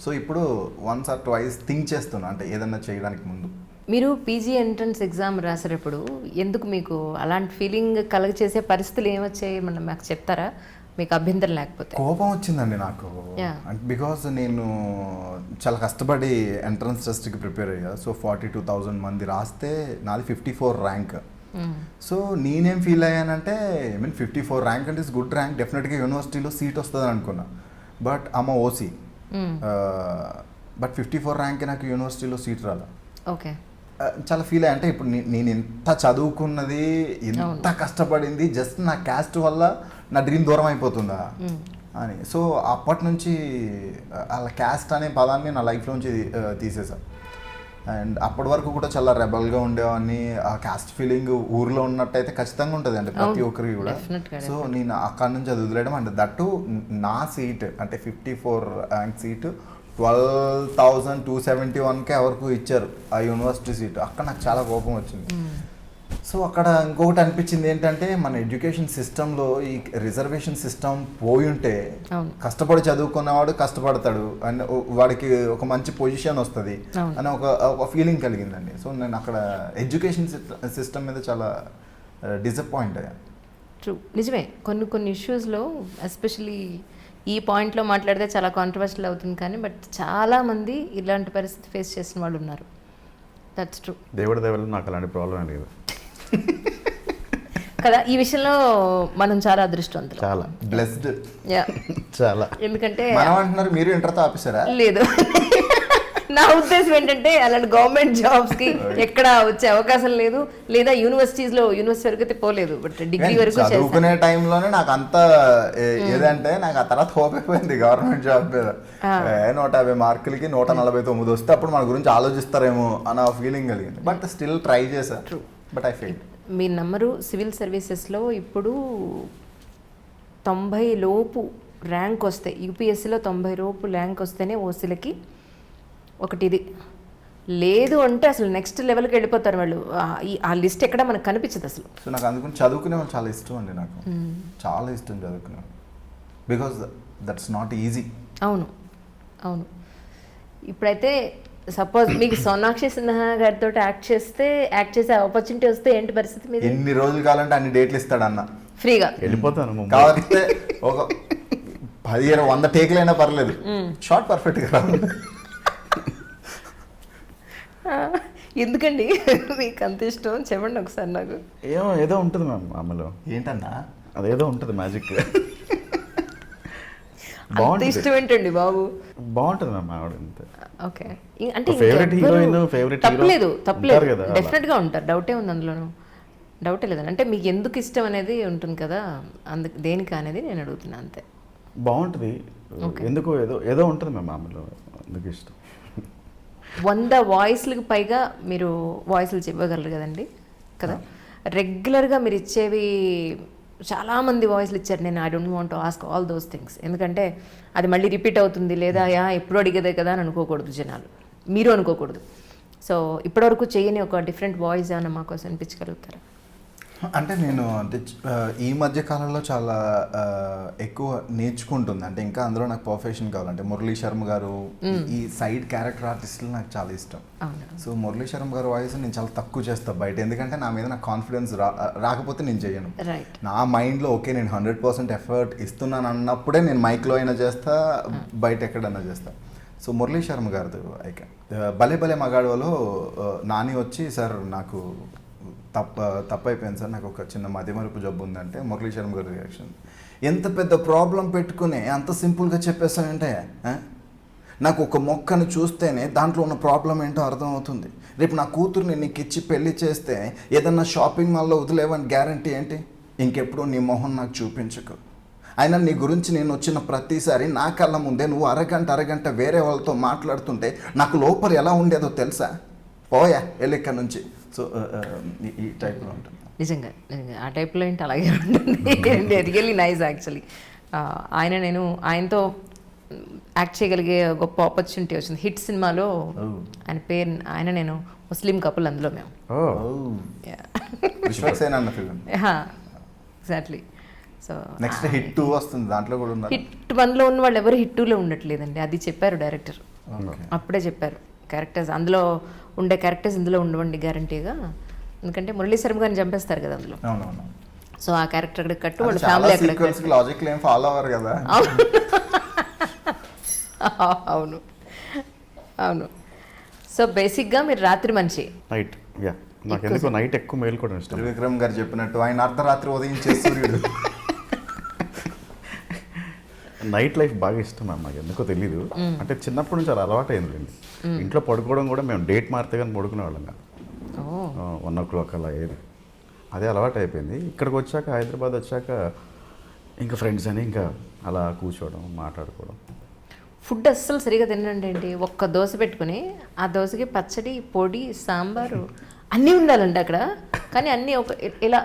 Speaker 2: సో ఇప్పుడు వన్స్ ఆర్ ట్వైస్ థింక్ చేస్తున్నా, అంటే ఏదన్నా చేయడానికి ముందు.
Speaker 1: మీరు పీజీ ఎంట్రన్స్ ఎగ్జామ్ రాసేటప్పుడు ఎందుకు మీకు అలాంటి ఫీలింగ్ కలగ చేసే పరిస్థితులు ఏమొచ్చాయి మనం మాకు చెప్తారా? మీకు అభ్యంతరం లేకపోతే.
Speaker 2: కోపం వచ్చిందండి నాకు, బికాస్ నేను చాలా కష్టపడి ఎంట్రన్స్ టెస్ట్కి ప్రిపేర్ అయ్యా. సో 42,000 మంది రాస్తే నాది 54 ర్యాంక్. సో నేనేం ఫీల్ అయ్యానంటే, 54 ర్యాంక్ అంటే ఇస్ గుడ్ ర్యాంక్, డెఫినెట్గా యూనివర్సిటీలో సీట్ వస్తుందని అనుకున్నా. బట్ అమ్మ ఓసీ, బట్ 54 ర్యాంక్ నాకు యూనివర్సిటీలో సీట్ రాలా.
Speaker 1: ఓకే,
Speaker 2: చాలా ఫీల్ అయ్యా. అంటే ఇప్పుడు నేను ఎంత చదువుకున్నది, ఎంత కష్టపడింది, జస్ట్ నా క్యాస్ట్ వల్ల నా డ్రీమ్ దూరం అయిపోతుందా అని. సో అప్పటి నుంచి అలా క్యాస్ట్ అనే పదాన్ని నా లైఫ్లోంచి తీసేసా. అండ్ అప్పటి వరకు కూడా చాలా రెబల్గా ఉండేవాడిని. ఆ క్యాస్ట్ ఫీలింగ్ ఊర్లో ఉన్నట్టయితే ఖచ్చితంగా ఉంటుంది అంటే ప్రతి ఒక్కరికి కూడా. సో నేను అక్కడి నుంచి అది వదిలేయడం, అంటే దట్టు నా సీట్ అంటే 54 ర్యాంక్ సీటు 12,271కే వరకు ఇచ్చారు ఆ యూనివర్సిటీ సీటు. అక్కడ నాకు చాలా కోపం వచ్చింది. సో అక్కడ ఇంకొకటి అనిపించింది ఏంటంటే, మన ఎడ్యుకేషన్ సిస్టంలో ఈ రిజర్వేషన్ సిస్టమ్ పోయి ఉంటే కష్టపడి చదువుకున్నవాడు కష్టపడతాడు అండ్ వాడికి ఒక మంచి పొజిషన్ వస్తుంది అని ఒక ఫీలింగ్ కలిగిందండి. సో నేను అక్కడ ఎడ్యుకేషన్ సిస్టమ్ మీద చాలా డిసప్పాయింట్ అయ్యా.
Speaker 1: ట్రూ, నిజమే. కొన్ని ఇష్యూస్లో ఎస్పెషలీ ఈ పాయింట్లో మాట్లాడితే చాలా కాంట్రవర్షియల్ అవుతుంది, కానీ బట్ చాలామంది ఇలాంటి పరిస్థితి ఫేస్ చేసిన వాళ్ళు ఉన్నారు. That's true.
Speaker 3: దేవుడి దేవల్ల నాకు అలాంటి ప్రాబ్లం లేదు
Speaker 1: కదా. ఈ విషయంలో మనం చాలా అదృష్టవంతులు,
Speaker 2: చాలా బ్లెస్డ్.
Speaker 3: చాలా.
Speaker 1: ఎందుకంటే
Speaker 2: మనం అంటున్నారు మీరు ఇంటర్తో ఆపేశారా?
Speaker 1: లేదు, నా ఉద్దేశం ఏంటంటే అలాంటి గవర్నమెంట్ జాబ్స్ కి ఎక్కడ వచ్చే అవకాశం లేదు, లేదా యూనివర్సిటీ వరకు అయితే పోలేదు, బట్ డిగ్రీ వరకు
Speaker 2: చదువుకునే టైంలోనే నాకు అంత ఏదంటే నాకు ఆ తర్వాత హోప్ అయిపోయింది గవర్నమెంట్ జాబ్ మీద. 150 మార్కులకి 149 వస్తే అప్పుడు మన గురించి ఆలోచిస్తారేమో అన్న ఫీలింగ్ కలిగింది. బట్ స్టిల్ ట్రై చేశా, బట్ ఐ ఫెయిల్డ్.
Speaker 1: మీరు నమ్మరు, సివిల్ సర్వీసెస్లో ఇప్పుడు 90 లోపు ర్యాంక్ వస్తే, యూపీఎస్సీలో 90 లోపు ర్యాంక్ వస్తేనే ఓసీలకి ఒకటి ఇది లేదు అంటే అసలు నెక్స్ట్ లెవెల్కి వెళ్ళిపోతారు వాళ్ళు. ఆ లిస్ట్ ఎక్కడ మనకు కనిపించదు అసలు.
Speaker 2: సో నాకు అందుకని చదువుకునే వాళ్ళు చాలా ఇష్టం అండి, నాకు చాలా ఇష్టం చదువుకునే, బికాస్ దట్స్ నాట్ ఈజీ.
Speaker 1: అవును. ఇప్పుడైతే సపోజ్ మీకు సోనాక్షి సిన్హా గారితో యాక్ట్ చేసే ఆపర్చునిటీ వస్తే ఏంటి పరిస్థితి? మీరు
Speaker 2: ఎన్ని రోజులు కావాలంటే అన్ని డేట్లు ఇస్తాడు అన్న, ఫ్రీగా
Speaker 3: వెళ్ళిపోతాను.
Speaker 2: కాకపోతే ఒక 100 టేకులైనా పర్లేదు, షార్ట్ పర్ఫెక్ట్గా రావాలి.
Speaker 1: ఎందుకండి మీకు అంత ఇష్టం? చెప్పండి ఒకసారి నాకు.
Speaker 3: ఏదో ఉంటుంది మ్యామ్ ఆమెలో.
Speaker 2: ఏంటన్నా?
Speaker 3: అదేదో ఉంటుంది మ్యాజిక్.
Speaker 1: అంత ఇష్టం ఏంటండి బాబు?
Speaker 3: బాగుంటుంది మ్యామ్ ఆవిడ.
Speaker 1: ఓకే, అంటే
Speaker 3: ఫేవరెట్ హీరోయిన్, ఫేవరెట్
Speaker 1: తప్పలేదు, డెఫినెట్గా ఉంటారు, డౌటే ఉంది అందులోను, డౌటే లేదండి. అంటే మీకు ఎందుకు ఇష్టం అనేది ఉంటుంది కదా, అందుకు దేనికి అనేది నేను అడుగుతున్నా అంతే.
Speaker 3: బాగుంటుంది, ఎందుకు ఏదో ఉంటుంది మ్యామ్ ఆమెలో, అందుకు ఇష్టం.
Speaker 1: 100 వాయిస్లకు పైగా మీరు వాయిస్లు చెప్పగలరు కదండి కదా. రెగ్యులర్గా మీరు ఇచ్చేవి చాలామంది వాయిస్లు ఇచ్చారు. నేను I don't want to ask all those things, ఎందుకంటే అది మళ్ళీ రిపీట్ అవుతుంది, లేదా ఎప్పుడు అడిగేదే కదా అని అనుకోకూడదు జనాలు, మీరు అనుకోకూడదు. సో ఇప్పటివరకు చేయని ఒక డిఫరెంట్ వాయిస్ ఏమైనా మాకోసం అనిపించగలుగుతారా?
Speaker 2: అంటే నేను అంటే ఈ మధ్య కాలంలో చాలా ఎక్కువ నేర్చుకుంటుంది. అంటే ఇంకా అందులో నాకు పర్ఫెక్షన్ కావాలంటే మురళీ శర్మ గారు ఈ సైడ్ క్యారెక్టర్ ఆర్టిస్టులు నాకు చాలా ఇష్టం. సో మురళీ శర్మ గారు వాయిస్ నేను చాలా తక్కువ చేస్తాను బయట, ఎందుకంటే నా మీద నాకు కాన్ఫిడెన్స్ రాకపోతే నేను చేయను. నా మైండ్లో ఓకే నేను 100% ఎఫర్ట్ ఇస్తున్నాను అన్నప్పుడే నేను మైక్లో అయినా చేస్తా, బయట ఎక్కడైనా చేస్తా. సో మురళీ శర్మ గారిది ఐకే భలే భలే మగాడువలో నాని వచ్చి సార్ నాకు తప్పైపోయింది సార్, నాకు ఒక చిన్న మతిమరుపు జబ్బు ఉందంటే మురళీ శర్మ గారి రియాక్షన్, ఎంత పెద్ద ప్రాబ్లం పెట్టుకుని అంత సింపుల్గా చెప్పేస్తానంటే, నాకు ఒక మొక్కను చూస్తేనే దాంట్లో ఉన్న ప్రాబ్లం ఏంటో అర్థమవుతుంది. రేపు నా కూతుర్ని నీకు ఇచ్చి పెళ్లి చేస్తే ఏదన్నా షాపింగ్ మాల్లో వదిలేవని గ్యారంటీ ఏంటి? ఇంకెప్పుడు నీ మొహం నాకు చూపించకు. అయినా నీ గురించి నేను వచ్చిన ప్రతిసారి నా కళ్ళ ముందే నువ్వు అరగంట వేరే వాళ్ళతో మాట్లాడుతుంటే నాకు లోపల ఎలా ఉండేదో తెలుసా? పోయా వెళ్ళిక్క నుంచి. సో ఈ టైప్లో ఉంటుంది.
Speaker 1: నిజంగా ఆ టైప్లో ఏంటి అలాగే ఉంటుంది. Really nice actually. నేను ఆయనతో యాక్ట్ చేయగలిగే గొప్ప ఆపర్చునిటీ వచ్చింది. హిట్ సినిమాలో ఆయన నేను ముస్లిం కపుల్, అందులో మేము ఎగ్జాక్ట్లీ. సో
Speaker 2: నెక్స్ట్ హిట్ 2 వస్తుంది, దాంట్లో కూడా ఉన్నారు.
Speaker 1: హిట్ 1లో ఉన్న వాళ్ళు ఎవరు హిట్ 2లో ఉండట్లేదండి. అది చెప్పారు డైరెక్టర్, అప్పుడే చెప్పారు. క్యారెక్టర్స్ అందులో ఉండే క్యారెక్టర్స్ ఇందులో ఉండవండి గ్యారంటీగా, ఎందుకంటే మురళీ శర్మ గారిని చంపేస్తారు కదా అందులో. సో ఆ క్యారెక్టర్ అక్కడ కట్టు, వాళ్ళ ఫ్యామిలీ అక్కడ
Speaker 2: లాజిక్ ఏం ఫాలో అవ్వరు కదా.
Speaker 1: అవును అవును. సో బేసిక్గా మీరు రాత్రి మనిషి.
Speaker 3: నైట్ యా, నాకు ఎందుకో నైట్ ఎక్కువ మేలుకోవడం ఇష్టం.
Speaker 2: త్రివిక్రమ్ గారు చెప్పినట్టు ఆయన అర్ధరాత్రి ఉదయించే సూర్యుడు.
Speaker 3: నైట్ లైఫ్ బాగా ఇష్టం నాకు, ఎందుకో తెలీదు. అంటే చిన్నప్పటి నుంచి అలా అలవాటు అయిందండి. ఇంట్లో పడుకోవడం కూడా మేము డేట్ మారితే కానీ పడుకునే వాళ్ళం కాదు. 1 o'clock అలా అయ్యేది. అదే అలవాటు అయిపోయింది. ఇక్కడికి వచ్చాక, హైదరాబాద్ వచ్చాక ఇంకా ఫ్రెండ్స్ అని ఇంకా అలా కూర్చోవడం, మాట్లాడుకోవడం.
Speaker 1: ఫుడ్ అస్సలు సరిగా తినండి అండి. ఒక్క దోశ పెట్టుకుని ఆ దోశకి పచ్చడి, పొడి, సాంబారు అన్నీ ఉండాలండి అక్కడ. కానీ అన్నీ ఒక ఇలా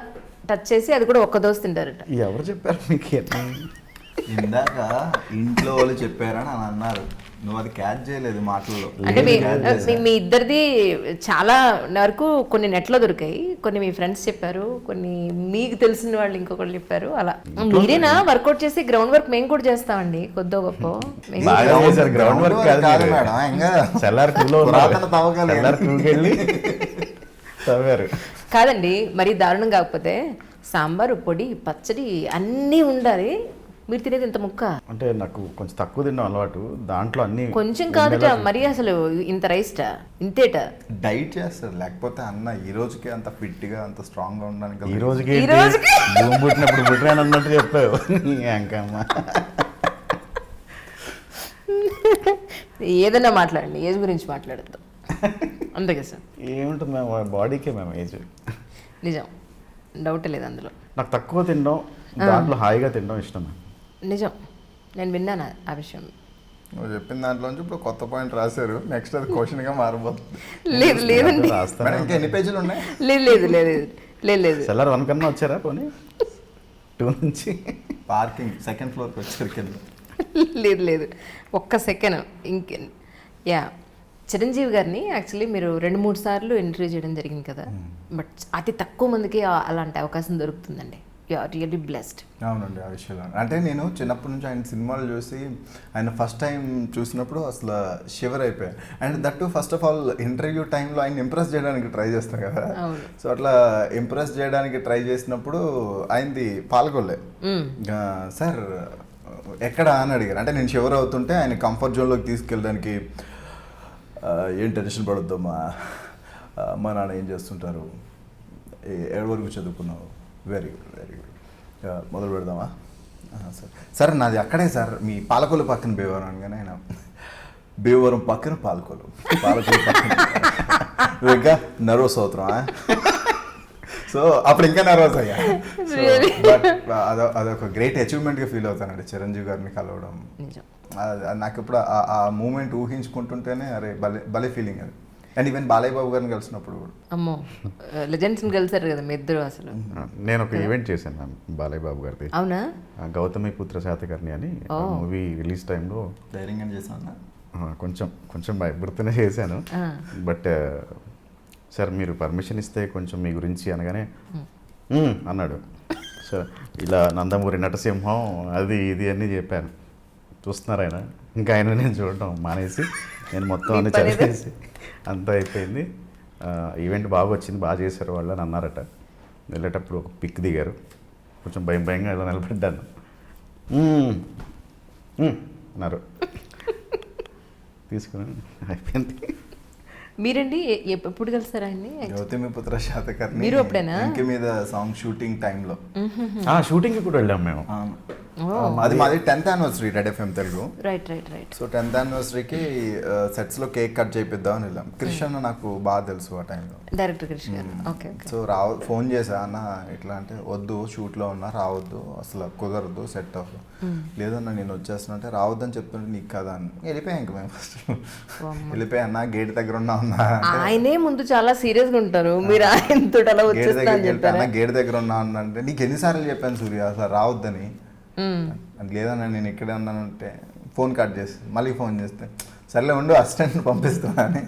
Speaker 1: టచ్ చేసి అది కూడా ఒక్క దోశ తింటారట.
Speaker 3: ఎవరు చెప్పారు మీకు?
Speaker 2: ఇందాక ఇంట్లో వాళ్ళు చెప్పారని అని అన్నారు, నువ్వు అది క్యాచ్ చేయలేదు మాటల్లో.
Speaker 1: అంటే మీ ఇద్దరిది చాలా వరకు కొన్ని నెట్లో దొరికాయి, కొన్ని మీ ఫ్రెండ్స్ చెప్పారు, కొన్ని మీకు తెలిసిన వాళ్ళు ఇంకొకళ్ళు చెప్పారు. అలా మీరేనా వర్కౌట్ చేసి గ్రౌండ్ వర్క్ మేము కూడా చేస్తామండి కొద్దో గొప్ప.
Speaker 3: గ్రౌండ్ వర్క్ కాదు మేడం,
Speaker 1: కాదండి, మరి దారుణం కాకపోతే సాంబారు, పొడి, పచ్చడి అన్నీ ఉండాలి. మీరు తినేది ఇంత ముక్క
Speaker 3: అంటే నాకు కొంచెం తక్కువ తిన్నాం అలవాటు. దాంట్లో అన్ని
Speaker 1: కొంచెం కాదుట, మరి అసలు ఇంత రైస్టా, ఇంతేట
Speaker 2: డైట్ చేస్తారు. లేకపోతే అన్న ఈ రోజుకి అంత ఫిట్ గా అంత స్ట్రాంగ్ గా ఉండడానికి
Speaker 3: ఈ రోజుకి భూమి పుట్టినప్పుడు పుట్టిన అన్నట్టు చెప్పావు. అంకమ్మ
Speaker 1: ఏదన్నా మాట్లాడండి, ఏజ్ గురించి మాట్లాడద్దు అంతే కదా సార్.
Speaker 3: ఏముంటుంది మేము బాడీకే మేము ఏజ్.
Speaker 1: నిజం, డౌట్ లేదు అందులో.
Speaker 3: నాకు తక్కువ తినడం, దాంట్లో హాయిగా తినడం ఇష్టం.
Speaker 1: నిజం, నేను విన్నాను ఆ విషయం.
Speaker 2: నువ్వు చెప్పిన దాంట్లోంచి ఇప్పుడు కొత్త పాయింట్ రాశారు, నెక్స్ట్ అది క్వశ్చన్గా మారబోతుంది.
Speaker 1: లేదు లేదండి,
Speaker 2: ఇంకా ఎన్ని పేజీలు ఉన్నాయి?
Speaker 1: లేదు లేదు లేదు లేదు లేదు.
Speaker 3: సెల్లర్ 1 కన్నా వచ్చారా? పోనీ 2 నుంచి
Speaker 2: పార్కింగ్ సెకండ్ ఫ్లోర్కి వచ్చారు కింద.
Speaker 1: లేదు లేదు, ఒక్క సెకండ్. ఇంకే యా, చిరంజీవి గారిని యాక్చువల్లీ మీరు 2-3 సార్లు ఇంటర్వ్యూ చేయడం జరిగింది కదా, బట్ అతి తక్కువ మందికి అలాంటి అవకాశం దొరుకుతుందండి. You are really blessed.
Speaker 2: అవునండి, ఆ విషయంలో అంటే నేను చిన్నప్పటి నుంచి ఆయన సినిమాలు చూసి, ఆయన ఫస్ట్ టైం చూసినప్పుడు అసలు షివర్ అయిపోయాను. And that to first of all interview టైంలో ఆయన ఇంప్రెస్ చేయడానికి ట్రై చేస్తాం కదా, సో అట్లా ఇంప్రెస్ చేయడానికి ట్రై చేసినప్పుడు ఆయనది పాల్గొలే. సార్ ఎక్కడ అని అడిగారు. అంటే నేను షివర్ అవుతుంటే ఆయన కంఫర్ట్ జోన్లోకి తీసుకెళ్ళడానికి, ఏం టెన్షన్ పడొద్దమ్మా, మా నాన్న ఏం చేస్తుంటారు, ఏడు వరకు చదువుకున్నావు, వెరీ గుడ్ వెరీ గుడ్, మొదలు పెడదామా సార్? సార్ నాది అక్కడే సార్, మీ పాలకొల్లు పక్కన భీమవరం అనగానే ఆయన భీమవరం పక్కన పాలకొల్లు పక్కన ఇంకా నర్వస్ అవుతున్నావా? సో అప్పుడు ఇంకా నర్వస్ అయ్యా. బట్ అదొక గ్రేట్ అచీవ్మెంట్గా ఫీల్ అవుతానండి చిరంజీవి గారిని కలవడం. నాకు ఇప్పుడు ఆ మూమెంట్ ఊహించుకుంటుంటేనే అరే భలే భలే ఫీలింగ్ అది. అండ్ ఈవెన్ బాలయ్య బాబు గారిని కలిసినప్పుడు కూడా,
Speaker 1: అమ్మో లెజెండ్స్ని కలిసారు కదా మీ ఇద్దరు. అసలు
Speaker 3: నేను ఒక ఈవెంట్ చేశాను మ్యామ్ బాలయ్య బాబు గారిది.
Speaker 1: అవునా?
Speaker 3: గౌతమి పుత్ర శాతకర్ణి అని మూవీ రిలీజ్ టైంలో
Speaker 2: ధైర్యంగా చేశాను.
Speaker 3: కొంచెం భయపడుతూనే చేశాను. బట్ సార్ మీరు పర్మిషన్ ఇస్తే కొంచెం మీ గురించి అనగానే అన్నాడు. సో ఇలా నందమూరి నటసింహం అది ఇది అన్నీ చెప్పాను. చూస్తున్నారు ఆయన. ఇంకా ఆయన నేను చూడటం మానేసి నేను మొత్తం అన్ని చదివేసి అంతా అయిపోయింది. ఈవెంట్ బాగా వచ్చింది, బాగా చేశారు వాళ్ళు అని అన్నారట. వెళ్ళేటప్పుడు ఒక పిక్ దిగారు. కొంచెం భయంగా ఇలా నిలబడ్డాను. అన్నారు. తీసుకుని అయిపోయింది.
Speaker 1: మీరండి ఎప్పుడు కలిసారా ఆయన్ని?
Speaker 2: గౌతమిపుత్ర శాతకర్ణి
Speaker 1: మీరు అప్పుడేనా?
Speaker 2: వెంకి మీద సాంగ్ షూటింగ్ టైంలో
Speaker 3: షూటింగ్కి కూడా వెళ్ళాం మేము.
Speaker 2: అది మాది 10th anniversary Red FM Telugu.
Speaker 1: Right.
Speaker 2: So 10th యానివర్సరీకి సెట్స్లో కేక్ కట్ చేపిద్దామని వెళ్ళాం. క్రిష్ అన్న నాకు బాగా తెలుసు ఆ టైంలో,
Speaker 1: డైరెక్టర్ క్రిష్ గారు. ఓకే.
Speaker 2: సో ఫోన్ చేసా, అన్న ఇట్లా అంటే వద్దు షూట్లో ఉన్నా రావద్దు, అసలు కుదరదు, సెట్ అవ్వదు. లేదన్నా నేను వచ్చేస్తున్నా అంటే రావద్దని చెప్తుంటే నీకు కదా అని వెళ్ళిపోయాం. ఇంక మేము ఫస్ట్ వెళ్ళిపోయా, అన్న గేట్ దగ్గర ఉన్నా
Speaker 1: ఆయనే ముందు చాలా సీరియస్గా ఉంటారు, మీరు ఆయనతో అలా
Speaker 2: అన్న గేట్ దగ్గర ఉన్నా అంటే నీకు ఎన్నిసార్లు చెప్పాను సూర్య అసలు రావద్దని. లేదన్నా నేను ఇక్కడే ఉన్నానంటే ఫోన్ కట్ చేసి మళ్ళీ ఫోన్ చేస్తే సర్లే ఉండు అసిస్టెంట్ని పంపిస్తానని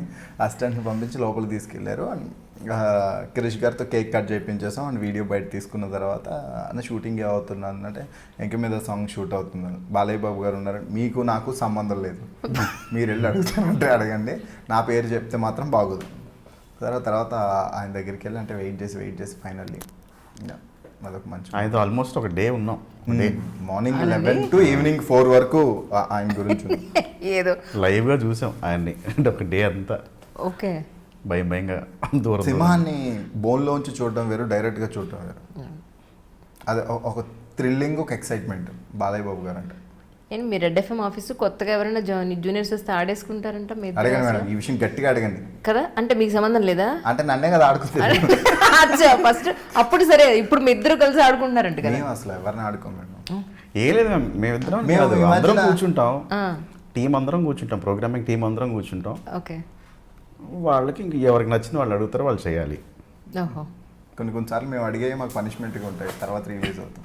Speaker 2: అసిస్టెంట్ని పంపించి లోపలికి తీసుకెళ్ళారు. అండ్ క్రిష్ గారితో కేక్ కట్ చేయించేసాం. అండ్ వీడియో బయట తీసుకున్న తర్వాత అన్న షూటింగ్ అవుతున్నా అంటే వెంక మీద సాంగ్ షూట్ అవుతుంది. బాలయ్య బాబు గారు ఉన్నారు, మీకు నాకు సంబంధం లేదు, మీరు వెళ్ళి అడుగుతానంటే అడగండి, నా పేరు చెప్తే మాత్రం బాగోదు. తర్వాత ఆయన దగ్గరికి వెళ్ళి అంటే వెయిట్ చేసి ఫైనల్లీ అదొక మంచి
Speaker 3: ఆయనతో ఆల్మోస్ట్ ఒక డే ఉన్నాం.
Speaker 2: మార్నింగ్ 11 to ఈవినింగ్ 4 వరకు ఆయన గురించి
Speaker 1: ఏదో
Speaker 3: లైవ్గా చూసాం ఆయన్ని. అంటే ఒక డే అంతా
Speaker 1: ఓకే
Speaker 3: భయంగా దూరం.
Speaker 2: సింహాన్ని బోన్లోంచి చూడడం వేరు, డైరెక్ట్గా చూడడం వేరు. అది ఒక థ్రిల్లింగ్, ఒక ఎక్సైట్మెంట్ బాలయ్య బాబు గారు అంటే.
Speaker 1: మీ రెడ్ ఎఫ్ఎం ఆఫీసు కొత్తగా ఎవరైనా జూనియర్స్ వస్తే ఆడేసుకుంటారంట?
Speaker 2: అడగండి మేడం, ఈ విషయం గట్టిగా అడగండి
Speaker 1: కదా. అంటే మీకు సంబంధం లేదా?
Speaker 2: అంటే నన్నే కదా ఆడుకుంటారు
Speaker 1: ఫస్ట్ అప్పుడు సరే, ఇప్పుడు మీ ఇద్దరు కలిసి ఆడుకుంటున్నారంట కదా.
Speaker 2: అసలు ఎవరిని ఆడుకోం మేడం.
Speaker 3: ఏ లేదు మేమిద్దరం అందరం కూర్చుంటాం, టీం అందరం కూర్చుంటాం, ప్రోగ్రామింగ్ టీం అందరం కూర్చుంటాం.
Speaker 1: ఓకే.
Speaker 3: వాళ్ళకి ఇంక ఎవరికి నచ్చింది వాళ్ళు అడుగుతారు, వాళ్ళు చేయాలి.
Speaker 2: కొన్నిసార్లు మేము అడిగే మాకు పనిష్మెంట్గా ఉంటాయి, తర్వాత రిలీజ్ అవుతాం.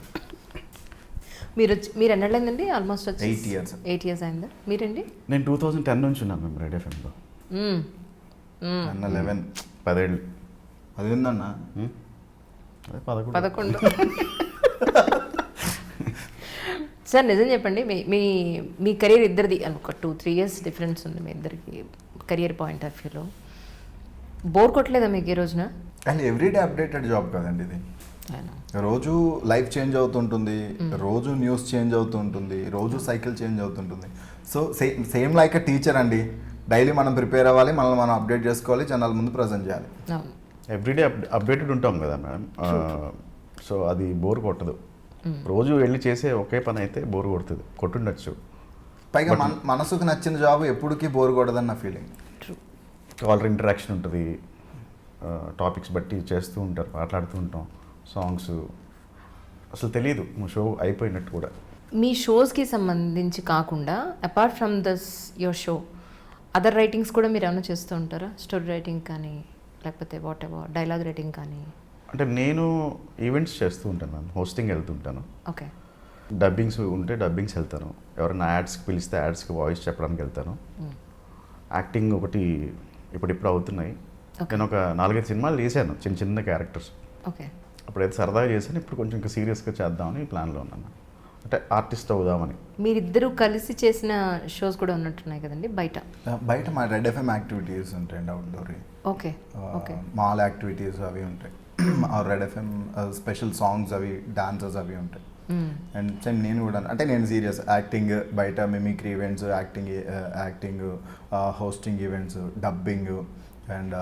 Speaker 1: మీరు ఎన్నడైందండి? Almost
Speaker 2: 8 years.
Speaker 1: 8 years అయిందా? మీరండి?
Speaker 3: నేను 2010 నుంచి ఉన్నాను మేము రెడ్ ఎఫ్ఎంలో.
Speaker 2: అన్న 11
Speaker 3: 10 ఏళ్ళు.
Speaker 2: అది ఏందన్న?
Speaker 3: అదే 11.
Speaker 1: సార్ నిజం చెప్పండి, మీ కెరీర్ ఇద్దరిది ఒక 2-3 years డిఫరెన్స్ ఉంది మీ ఇద్దరికి కెరియర్ పాయింట్ ఆఫ్ వ్యూలో. బోర్ కొట్టలేదా మీకు ఈ రోజున?
Speaker 2: అండ్ ఎవ్రీడే అప్డేటెడ్ జాబ్ కదండి ఇది. రోజు లైఫ్ చేంజ్ అవుతుంటుంది, రోజు న్యూస్ చేంజ్ అవుతుంటుంది, రోజు సైకిల్ చేంజ్ అవుతుంటుంది. So same like a teacher అండి, డైలీ మనం ప్రిపేర్ అవ్వాలి, మనల్ని మనం అప్డేట్ చేసుకోవాలి, జనాల ముందు ప్రజెంట్ చేయాలి.
Speaker 3: ఎవ్రీడే అప్డేటెడ్ ఉంటాం కదా మేడం. సో అది బోర్ కొట్టదు. రోజు వెళ్ళి చేసే ఒకే పని అయితే బోర్ కొడుతుంది, కొట్టుండొచ్చు.
Speaker 2: పైగా మనసుకు నచ్చిన జాబ్ ఎప్పటికీ బోర్ కొడదని నా ఫీలింగ్.
Speaker 3: కాలర్ ఇంటరాక్షన్ ఉంటుంది, టాపిక్స్ బట్టి చేస్తూ ఉంటారు, మాట్లాడుతూ ఉంటాం, సాంగ్స్ అసలు తెలియదు షో అయిపోయినట్టు కూడా.
Speaker 1: మీ షోస్కి సంబంధించి కాకుండా apart from this your show other writings కూడా మీరు ఏమైనా చేస్తూ ఉంటారా? స్టోరీ రైటింగ్ కానీ లేకపోతే వాట్ ఎవర్ డైలాగ్ రైటింగ్ కానీ?
Speaker 3: అంటే నేను ఈవెంట్స్ చేస్తూ ఉంటాను మ్యామ్, హోస్టింగ్ వెళ్తుంటాను.
Speaker 1: ఓకే.
Speaker 3: డబ్బింగ్స్ ఉంటే డబ్బింగ్స్ వెళ్తాను, ఎవరైనా యాడ్స్కి పిలిస్తే యాడ్స్కి వాయిస్ చెప్పడానికి వెళ్తాను. యాక్టింగ్ ఒకటి ఇప్పుడు అవుతున్నాయి. నేను ఒక 4-5 సినిమాలు చేశాను, చిన్న క్యారెక్టర్స్.
Speaker 1: ఓకే.
Speaker 3: అప్పుడైతే సరదాగా చేశాను, ఇప్పుడు కొంచెం ఇంకా సీరియస్గా చేద్దామని ప్లాన్లో ఉన్నాను, అంటే ఆర్టిస్ట్ అవుదామని.
Speaker 1: మీరిద్దరూ కలిసి చేసిన షోస్ కూడా ఉన్నట్టున్నాయి కదండి బయట?
Speaker 2: మా రెడ్ ఎఫ్ఎం యాక్టివిటీస్ ఉంటాయండి, outdoor.
Speaker 1: Okay. Okay.
Speaker 2: Mall activities అవి ఉంటాయి, రెడ్ ఎఫ్ఎం స్పెషల్ సాంగ్స్ అవి, డాన్సెస్ అవి ఉంటాయి. అండ్ నేను కూడా అంటే నేను సీరియస్ యాక్టింగ్, బయట mimicry events, acting hosting events, dubbing and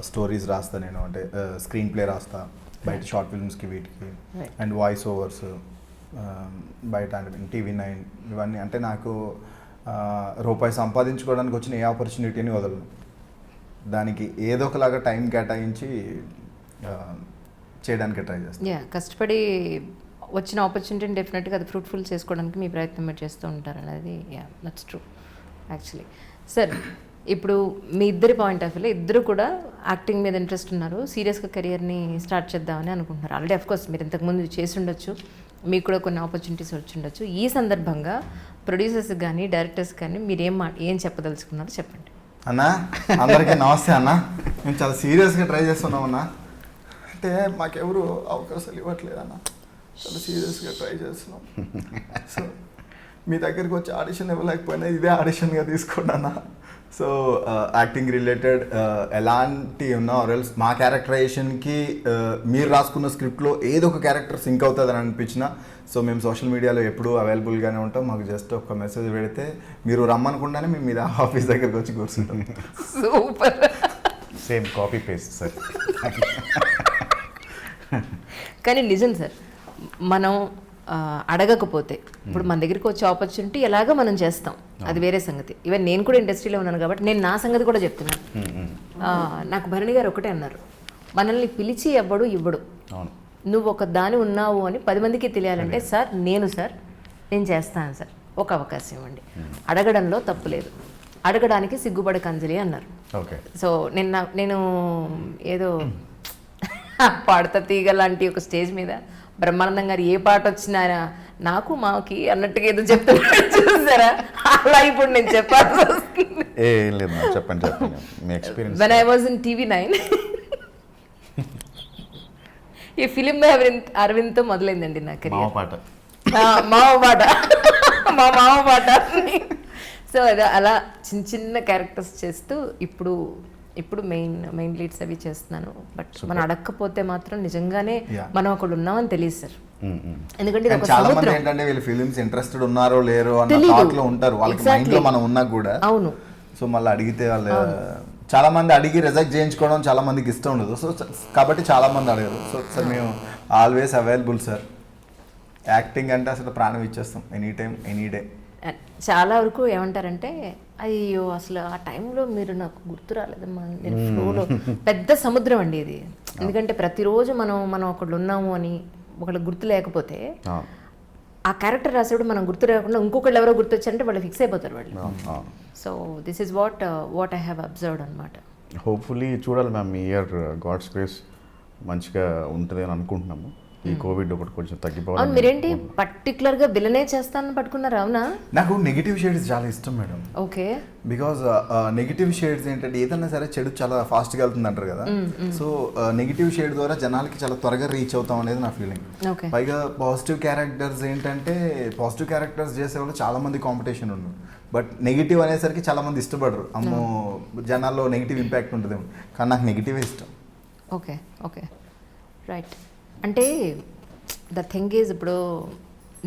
Speaker 2: stories రాస్తా నేను, అంటే స్క్రీన్ ప్లే రాస్తా బయట షార్ట్ ఫిల్మ్స్కి, వీటికి. అండ్ వాయిస్ ఓవర్స్ బయట, అంటే TV9 ఇవన్నీ. అంటే నాకు రూపాయి సంపాదించుకోవడానికి వచ్చిన ఏ ఆపర్చునిటీని వదలను, దానికి ఏదో ఒకలాగా టైం కేటాయించి చేయడానికి ట్రై చేస్తాను.
Speaker 1: కష్టపడి వచ్చిన ఆపర్చునిటీని డెఫినెట్గా అది ఫ్రూట్ఫుల్ చేసుకోవడానికి మీ ప్రయత్నం మీరు చేస్తూ ఉంటారు అనేది దట్స్ ట్రూ యాక్చువల్లీ. సార్ ఇప్పుడు మీ ఇద్దరి పాయింట్ ఆఫ్ వ్యూలో ఇద్దరు కూడా యాక్టింగ్ మీద ఇంట్రెస్ట్ ఉన్నారు, సీరియస్గా కెరియర్ని స్టార్ట్ చేద్దామని అనుకుంటున్నారు. ఆల్రెడీ అఫ్కోర్స్ మీరు ఇంతకుముందు చేసి ఉండొచ్చు, మీకు కూడా కొన్ని ఆపర్చునిటీస్ వచ్చి ఉండొచ్చు. ఈ సందర్భంగా ప్రొడ్యూసర్స్ కానీ డైరెక్టర్స్ కానీ మీరు ఏం చెప్పదలుచుకున్నారో చెప్పండి.
Speaker 2: అన్నా అందరికీ నమస్తే అన్న, మేము చాలా సీరియస్గా ట్రై చేస్తున్నాం అన్న, అంటే మాకెవరు అవకాశాలు ఇవ్వట్లేదన్న, చాలా సీరియస్గా ట్రై చేస్తున్నాం. సో మీ దగ్గరికి వచ్చి ఆడిషన్ ఇవ్వలేకపోయినా ఇదే ఆడిషన్గా తీసుకోండి అన్న. సో యాక్టింగ్ రిలేటెడ్ ఎలాంటి ఉన్నా ఆర్ఎల్స్ మా క్యారెక్టరైజేషన్కి మీరు రాసుకున్న స్క్రిప్ట్లో ఏదో ఒక క్యారెక్టర్ సింక్ అవుతుందని అనిపించిన, సో మేము సోషల్ మీడియాలో ఎప్పుడూ అవైలబుల్గానే ఉంటాం. మాకు జస్ట్ ఒక మెసేజ్ పెడితే మీరు రమ్మనుకుండానే మేము మీద ఆఫీస్ దగ్గరికి వచ్చి కూర్చుంటాం.
Speaker 1: Super.
Speaker 3: Same copy paste sir.
Speaker 1: కానీ నిజం సార్, మనం అడగకపోతే ఇప్పుడు మన దగ్గరికి వచ్చే ఆపర్చునిటీ ఎలాగో మనం చేస్తాం, అది వేరే సంగతి. ఈవెన్ నేను కూడా ఇండస్ట్రీలో ఉన్నాను కాబట్టి నేను నా సంగతి కూడా చెప్తున్నాను. నాకు భరణి గారు ఒకటే అన్నారు, మనల్ని పిలిచి ఎవ్వడు ఇవ్వడు, నువ్వు ఒక దాని ఉన్నావు అని 10 మందికి తెలియాలంటే సార్ నేను చేస్తాను సార్, ఒక అవకాశం ఇవ్వండి. అడగడంలో తప్పు లేదు, అడగడానికి సిగ్గుపడక అంజలి అన్నారు. సో నేను ఏదో పాడత తీగ లాంటి ఒక స్టేజ్ మీద బ్రహ్మానందం గారు ఏ పాట వచ్చినా నాకు మాకి అన్నట్టుగా ఏదో చెప్తున్నారు చూసారా, అలా ఇప్పుడు నేను చెప్పాల్సి వస్తుంది.
Speaker 3: చెప్పండి మీ experience.
Speaker 1: When I was in TV9 ఈ ఫిలిం అరవింద్తో మొదలైందండి నా కెరీర్. మా మామ పాట. సో అలా చిన్న చిన్న క్యారెక్టర్స్ చేస్తూ ఇప్పుడు మెయిన్ లీడ్స్ అవి చేస్తున్నాను. బట్ మనం అడగకపోతే మాత్రం నిజంగానే మనం అక్కడ ఉన్నామని తెలియదు సార్. ఎందుకంటే
Speaker 2: చాలా మంది ఏంటంటే వీళ్ళు ఫిలిమ్స్ ఇంట్రెస్టెడ్ ఉన్నారో లేరో అన్న థాట్ లో ఉంటారు, వాళ్ళకి మైండ్ లో మనం ఉన్నా కూడా.
Speaker 1: అవును.
Speaker 2: సో మళ్ళీ అడిగితే వాళ్ళు చాలా మంది అడిగి రిజెక్ట్ చేయించుకోవడం చాలా మందికి ఇష్టం ఉండదు. సో కాబట్టి చాలా మంది అడగరు. సో సార్ మేము ఆల్వేస్ అవైలబుల్ సార్. యాక్టింగ్ అంటే అసలు ప్రాణం ఇచ్చేస్తాం, ఎనీ టైం ఎనీ డే.
Speaker 1: చాలా వరకు ఏమంటారంటే అయ్యో అసలు ఆ టైంలో మీరు నాకు గుర్తు రాలేదమ్మా, నేను ఫ్లోలో. పెద్ద సముద్రం అండి ఇది. ఎందుకంటే ప్రతిరోజు మనం ఒకళ్ళు ఉన్నాము అని ఒకళ్ళకి గుర్తు లేకపోతే ఆ క్యారెక్టర్ రాసేప్పుడు మనం గుర్తు లేకుండా ఇంకొకళ్ళు ఎవరో గుర్తొచ్చారంటే వాళ్ళు ఫిక్స్ అయిపోతారు వాళ్ళు. So this is what I have observed అనమాట.
Speaker 3: హోప్ఫుల్లీ చూడాలి మ్యామ్, ఈ ఇయర్ గాడ్స్ గ్రేస్ మంచిగా ఉంటుంది అని అనుకుంటున్నాము. ఈ కోవిడ్ ఒకటి కొంచెం తగ్గిపోవాలి.
Speaker 1: మీరేంటి పర్టికులర్గా విలనే చేస్తానని పట్టుకున్నారు? అవునా?
Speaker 2: నాకు నెగిటివ్ షేడ్స్ చాలా ఇష్టం madam.
Speaker 1: Okay.
Speaker 2: Because negative shades ఏంటంటే ఏదైనా సరే చెడు చాలా ఫాస్ట్గా వెళ్తుంది అంటారు కదా. సో నెగిటివ్ షేడ్ ద్వారా జనాలకి చాలా త్వరగా రీచ్ అవుతాం అనేది నా ఫీలింగ్. పైగా పాజిటివ్ క్యారెక్టర్స్ ఏంటంటే పాజిటివ్ క్యారెక్టర్స్ చేసేవాళ్ళు చాలా మంది కాంపిటీషన్ ఉంది. బట్ నెగిటివ్ అనేసరికి చాలా మంది ఇష్టపడరు, అమ్మో జనాల్లో నెగిటివ్ ఇంపాక్ట్ ఉంటుందేమో. కానీ నాకు నెగిటివ్ ఇష్టం.
Speaker 1: Okay okay right. అంటే ద థింగ్ ఈజ్, ఇప్పుడు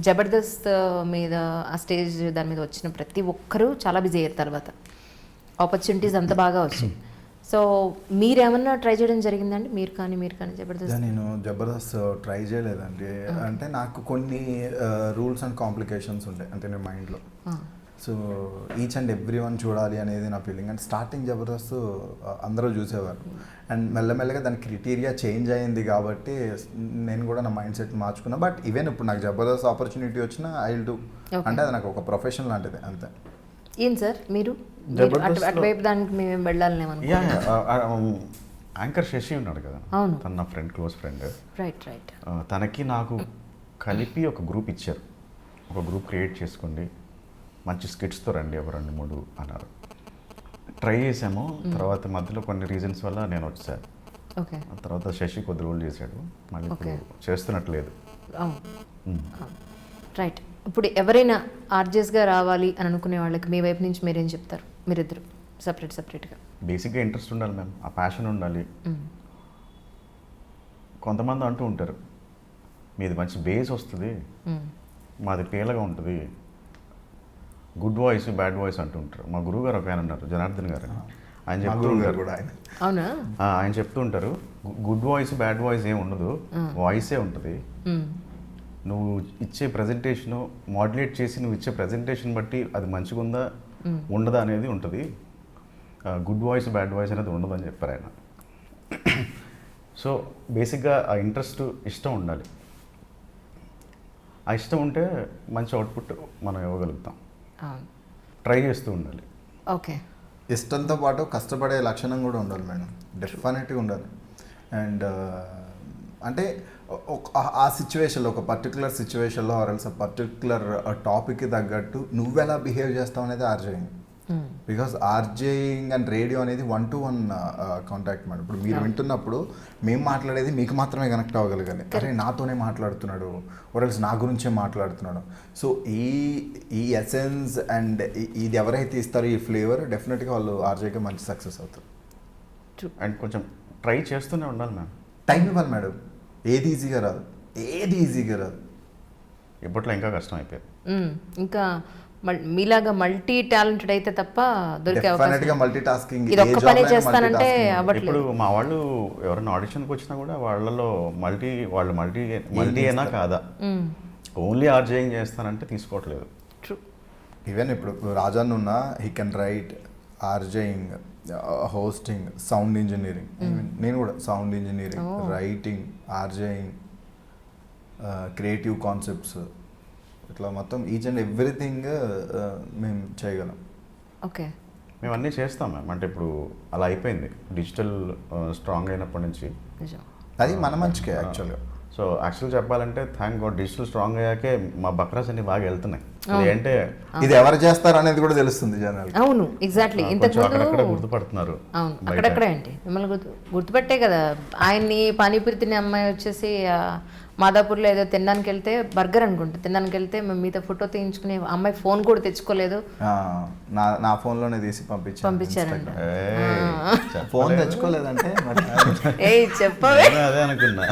Speaker 1: జబర్దస్త్ మీద ఆ స్టేజ్ దాని మీద వచ్చిన ప్రతి ఒక్కరూ చాలా బిజీ అయ్యారు, తర్వాత ఆపర్చునిటీస్ అంత బాగా వచ్చాయి. సో మీరేమన్నా ట్రై చేయడం జరిగిందండి? మీరు కానీ జబర్దస్త్?
Speaker 2: నేను జబర్దస్త్ ట్రై చేయలేదండి. అంటే నాకు కొన్ని రూల్స్ అండ్ కాంప్లికేషన్స్ ఉంటాయి అంటే నేను మైండ్లో. So each and every one చూడాలి అనేది నా ఫీలింగ్. అండ్ స్టార్టింగ్ జబర్దస్త్ అందరూ చూసేవారు, అండ్ మెల్లమెల్లగా దాని క్రైటీరియా చేంజ్ అయింది కాబట్టి నేను కూడా నా మైండ్ సెట్ మార్చుకున్నా. బట్ ఈవెన్ ఇప్పుడు నాకు జబర్దస్త్ ఆపర్చునిటీ వచ్చినా ఐ విల్ డూ. అంటే అది నాకు ఒక ప్రొఫెషన్ లాంటిది అంతే.
Speaker 1: ఏం సార్ మీరు అటువైపు దానికి మేము వెళ్ళాలని
Speaker 3: యాంకర్ శశి ఉన్నాడు కదా, తన నా ఫ్రెండ్, క్లోజ్ ఫ్రెండ్.
Speaker 1: రైట్.
Speaker 3: తనకి నాకు కలిపి ఒక గ్రూప్ ఇచ్చారు, ఒక గ్రూప్ క్రియేట్ చేసుకోండి, మంచి స్కిట్స్తో రండి, ఒక 2-3 అన్నారు. ట్రై చేసాము. తర్వాత మధ్యలో కొన్ని రీజన్స్ వల్ల నేను వచ్చాను. తర్వాత శశి కొద్ది రోజులు చేశాడు, మళ్ళీ చేస్తున్నట్లేదు.
Speaker 1: రైట్. ఇప్పుడు ఎవరైనా ఆర్జెస్గా రావాలి అని అనుకునే వాళ్ళకి మీ వైపు నుంచి మీరేం చెప్తారు? మీరిద్దరు సపరేట్గా.
Speaker 3: బేసిక్గా ఇంట్రెస్ట్ ఉండాలి మ్యామ్, ఆ ప్యాషన్ ఉండాలి. కొంతమంది అంటూ ఉంటారు మీది మంచి బేస్ వస్తుంది, మాది పేలగా ఉంటుంది, గుడ్ వాయిస్ బ్యాడ్ వాయిస్ అంటుంటారు. మా గురువు గారు ఒక ఆయన ఉన్నారు, జనార్దన్ గారు, ఆయన చెప్తూ ఉంటారు. ఆయన చెప్తూ ఉంటారు గుడ్ వాయిస్ బ్యాడ్ వాయిస్ ఏమి ఉండదు, వాయిసే ఉంటుంది. నువ్వు ఇచ్చే ప్రజెంటేషను మాడ్యులేట్ చేసి నువ్వు ఇచ్చే ప్రజెంటేషన్ బట్టి అది మంచిగా ఉందా ఉండదా అనేది ఉంటుంది. గుడ్ వాయిస్ బ్యాడ్ వాయిస్ అనేది ఉండదు అని చెప్పారు ఆయన. సో బేసిక్గా ఆ ఇంట్రెస్ట్, ఇష్టం ఉండాలి. ఆ ఇష్టం ఉంటే మంచి అవుట్పుట్ మనం ఇవ్వగలుగుతాం. ట్రై చేస్తూ ఉండాలి.
Speaker 1: ఓకే.
Speaker 2: ఇష్టంతో పాటు కష్టపడే లక్షణం కూడా ఉండాలి మేడం, డెఫినెట్గా ఉండాలి. అండ్ అంటే ఆ సిచ్యువేషన్లో, ఒక పర్టికులర్ సిచ్యువేషన్లో ఆర్ఎల్స్ పర్టికులర్ టాపిక్కి తగ్గట్టు నువ్వు ఎలా బిహేవ్ చేస్తావు అనేది ఆర్జయింగ్. బికాస్ ఆర్జేయింగ్ అండ్ రేడియో అనేది 1-to-1 కాంటాక్ట్ మేడం. ఇప్పుడు మీరు వింటున్నప్పుడు మేము మాట్లాడేది మీకు మాత్రమే కనెక్ట్ అవ్వగలగాలి. అరే నాతోనే మాట్లాడుతున్నాడు, ఓరల్స్ నా గురించే మాట్లాడుతున్నాడు. సో ఈ ఎసెన్స్ అండ్ ఇది ఎవరైతే ఇస్తారో ఈ ఫ్లేవర్ డెఫినెట్గా వాళ్ళు ఆర్జేగా మంచి సక్సెస్ అవుతారు.
Speaker 3: అండ్ కొంచెం ట్రై చేస్తూనే ఉండాలి మ్యామ్.
Speaker 2: టైం ఇవ్వాలి మేడం. ఏది ఈజీగా రాదు.
Speaker 3: ఇప్పట్లో ఇంకా కష్టం అయిపోయింది.
Speaker 1: ఇంకా మీలాగా మల్టీ టాలెంటెడ్ అయితే తప్ప దొరికే అవకాశం.
Speaker 2: మల్టీ టాస్కింగ్
Speaker 1: ఇది ఒక్క పనే చేస్తానంటే అవ్వట్లేదు.
Speaker 3: ఇప్పుడు మా వాళ్ళు ఎవరైనా ఆడిషన్కి వచ్చినా కూడా వాళ్ళలో మల్టీ అయినా కాదా, ఓన్లీ ఆర్జేయింగ్ చేస్తానంటే తీసుకోవట్లేదు.
Speaker 1: ట్రూ.
Speaker 2: ఈవెన్ ఇప్పుడు రాజన్ ఉన్నా he can write, RJing, hosting, sound engineering. నేను కూడా sound engineering, writing, RJing, creative concepts, ఇట్లా మొత్తం ఈచ్ అండ్ ఎవ్రీథింగ్ మేము చేయగలం.
Speaker 1: ఓకే,
Speaker 3: మేము అన్నీ చేస్తాం మ్యామ్. అంటే ఇప్పుడు అలా అయిపోయింది, డిజిటల్ స్ట్రాంగ్ అయినప్పటి నుంచి.
Speaker 2: అది మన మంచికే యాక్చువల్గా.
Speaker 3: సో యాక్చువల్ చెప్పాలంటే థ్యాంక్ గాడ్ డిజిటల్ స్ట్రాంగ్ అయ్యాకే మా బక్రాస్ అన్ని బాగా వెళ్తున్నాయి. అంటే
Speaker 2: ఇది ఎవరు చేస్తారు అనేది కూడా తెలుస్తుంది జనాలు.
Speaker 1: అవును, ఎగ్జాక్ట్లీ.
Speaker 3: అక్కడక్కడ గుర్తుపడుతున్నారు.
Speaker 1: అవును, అక్కడక్కడే అంటే మిమ్మల్ని గుర్తుపట్టే కదా. ఆయన్ని పానీపూరి తినే అమ్మాయి వచ్చేసి మాదాపూర్లో ఏదో తినడానికి వెళ్తే, బర్గర్ అనుకుంటా తినడానికి వెళ్తే, మేము మీతో ఫోటో తీయించుకునే అమ్మాయి ఫోన్ కూడా తెచ్చుకోలేదు,
Speaker 2: నా ఫోన్లోనే తీసి
Speaker 1: పంపించారంట.
Speaker 2: ఫోన్ తెచ్చుకోలేదంటే
Speaker 1: చెప్పవే,
Speaker 3: అదే అనుకున్నా.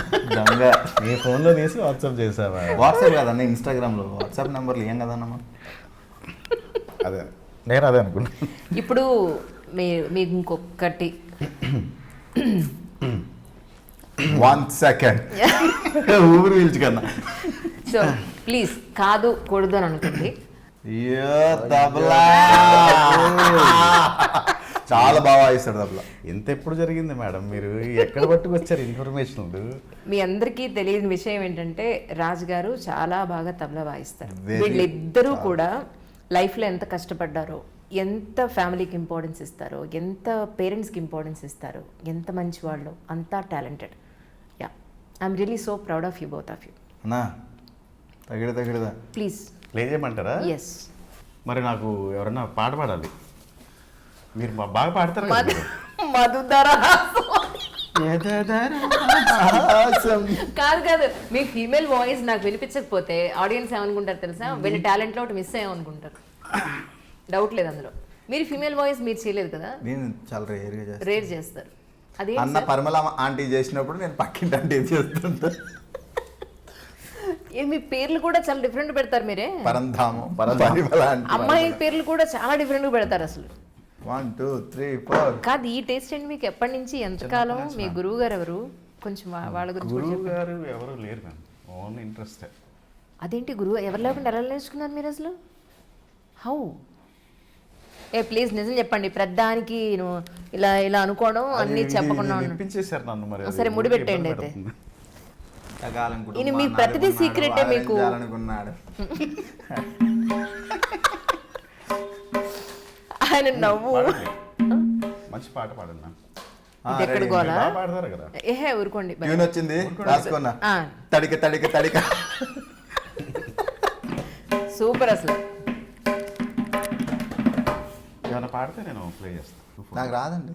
Speaker 3: మీ ఫోన్లో తీసి వాట్సాప్ చేసావా?
Speaker 2: వాట్సాప్ కదన్నా, ఇన్స్టాగ్రామ్లో. వాట్సాప్ నెంబర్లు ఏం కదన్నమా.
Speaker 3: అదే నేను అదే అనుకున్నా.
Speaker 1: ఇప్పుడు మీకు ఇంకొకటి
Speaker 2: 1 second ఊరు పీల్చుకన్నా.
Speaker 1: సో ప్లీజ్ కాదు కూడదు అని అనుకోండి.
Speaker 2: చాలా బాగా వాయిస్తాడు తబలా.
Speaker 3: ఎంత ఎప్పుడు జరిగింది మేడం? మీరు ఎక్కడ పట్టుకొచ్చారు ఇన్ఫర్మేషన్?
Speaker 1: మీ అందరికీ తెలియని విషయం ఏంటంటే రాజు గారు చాలా బాగా తబలా వాయిస్తారు. వీళ్ళిద్దరూ కూడా లైఫ్లో ఎంత కష్టపడ్డారో, ఎంత ఫ్యామిలీకి ఇంపార్టెన్స్ ఇస్తారో, ఎంత పేరెంట్స్కి ఇంపార్టెన్స్ ఇస్తారో, ఎంత మంచి వాళ్ళు, అంతా talented. Yeah, I'm really so proud of you, both of you.
Speaker 2: అన్నా తగిడదా
Speaker 1: ప్లీజ్
Speaker 3: ప్లే చేయమంటారా?
Speaker 1: ఎస్.
Speaker 3: మరి నాకు ఎవరన్నా పాట పాడాలి. మీరు బాగా పాడతారు కదా.
Speaker 1: కాదు, మీ ఫీమేల్ వాయిస్ నాకు వినిపించకపోతే ఆడియన్స్ ఏమనుకుంటారు తెలుసా? వీళ్ళ టాలెంట్లో ఒకటి మిస్ అయ్యామనుకుంటారు. డౌట్ లేదు అందులో. మీరు ఫీమేల్ వాయిస్ మీరు చేయలేదు కదా.
Speaker 2: నేను చాలా
Speaker 1: రేర్ చేస్తారు. అదే
Speaker 2: అన్న పరమల ఆంటీ చేసినప్పుడు నేను పక్కింటి ఆంటీ చేస్తుంటా.
Speaker 1: మీ పేర్లు కూడా చాలా డిఫరెంట్ పెడతారు మీరే.
Speaker 2: పరంధామం,
Speaker 1: అమ్మాయి పేర్లు కూడా చాలా డిఫరెంట్ పెడతారు అసలు.
Speaker 2: 1 2 3 4.
Speaker 1: కాదు, ఈ టేస్ట్ అండి మీకు ఎప్పటి నుంచి, ఎంతకాలం? మీ గురువు గారు ఎవరు? కొంచెం వాళ్ళ గురించి.
Speaker 3: గురువు గారు ఎవరు లేరు మ్యామ్, ఓన్లీ ఇంట్రెస్ట్.
Speaker 1: అదేంటి గురువు ఎవరు లేకుండా ఎలా నేర్చుకున్నారు మీరు అసలు? హౌ? ప్లీజ్ నిజం చెప్పండి. ప్రధానికి ఇలా ఇలా అనుకోవడం అన్ని చెప్పకుండా
Speaker 3: వినిపించేశారు నన్ను. మరి
Speaker 1: సరే ముడి పెట్టండి అయితే. మీ ప్రతిదీ సీక్రెటే మీకు. ఆయన నవ్వు.
Speaker 3: మంచి పాట పాడన్నా.
Speaker 1: ఎక్కడ గోలా
Speaker 3: పాడతారు కదా.
Speaker 1: ఏహే ఊరుకోండి.
Speaker 2: వచ్చింది రాసుకున్నా. తడిక
Speaker 1: సూపర్ అసలు.
Speaker 3: ఏమైనా పాడితే నేను ప్లే చేస్తాను.
Speaker 2: నాకు రాదండి.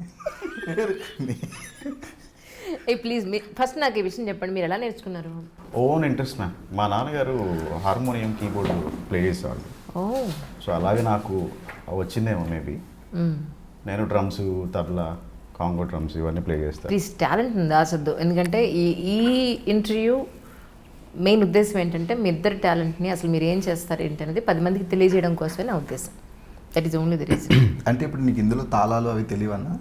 Speaker 1: ప్లీజ్ ఫస్ట్ నాకు ఈ విషయం చెప్పండి, మీరు ఎలా నేర్చుకున్నారు?
Speaker 3: Own interest ma'am. మా నాన్నగారు హార్మోనియం, కీబోర్డ్ ప్లే చేసేవాళ్ళు. సో అలాగే నాకు వచ్చిందేమో మేబీ. నేను డ్రమ్స్, తబలా, కాంగో డ్రమ్స్ ఇవన్నీ ప్లే చేస్తాను.
Speaker 1: ప్లీజ్ టాలెంట్ ఉంది ఆసద్దు. ఎందుకంటే ఈ ఇంటర్వ్యూ మెయిన్ ఉద్దేశం ఏంటంటే మీ ఇద్దరు టాలెంట్ని అసలు మీరు ఏం చేస్తారు ఏంటి అనేది 10 మందికి తెలియజేయడం కోసమే నా ఉద్దేశం. That is only the reason.
Speaker 2: అంటే ఇప్పుడు నీకు ఇందులో తాళాలు అవి తెలియవన్నా?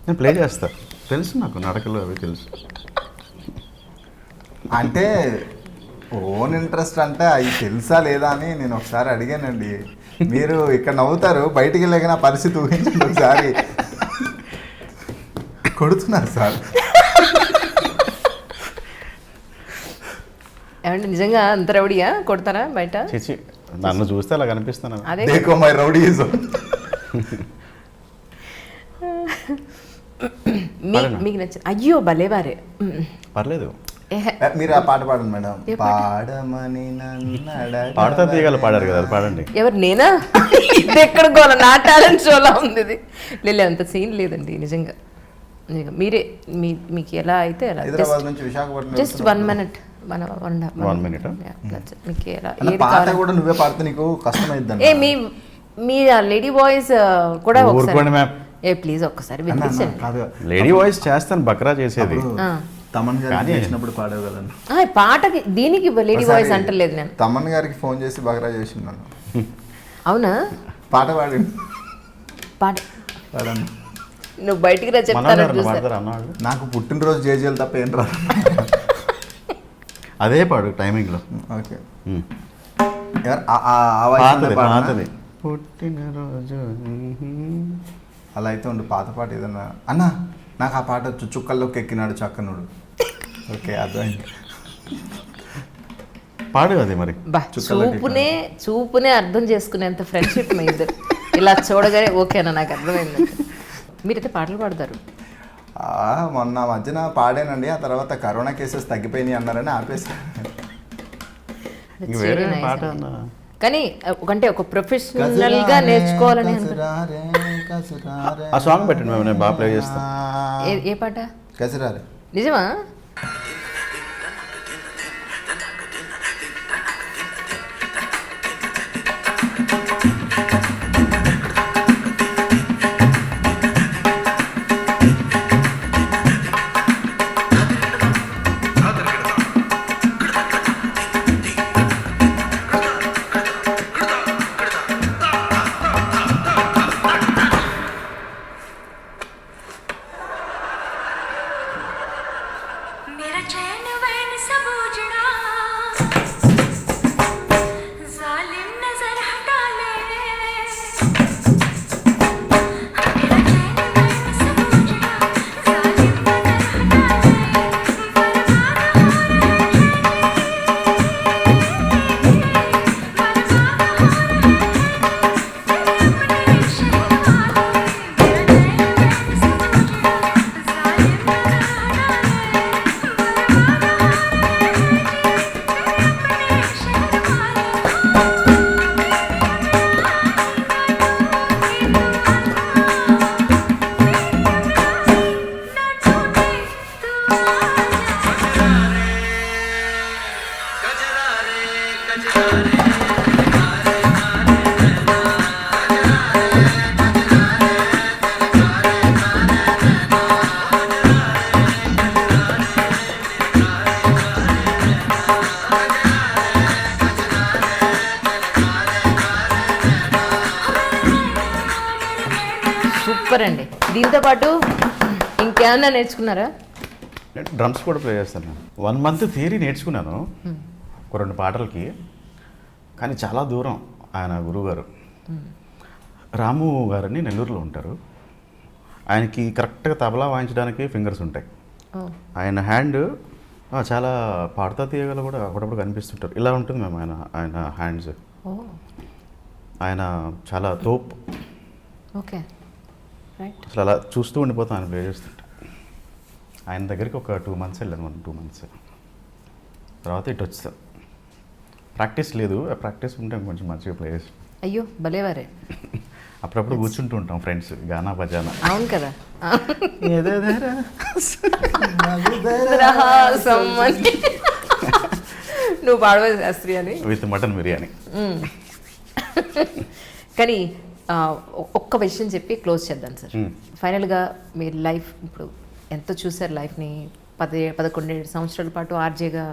Speaker 3: నేను ప్లే చేస్తాను, తెలుసు నాకు, నడకలు అవి తెలుసు.
Speaker 2: అంటే ఓన్ ఇంట్రెస్ట్ అంటే అవి తెలుసా లేదా అని నేను ఒకసారి అడిగానండి. మీరు ఇక్కడ నవ్వుతారు, బయటికి వెళ్ళాక నా పరిస్థితి ఊహించండి ఒకసారి. కొడుతున్నారు సార్.
Speaker 1: ఏమంటే నిజంగా అంత రౌడీయా? కొడతారా బయట?
Speaker 3: చేసి నన్ను చూస్తే అలా కనిపిస్తాను.
Speaker 1: అదే
Speaker 2: మై రౌడీయిజం.
Speaker 1: మీకు నచ్చిన అయ్యో భలేవారే.
Speaker 3: పర్లేదు.
Speaker 2: మీరు ఆ పాట పాడండి మేడం. పాడమని
Speaker 3: పాడుతా తీయగల పాడారు కదా, అది పాడండి.
Speaker 1: ఎవరు, నేనా? ఇది ఎక్కడ గోల, నా టాలెంట్ షోలా ఉంది ఇది. లేదు అంత సీన్ లేదండి నిజంగా. మీరే మీకు ఎలా అయితే అలా.
Speaker 2: హైదరాబాద్ నుంచి విశాఖపట్నం
Speaker 1: జస్ట్ 1 minute,
Speaker 3: 1 minute.
Speaker 1: మీకు ఎలా
Speaker 2: పాట కూడా నువ్వే పాడితే నీకు కష్టమైద్దండి.
Speaker 1: ఏ మీ లేడీ వాయిస్ కూడా
Speaker 3: ఊరుకోండి
Speaker 1: ఒకసారి
Speaker 3: మ్యామ్.
Speaker 1: ప్లీజ్ ఒక్కసారి వినిపించండి.
Speaker 2: కాదు,
Speaker 3: లేడీ వాయిస్ చేస్తాను, బక్రా చేసేది.
Speaker 2: తమన్ గారికి చేసినప్పుడు పాడావు కదండి.
Speaker 1: పాటకి దీనికి లేడీ వాయిస్ అంటలేదు నేను.
Speaker 2: తమన్ గారికి ఫోన్ చేసి బగరా చేసిండాను.
Speaker 1: అవునా?
Speaker 2: పాట పాడి
Speaker 1: పాట
Speaker 2: పాడండి.
Speaker 1: నువ్వు బయటికి రా చెప్తాను.
Speaker 3: పాడతారు అన్నాడు.
Speaker 2: నాకు పుట్టినరోజు జేజేలు తప్ప ఏం రాదు.
Speaker 3: అదే పాడు టైమింగ్లో.
Speaker 2: ఓకే, ఎవరు
Speaker 3: పుట్టినరోజు
Speaker 2: అలా అయితే ఉండు. పాత పాట ఏదన్నా అన్న, నాకు ఆ పాట వచ్చు, చుక్కల్లోకి ఎక్కినాడు చక్కనుడు. ఓకే, అర్థమైంది.
Speaker 3: పాడు అది మరి.
Speaker 1: చూపునే అర్థం చేసుకునేంత ఫ్రెండ్షిప్ మీ ఇద్దరు. ఇలా చూడగానే ఓకేనా, నాకు అర్థమైంది. మీరైతే పాటలు పాడతారు.
Speaker 2: మొన్న మధ్యన పాడానండి, ఆ తర్వాత కరోనా కేసెస్ తగ్గిపోయినాయి అన్నారని ఆపేసాను.
Speaker 3: వేరే పాట
Speaker 1: కానీ అంటే ఒక ప్రొఫెషనల్ గా నేర్చుకోవాలని.
Speaker 3: ఆ సాంగ్ పెట్టండి మేము, నేను బాగా ప్లే చేస్తాను.
Speaker 1: ఏ పాట?
Speaker 2: కసిరారే.
Speaker 1: నిజమా? సూపర్ అండి. దీంతో పాటు ఇంకేమన్నా నేర్చుకున్నారా?
Speaker 3: డ్రమ్స్ కూడా ప్లే చేస్తాను. 1 month థియరీ నేర్చుకున్నాను ఒక 2 పాటలకి. కానీ చాలా దూరం. ఆయన గురువుగారు రాము గారని నెల్లూరులో ఉంటారు. ఆయనకి కరెక్ట్గా తబలా వాయించడానికి ఫింగర్స్ ఉంటాయి. ఆయన హ్యాండ్ చాలా పాడతా తీయగల కూడా అప్పుడప్పుడు కనిపిస్తుంటారు. ఇలా ఉంటుంది మేము ఆయన హ్యాండ్స్. ఆయన చాలా తోపు.
Speaker 1: ఓకే,
Speaker 3: అసలు అలా చూస్తూ ఉండిపోతాం ఆయన ప్లే చేస్తుంటే. ఆయన దగ్గరికి ఒక 2 months వెళ్ళాను. 2 months తర్వాత ఇటు వచ్చాం. ప్రాక్టీస్ లేదు, ప్రాక్టీస్ ఉంటే కొంచెం మంచిగా ప్లే చేస్తాం.
Speaker 1: అయ్యో భలేవారే.
Speaker 3: అప్పుడప్పుడు కూర్చుంటూ ఉంటాం ఫ్రెండ్స్, గానా బజానా.
Speaker 1: అవును కదా. నువ్వు పాడవే శాస్త్రి అని
Speaker 3: విత్ మటన్ బిర్యానీ.
Speaker 1: కానీ ఒక్క విషయం చెప్పి క్లోజ్ చేద్దాం సార్. ఫైనల్గా మీరు లైఫ్ ఇప్పుడు ఎంతో చూసారు, లైఫ్ని 11 సంవత్సరాల పాటు ఆర్జేగా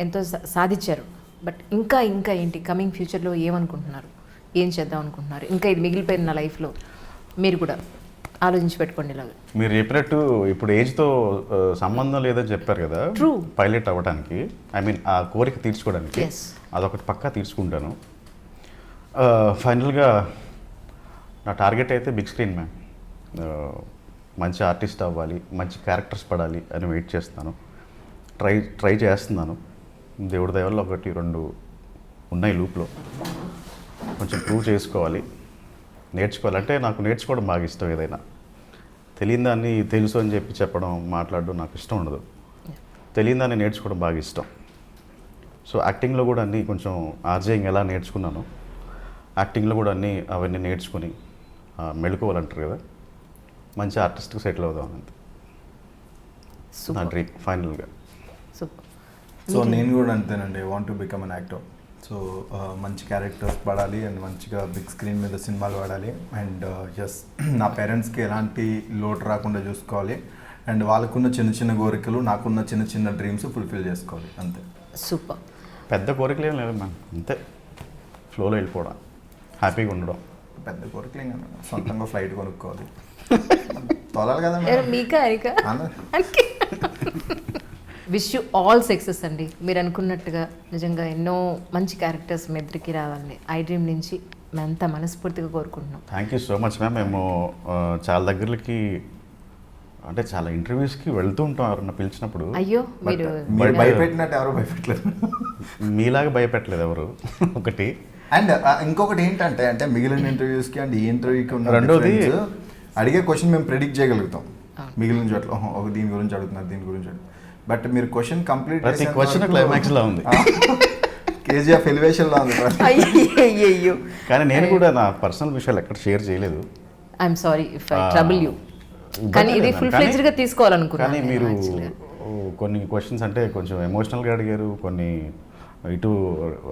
Speaker 1: ఎంతో సాధించారు. బట్ ఇంకా ఏంటి కమింగ్ ఫ్యూచర్లో ఏమనుకుంటున్నారు, ఏం చేద్దాం అనుకుంటున్నారు? ఇంకా ఇది మిగిలిపోయిన నా లైఫ్లో మీరు కూడా ఆలోచించి పెట్టుకోండి. ఇలాగా
Speaker 3: మీరు చెప్పినట్టు ఇప్పుడు ఏజ్తో సంబంధం లేదని చెప్పారు కదా, పైలట్ అవ్వడానికి. ఐ మీన్ ఆ కోరిక తీర్చుకోవడానికి అదొకటి పక్కా తీర్చుకుంటాను. ఫైనల్గా నా టార్గెట్ అయితే బిగ్ స్క్రీన్ మ్యామ్. మంచి ఆర్టిస్ట్ అవ్వాలి, మంచి క్యారెక్టర్స్ పడాలి అని వెయిట్ చేస్తాను. ట్రై చేస్తున్నాను. దేవుడి దయ వల్ల 1-2 ఉన్నాయి లూప్లో. కొంచెం ప్రూవ్ చేసుకోవాలి, నేర్చుకోవాలంటే నాకు నేర్చుకోవడం బాగా ఇష్టం. ఏదైనా తెలియని దాన్ని తెలుసు అని చెప్పి చెప్పడం, మాట్లాడడం నాకు ఇష్టం ఉండదు. తెలియదాన్ని నేర్చుకోవడం బాగా ఇష్టం. సో యాక్టింగ్లో కూడా అన్నీ కొంచెం ఆర్జేయింగ్ ఎలా నేర్చుకున్నాను, యాక్టింగ్లో కూడా అవన్నీ నేర్చుకుని మెళుకోవాలంటారు కదా, మంచి ఆర్టిస్ట్కి సెటిల్ అవుదాం అంతే నా డ్రీమ్ ఫైనల్గా.
Speaker 1: సూపర్.
Speaker 2: సో నేను కూడా అంతేనండి, want to become an actor. So మంచి క్యారెక్టర్స్ పడాలి అండ్ మంచిగా బిగ్ స్క్రీన్ మీద సినిమాలు పడాలి అండ్ ఎస్ నా పేరెంట్స్కి ఎలాంటి లోటు రాకుండా చూసుకోవాలి అండ్ వాళ్ళకున్న చిన్న చిన్న కోరికలు నాకున్న చిన్న చిన్న డ్రీమ్స్ ఫుల్ఫిల్ చేసుకోవాలి అంతే.
Speaker 1: సూపర్.
Speaker 3: పెద్ద కోరికలు ఏం లేదు మ్యామ్, అంతే ఫ్లోలో వెళ్ళిపోవడం, హ్యాపీగా ఉండడం.
Speaker 2: పెద్ద కోరికలు ఏం కాదు, సొంతంగా ఫ్లైట్ కొనుక్కోవాలి, తోలాలి కదా
Speaker 1: మీకా విష్ యూ ఆల్ సక్సెస్ అండి. మీరు అనుకున్నట్టుగా నిజంగా ఎన్నో మంచి క్యారెక్టర్స్ మీ ఇద్దరికి రావాలని ఐ డ్రీమ్ నుంచి మేమంతా మనస్ఫూర్తిగా కోరుకుంటున్నాం.
Speaker 3: Thank you so much ma'am. మేము చాలా దగ్గరకి అంటే చాలా ఇంటర్వ్యూస్కి వెళ్తూ ఉంటాం ఎవరన్నా పిలిచినప్పుడు.
Speaker 1: అయ్యో మీరు
Speaker 2: భయపెట్టినట్టు ఎవరు భయపెట్టలేదు,
Speaker 3: మీలాగా భయపెట్టలేదు ఎవరు. ఒకటి
Speaker 2: అండ్ ఇంకొకటి ఏంటంటే అంటే మిగిలిన ఇంటర్వ్యూస్కి అండ్ ఈ ఇంటర్వ్యూకి ఉన్న
Speaker 3: రెండోది
Speaker 2: అడిగే క్వశ్చన్ మేము ప్రెడిక్ట్ చేయగలుగుతాం, మిగిలిన చోట్ల ఒక దీని గురించి అడుగుతున్నారు దీని గురించి, బట్ మీరు క్వశ్చన్ కంప్లీట్
Speaker 3: ప్రతి క్వశ్చన్ క్లైమాక్స్ లా ఉంది,
Speaker 2: కేజీఎఫ్ ఎలివేషన్ లా ఉంది.
Speaker 1: అయ్యో
Speaker 3: కానీ నేను కూడా నా పర్సనల్ విషయాలు ఎక్కడ షేర్ చేయలేదు.
Speaker 1: I'm sorry if I trouble you. కానీ ఇది ఫుల్ ఫ్లెడ్జ్డ్ గా తీసుకోవాలనుకున్నాను.
Speaker 3: కానీ మీరు కొన్ని క్వశ్చన్స్ అంటే కొంచెం ఎమోషనల్గా అడిగారు, కొన్ని ఇటు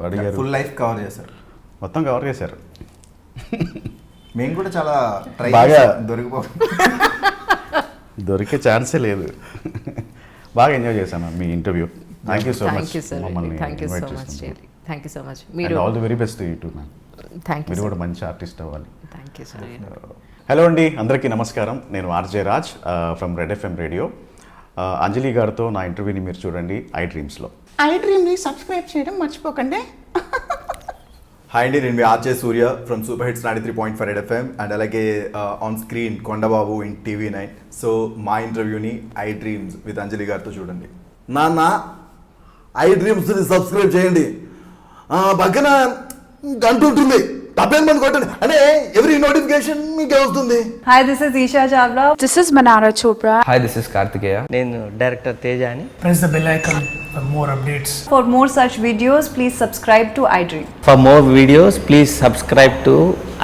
Speaker 3: అడిగారు,
Speaker 2: ఫుల్ లైఫ్ కవర్ చేశారు,
Speaker 3: మొత్తం కవర్ చేశారు.
Speaker 2: మేము కూడా చాలా ట్రై
Speaker 3: బాగా దొరికే ఛాన్సే లేదు. బాగా ఎంజాయ్ చేశాను మీ interview. Thank you so much.
Speaker 1: Thank you so much. మీరు
Speaker 3: all the very best to ma'am.
Speaker 1: Thank you.
Speaker 3: మీరు కూడా మంచి ఆర్టిస్ట్ అవ్వాలి.
Speaker 1: Thank you sir.
Speaker 3: హలో అండి, అందరికీ నమస్కారం. నేను RJ Raj from Red FM radio. Anjali గారితో నా ఇంటర్వ్యూని మీరు చూడండి ఐ డ్రీమ్స్లో.
Speaker 4: ఐ డ్రీమ్ని సబ్స్క్రైబ్ చేయడం మర్చిపోకండి.
Speaker 2: హాయ్ అండి, నేను మీ RJ Surya from super hits 93.5 Red FM and అలాగే on screen Kondababu in TV9. So మా ఇంటర్వ్యూని ఐ డ్రీమ్స్ విత్ అంజలి గారితో చూడండి.
Speaker 5: నాన్న ఐ డ్రీమ్స్ని సబ్స్క్రైబ్ చేయండి, పక్కన గంట ఉంటుంది, తప్పేం మంది కొట్టండి అంటే ఎవరి నోటిఫికేషన్ మీకే వస్తుంది.
Speaker 6: Hi, this is Isha Chavla.
Speaker 7: This is Manara Chopra.
Speaker 8: Hi, this is Kartikeya. నేను డైరెక్టర్ తేజ అని.
Speaker 9: Press the bell icon for more updates.
Speaker 6: For more such videos, please subscribe to iDream.
Speaker 8: For more videos, please subscribe to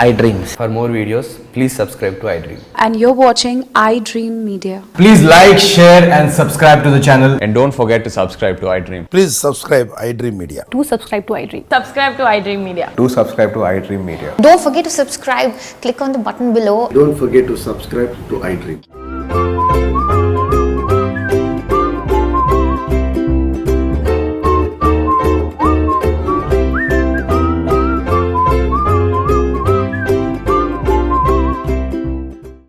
Speaker 8: iDreams. For more videos, please subscribe to iDream.
Speaker 7: And you're watching iDream Media.
Speaker 9: Please like, share, and subscribe to the channel.
Speaker 8: And don't forget to subscribe to iDream.
Speaker 5: Please subscribe I dream media.
Speaker 7: Do subscribe to iDream.
Speaker 6: Subscribe to iDream Media.
Speaker 8: Do subscribe to iDream Media.
Speaker 10: Don't forget to subscribe. Click on the button below.
Speaker 5: Don't forget to subscribe to iDream.